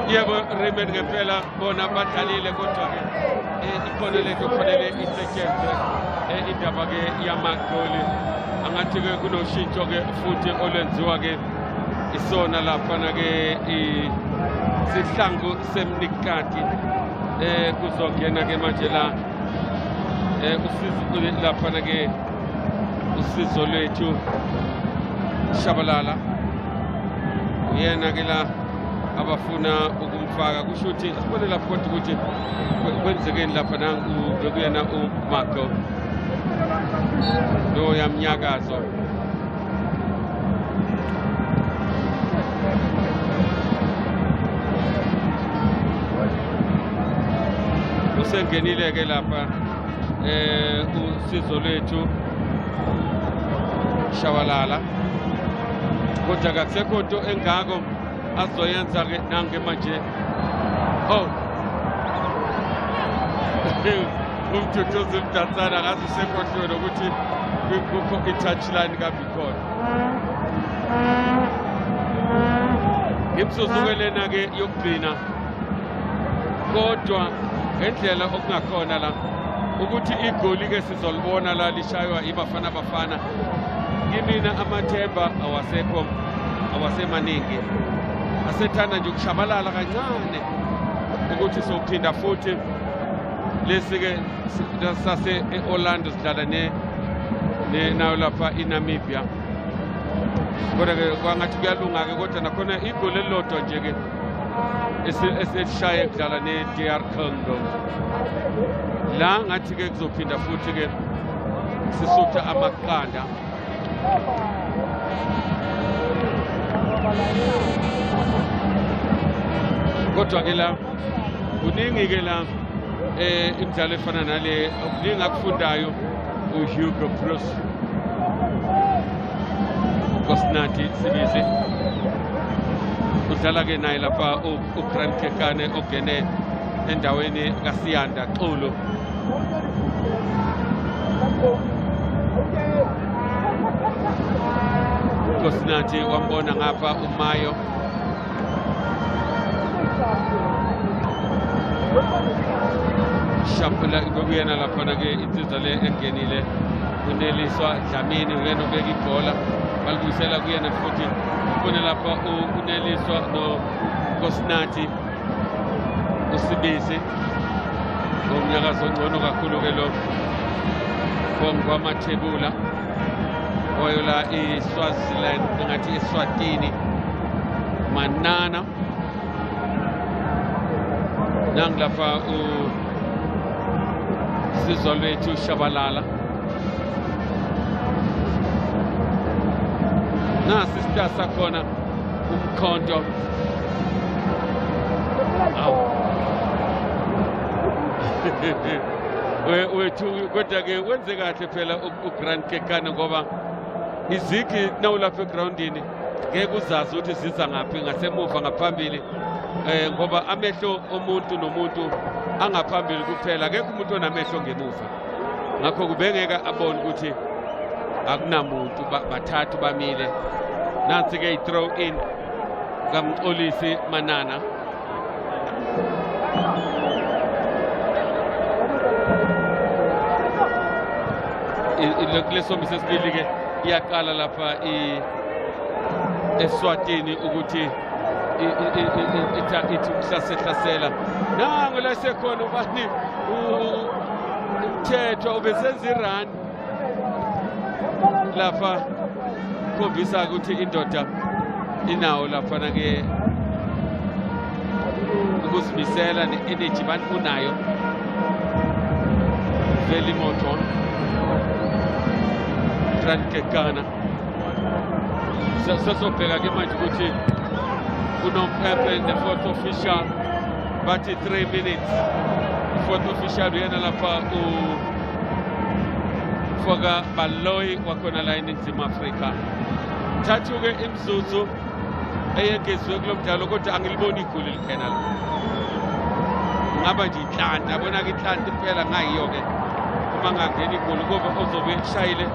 Yebo Raymond ngempela bona badlalile kodwa ke ikhono lethu kufanele isetshenzwe indaba ke yamagoli angathi ke kunoshintsho ke futhi olwenziwa ke isona lapha na ke isihlangu semnikati kuzongena ke manje la usizo lapha na ke usizo lwethu Shabalala yena ke la abafuna ukumfaka kusho ukuthi sibone lapho ukuthi kwenzekeni lapha nangu bekuyena uMarco lo yamnyakazo usengenile ke lapha usizo lwethu Shabalala kodwa kakusekho into engako azoyenza ke nange manje umthuthuzi umdansana ngathi usekhohlwe ukuthi kukho i-touchline kaBikhona imsuzukele ke yokugcina kodwa ngendlela okungakhona la ukuthi igoli ke sizolibona la lishaywa iBafana Bafana kimina amathemba awasekho awasemaningi asethanda nje ukushabalala kancane ukuthi sophinda futhi lesi ke sase eOrlando sidlala nayo lapha eNamibia kodwa ke kwangathi kuyalunga ke kodwa nakhona igoli elilodwa nje ke eseshaye kudlala neDR Congo la ngathi ke kuzophinda futhi ke sisutha amaqanda kodwa ke la kuningi ke la imidlalo efana nale okuningi akufundayo uHugo Bruce Kosnati Sibizi udlala ke naye lapha uGrant Kekane ogene endaweni kaSiyanda Xolo Kosnati wambona ngapha uMayo Shapula kuyena lapha ke insizwa le engenile uNeliswa Dlamini uyena obeka ibhola balibuyisela kuyena futhi ubone lapha uNeliswa no Kosnati uSibisi umnyakazo ongcono kakhulu ke lo kwamathebula oyo la iSwaziland ngathi iSwatini Manana nanglafa uSizwe lwethu Shabalala nasi sita sakhona umkhonto wethu kodwa ke wenze kahle phela uGrant Kekane ngoba izigi nawulapha egroundini ngeke uzazi ukuthi ziza ngaphi ngasemuva ngaphambili ngoba amehlo omuntu nomuntu angaphambili kuphela akekho umuntu onamehlo ngemuva ngakho kubengeka abone ukuthi akunamuntu bathathu bamile nansi ke i-throw in kaMxolisi Manana leso misesibili ke iyaqala lapha eSwatini ukuthi ithi ukuhlasela nangu la sekhona ubani umthetho ubesenza irun lapha kuyakhombisa ukuthi indoda inawo laphana ke ukuzimisela ne-energy bantu unayo Veli Moton Frankekana sasobheka ke manje ukuthi unompepe the fourth official bathi 3 minutes fourth official uyena lapha ufoka baloyi wakhona la eNingizimu Afrika thathu ke imzuzu eyengeziwe kulo mdlalo kodwa angiliboni igoli likhena la ngaba nje inhlanhla yabona ke inhlanhla impela ngayiyo ke uma ngangena igoli ngoba ozobe eshayile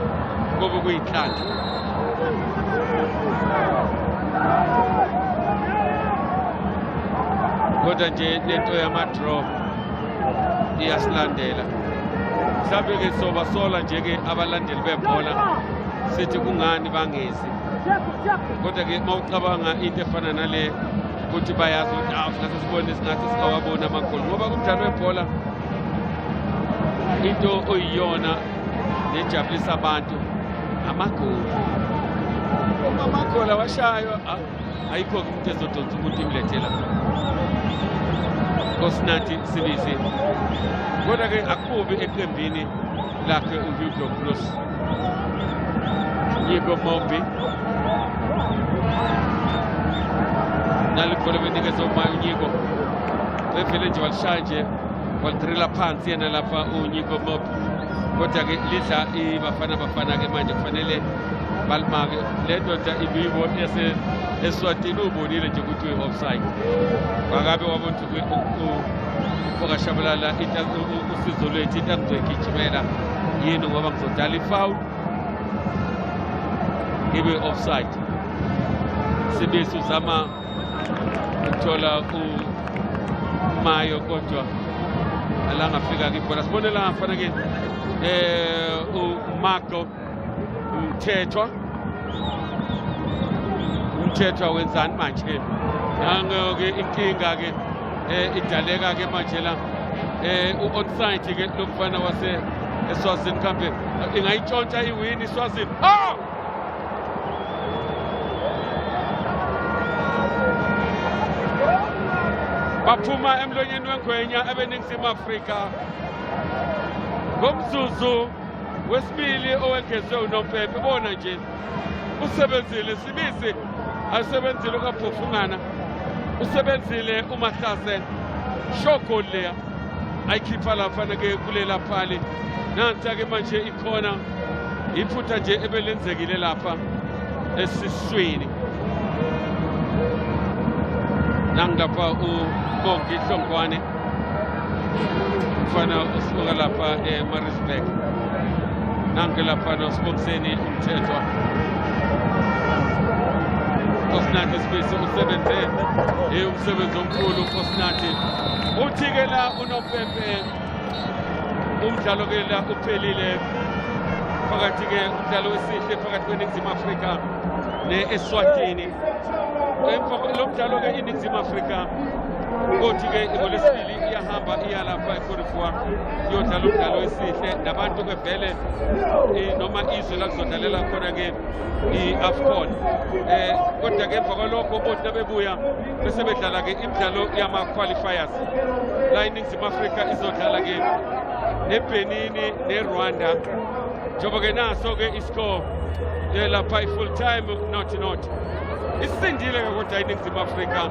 ngoba kuyinhlanhla kodwa nje lento yama-draw iyasilandela mhlawumbe ke sobasola nje ke abalandeli bebhola sithi kungani bangezi kodwa ke mawucabanga into efana nale ukuthi bayazi ukuthi ngathi sibone singathi sikawabona amagoli ngoba kumdlalo webhola into oyiyona nejabulisa abantu amagoli uma amagoli awashaywa ayikho umuntu ezodonsa umuntu imlethela Kosinathi Sibisi kodwa ke akubi eqembini lakhe uHugo Broos Yego Mombi nalipole benikeza uManyiko bevele nje walishanje walidrilla phansi yena lapha uNyiko Mombi kodwa ke lidla ibafana ke manje kufanele balimake le ndoda ibibo Eswatini ubonile nje ukuthi uyi-offside bakabe wabona ukuthi ukashabalala usizo lwethu into angizogijimela yini ngoba ngizodala ifoul ibe offside Sibisi uzama ukuthola uMayo kodwa alangafika ke ibhola sibone la ngafana ke uMarco umthethwa wenzani manje nango ke inkinga ke idaleka ke manje la u-onside ke lo mfana wase Eswatini kambe ingayitshontsha iwini Eswatini baphuma emlonyeni wengwenya ebeNingizimu Afrika ngomzuzu wesibili owengezwe unompepe bona nje usebenzile Sibisi asebenzile ukaphofungana usebenzile uMahlase shoko leya ayikhipha lapha ke kulela phali nansi ke manje ikhona iphutha nje ebelenzekile lapha esiswini nangapha uBongi Hlongwane ufana usuka lapha eMaritzburg nange lapha noSibongiseni umthethwa Kosinathi Sibisi usebenze umsebenzi omkhulu Kosinathi uthi ke la unompepe umdlalo ke la uphelile phakathi ke umdlalo wesihle phakathi kweNingizimu Afrika neEswatini lo mdlalo ke iNingizimu Afrika kothi ke ngolesibili iyahamba iyalapha eCorrivoire yodlala umdlalo wesihle nabantu ke vele noma izwe la kuzodalela khona ke iAfcon kodwa ke emva kwalokho bothi bebuya bese bedlala ke imidlalo yama-qualifiers la iNingizimu Afrika izodlala ke neBenin neRwanda njengoba ke naso ke iscore lapha i-full time not isindile ke kodwa iNingizimu Afrika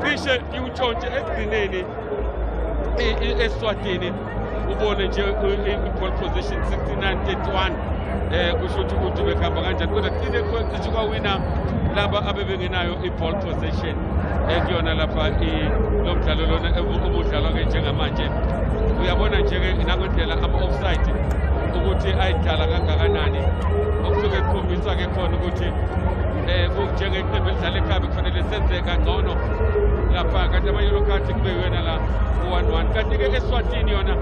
cishe iwutshontshe ekugcineni eSwatini ubone nje i-ball position 69-31 kusho ukuthi bekhamba kanjani kodwa kine kwenzithi kwawina laba abebengenayo i-ball possession ekuyona lapha lo mdlalo lona obudlalwa ke njengamanje uyabona nje ke nangendlela ama-offside ukuthi ayidala kangakanani okusuke kukhombisa ke khona ukuthi njengeqembu elidlala ekhaya kufanele senze kangcono lapha kanti ama-yellow card kube yona la u-1-1 kanti ke eSwatini yona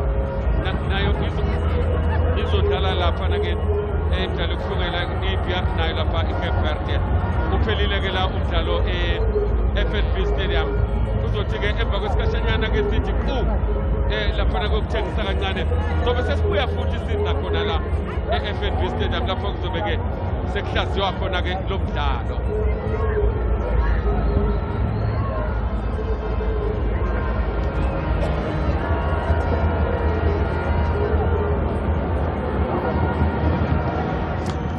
nayo izodlala laphana ke imidlalo yokuhlungela i-Namibia nayo lapha i-Cape Verde uphelile ke la umdlalo FNB Stadium kuzothi ke emva kwesikhashanyana ke sithi laphana kokuthengisa kancane sobe sesibuya futhi siza khona la e-FNB Stadium lapho kuzobe ke sekuhlaziwa khona ke lo mdlalo.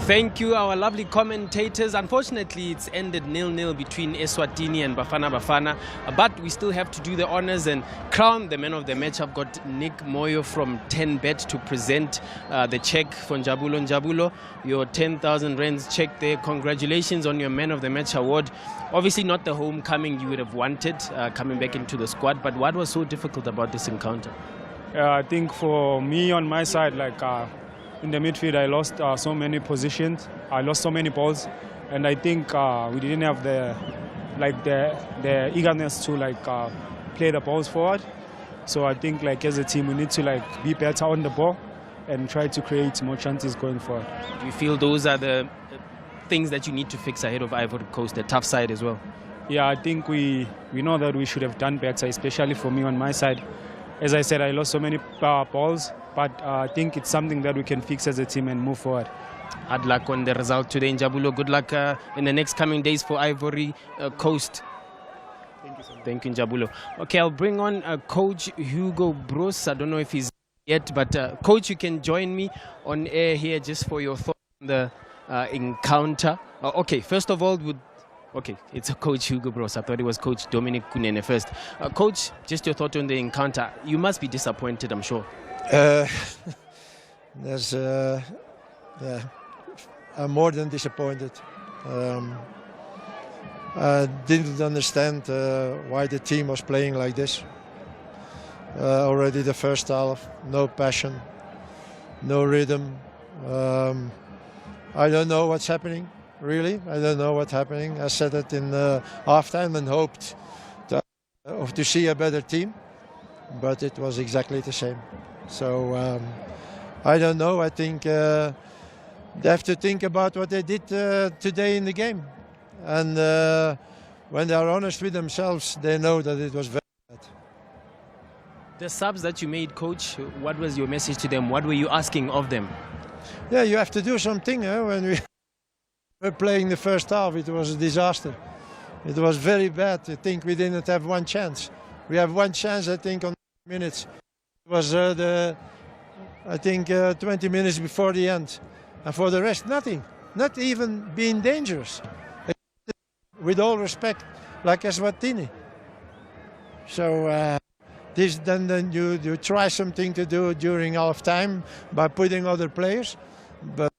Thank you, our lovely commentators. Unfortunately, it's ended 0-0 between Eswatini and Bafana Bafana, but we still have to do the honors and crown the man of the match. I've got Nick Moyo from 10Bet to present the check for Njabulo. Njabulo, your 10,000 rands check there. Congratulations on your man of the match award. Obviously not the homecoming you would have wanted coming back into the squad, but what was so difficult about this encounter? I think for me on my side, like in the midfield, I lost so many positions. I lost so many balls, and I think we didn't have the eagerness to play the balls forward. So I think as a team we need to be better on the ball and try to create more chances going forward. Do you feel those are the things that you need to fix ahead of Ivory Coast, the tough side as well? Yeah, I think we know that we should have done better, especially for me on my side. As I said, I lost so many balls, but I think it's something that we can fix as a team and move forward. Hard luck on the result today, Njabulo. Good luck in the next coming days for Ivory Coast. Thank you so much. Thank you, Njabulo. Okay, I'll bring on Coach Hugo Broos. I don't know if he's yet, but Coach, you can join me on air here just for your thoughts on the encounter. Okay, first of all, okay, it's a Coach Hugo Broos. I thought it was Coach Dominic Kunene first. Coach, just your thought on the encounter. You must be disappointed, I'm sure. I'm more than disappointed. I didn't understand why the team was playing like this. Already the first half, no passion, no rhythm. I don't know what's happening, really. I don't know what's happening. I said it in halftime and hoped to see a better team, but it was exactly the same. So I don't know. I think they have to think about what they did today in the game. And when they are honest with themselves, they know that it was very bad. The subs that you made, Coach, what was your message to them? What were you asking of them? Yeah, you have to do something. When we were playing the first half, it was a disaster. It was very bad. I think we didn't have one chance. We have one chance, I think, on minutes. It was I think 20 minutes before the end. And for the rest, nothing. Not even being dangerous. With all respect, like Eswatini. So then you try something to do during half time by putting other players, but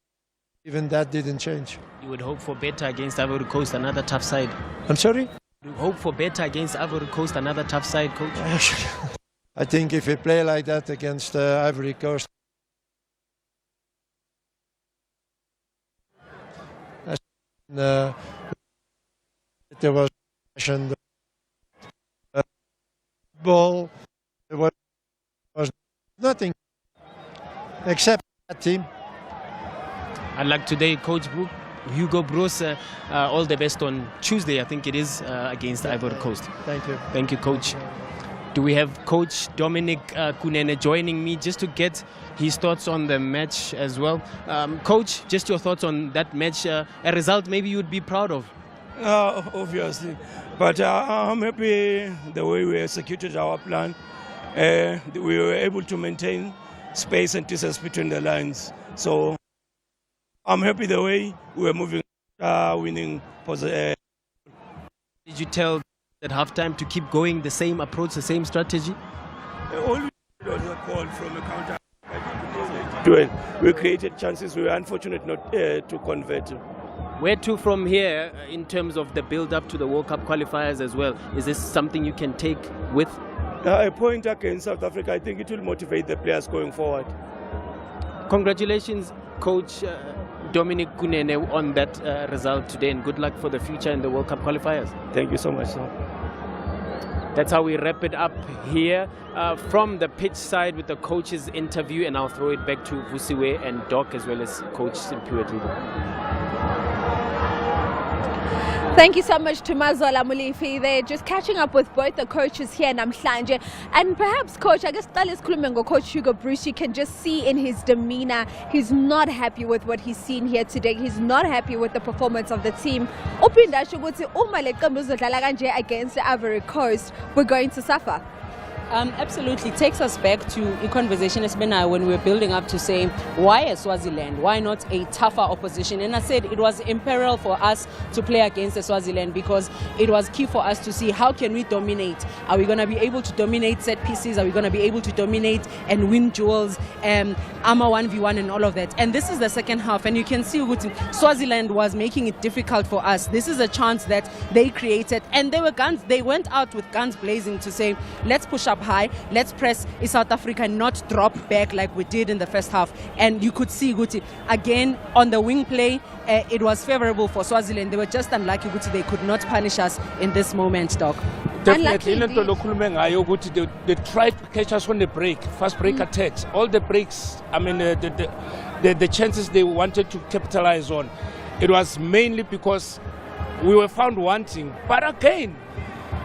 even that didn't change. You would hope for better against Ivory Coast, another tough side. I'm sorry? You hope for better against Ivory Coast, another tough side, Coach? I think if we play like that against Ivory Coast, there was ball. There was nothing except that team. I'd like today, Coach Hugo Broos, all the best on Tuesday, I think it is, against Ivory Coast. Thank you. Thank you, Coach. Do we have Coach Dominic Kunene joining me just to get his thoughts on the match as well? Coach, just your thoughts on that match, a result maybe you'd be proud of? Obviously, but I'm happy the way we executed our plan. We were able to maintain space and distance between the lines. So I'm happy the way we were moving, winning. Did you tell at halftime to keep going the same approach, the same strategy? All we did was a call from a counter. We created chances. We were unfortunate not to convert. Where to from here in terms of the build-up to the World Cup qualifiers as well? Is this something you can take with? A point against South Africa, I think it will motivate the players going forward. Congratulations, Coach Dominic Kunene, on that result today, and good luck for the future in the World Cup qualifiers. Thank you so much, sir. That's how we wrap it up here from the pitch side with the coach's interview, and I'll throw it back to Vusiwe and Doc as well as Coach Simpiwe. Thank you so much to Mazola Mulifi. They're just catching up with both the coaches here in Namhlanje. And perhaps, Coach, I guess Coach Hugo Bruce, you can just see in his demeanor, he's not happy with what he's seen here today. He's not happy with the performance of the team. Against Ivory Coast, we're going to suffer. Absolutely. It takes us back to a conversation when we were building up to say, why Swaziland? Why not a tougher opposition? And I said it was imperial for us to play against Swaziland because it was key for us to see how can we dominate. Are we going to be able to dominate set pieces? Are we going to be able to dominate and win duels, armor 1v1 and all of that? And this is the second half, and you can see Swaziland was making it difficult for us. This is a chance that they created, and they went out with guns blazing to say, let's push up high, let's press South Africa, not drop back like we did in the first half. And you could see again on the wing play, it was favorable for Swaziland. They were just unlucky they could not punish us in this moment, Doc. Definitely, they tried to catch us on the break, fast break attacks, all the breaks. I mean, the chances they wanted to capitalize on. It was mainly because we were found wanting. But again,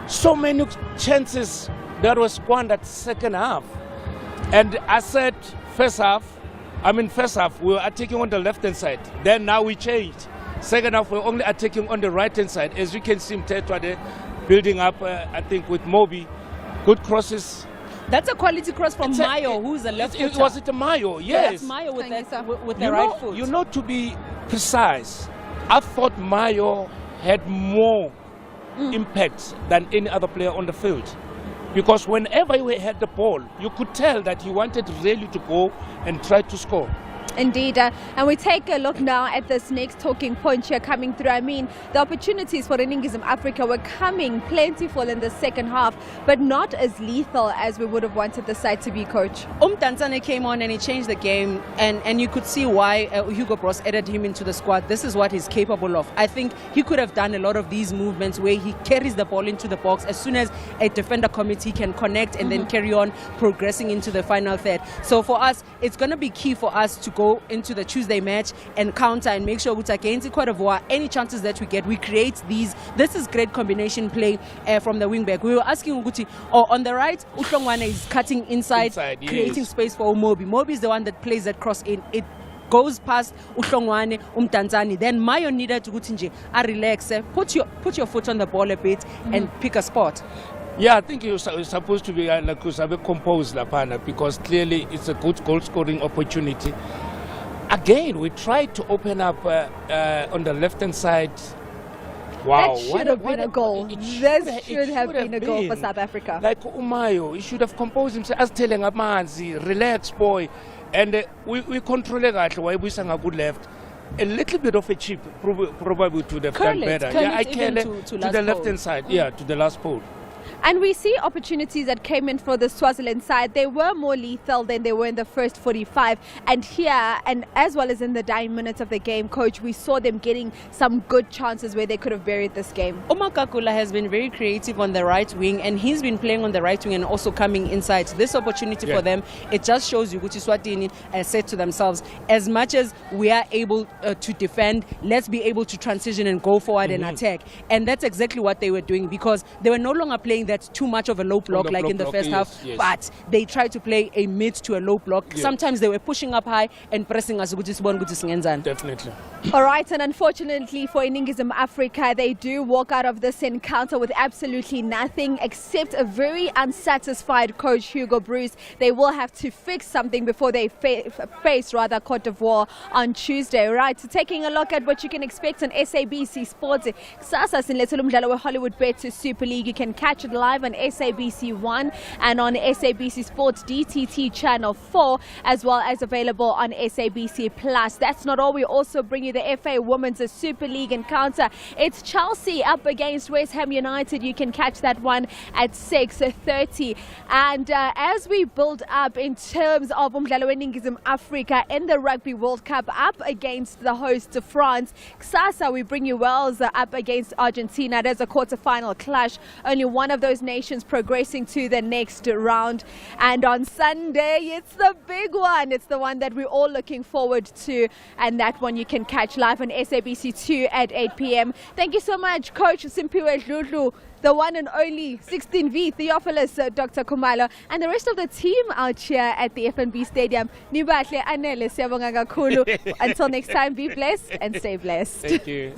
so many chances that was squandered second half. And I said first half, we were attacking on the left-hand side. Then now we changed. Second half, we're only attacking on the right-hand side. As you can see, Mtetwa building up, I think, with Moby. Good crosses. That's a quality cross from Mayo, who's a left footer. Was it a Mayo? Yes. That's Mayo with the right foot. You know, to be precise, I thought Mayo had more impact than any other player on the field. Because whenever he had the ball, you could tell that he wanted really to go and try to score. Indeed, and we take a look now at this next talking point here coming through. I mean, the opportunities for Iningizimu Africa were coming plentiful in the second half, but not as lethal as we would have wanted the side to be, Coach. Tanzania came on and he changed the game, and you could see why Hugo Broos added him into the squad. This is what he's capable of. I think he could have done a lot of these movements where he carries the ball into the box. As soon as a defender commits, he can connect and then carry on progressing into the final third. So for us, it's going to be key for us to go into the Tuesday match and counter and make sure against Cote d'Ivoire, any chances that we get, we create these. This is great combination play from the wing back. We were asking Uguti, on the right, Uhlongwane is cutting inside creating space for Moby. Moby is the one that plays that cross in. It goes past Uhlongwane, Tanzania. Then Mayo needed to relax, put your foot on the ball a bit and pick a spot. Yeah, I think you're supposed to be composed, Lapana, because clearly it's a good goal-scoring opportunity. Again, we tried to open up on the left-hand side. Wow, that should have been a goal. This should have been a goal for South Africa. Like Umayo, he should have composed himself as telling Amanzi, relax, boy. And we control it why we sang a good left. A little bit of a chip, probably to the done better. Yeah, I can to the left-hand side. Yeah, to the last pole. And we see opportunities that came in for the Swaziland side. They were more lethal than they were in the first 45. And here, and as well as in the dying minutes of the game, Coach, we saw them getting some good chances where they could have buried this game. Kakula has been very creative on the right wing, and he's been playing on the right wing and also coming inside. So this opportunity for them, it just shows you Eswatini said to themselves, as much as we are able to defend, let's be able to transition and go forward and attack. And that's exactly what they were doing, because they were no longer playing that's too much of a low block like in the first half, but they tried to play a mid to a low block. Sometimes they were pushing up high and pressing us. Definitely. All right, and unfortunately for Iningizimu Africa, they do walk out of this encounter with absolutely nothing except a very unsatisfied coach, Hugo Bruce. They will have to fix something before they face Cote d'Ivoire on Tuesday. Right, so taking a look at what you can expect on SABC Sports. Kusasa sinilethela umdlalo we-Hollywood Bet Super League. You can catch it live on SABC 1 and on SABC Sports DTT Channel 4, as well as available on SABC Plus. That's not all. We also bring you the FA Women's Super League encounter. It's Chelsea up against West Ham United. You can catch that one at 6:30. And as we build up in terms of Umdlalo Iningizimu Africa in the Rugby World Cup up against the host of France, Kusasa we bring you Wales up against Argentina. There's a quarter-final clash. Only one of those nations progressing to the next round. And on Sunday, it's the big one. It's the one that we're all looking forward to. And that one you can catch live on SABC2 at 8 p.m. Thank you so much, Coach Simpiwe Dludlu, the one and only 16V Theophilus Dr. Khumalo, and the rest of the team out here at the FNB Stadium. Nibahle anele siyabonga kakhulu. Until next time, be blessed and stay blessed. Thank you.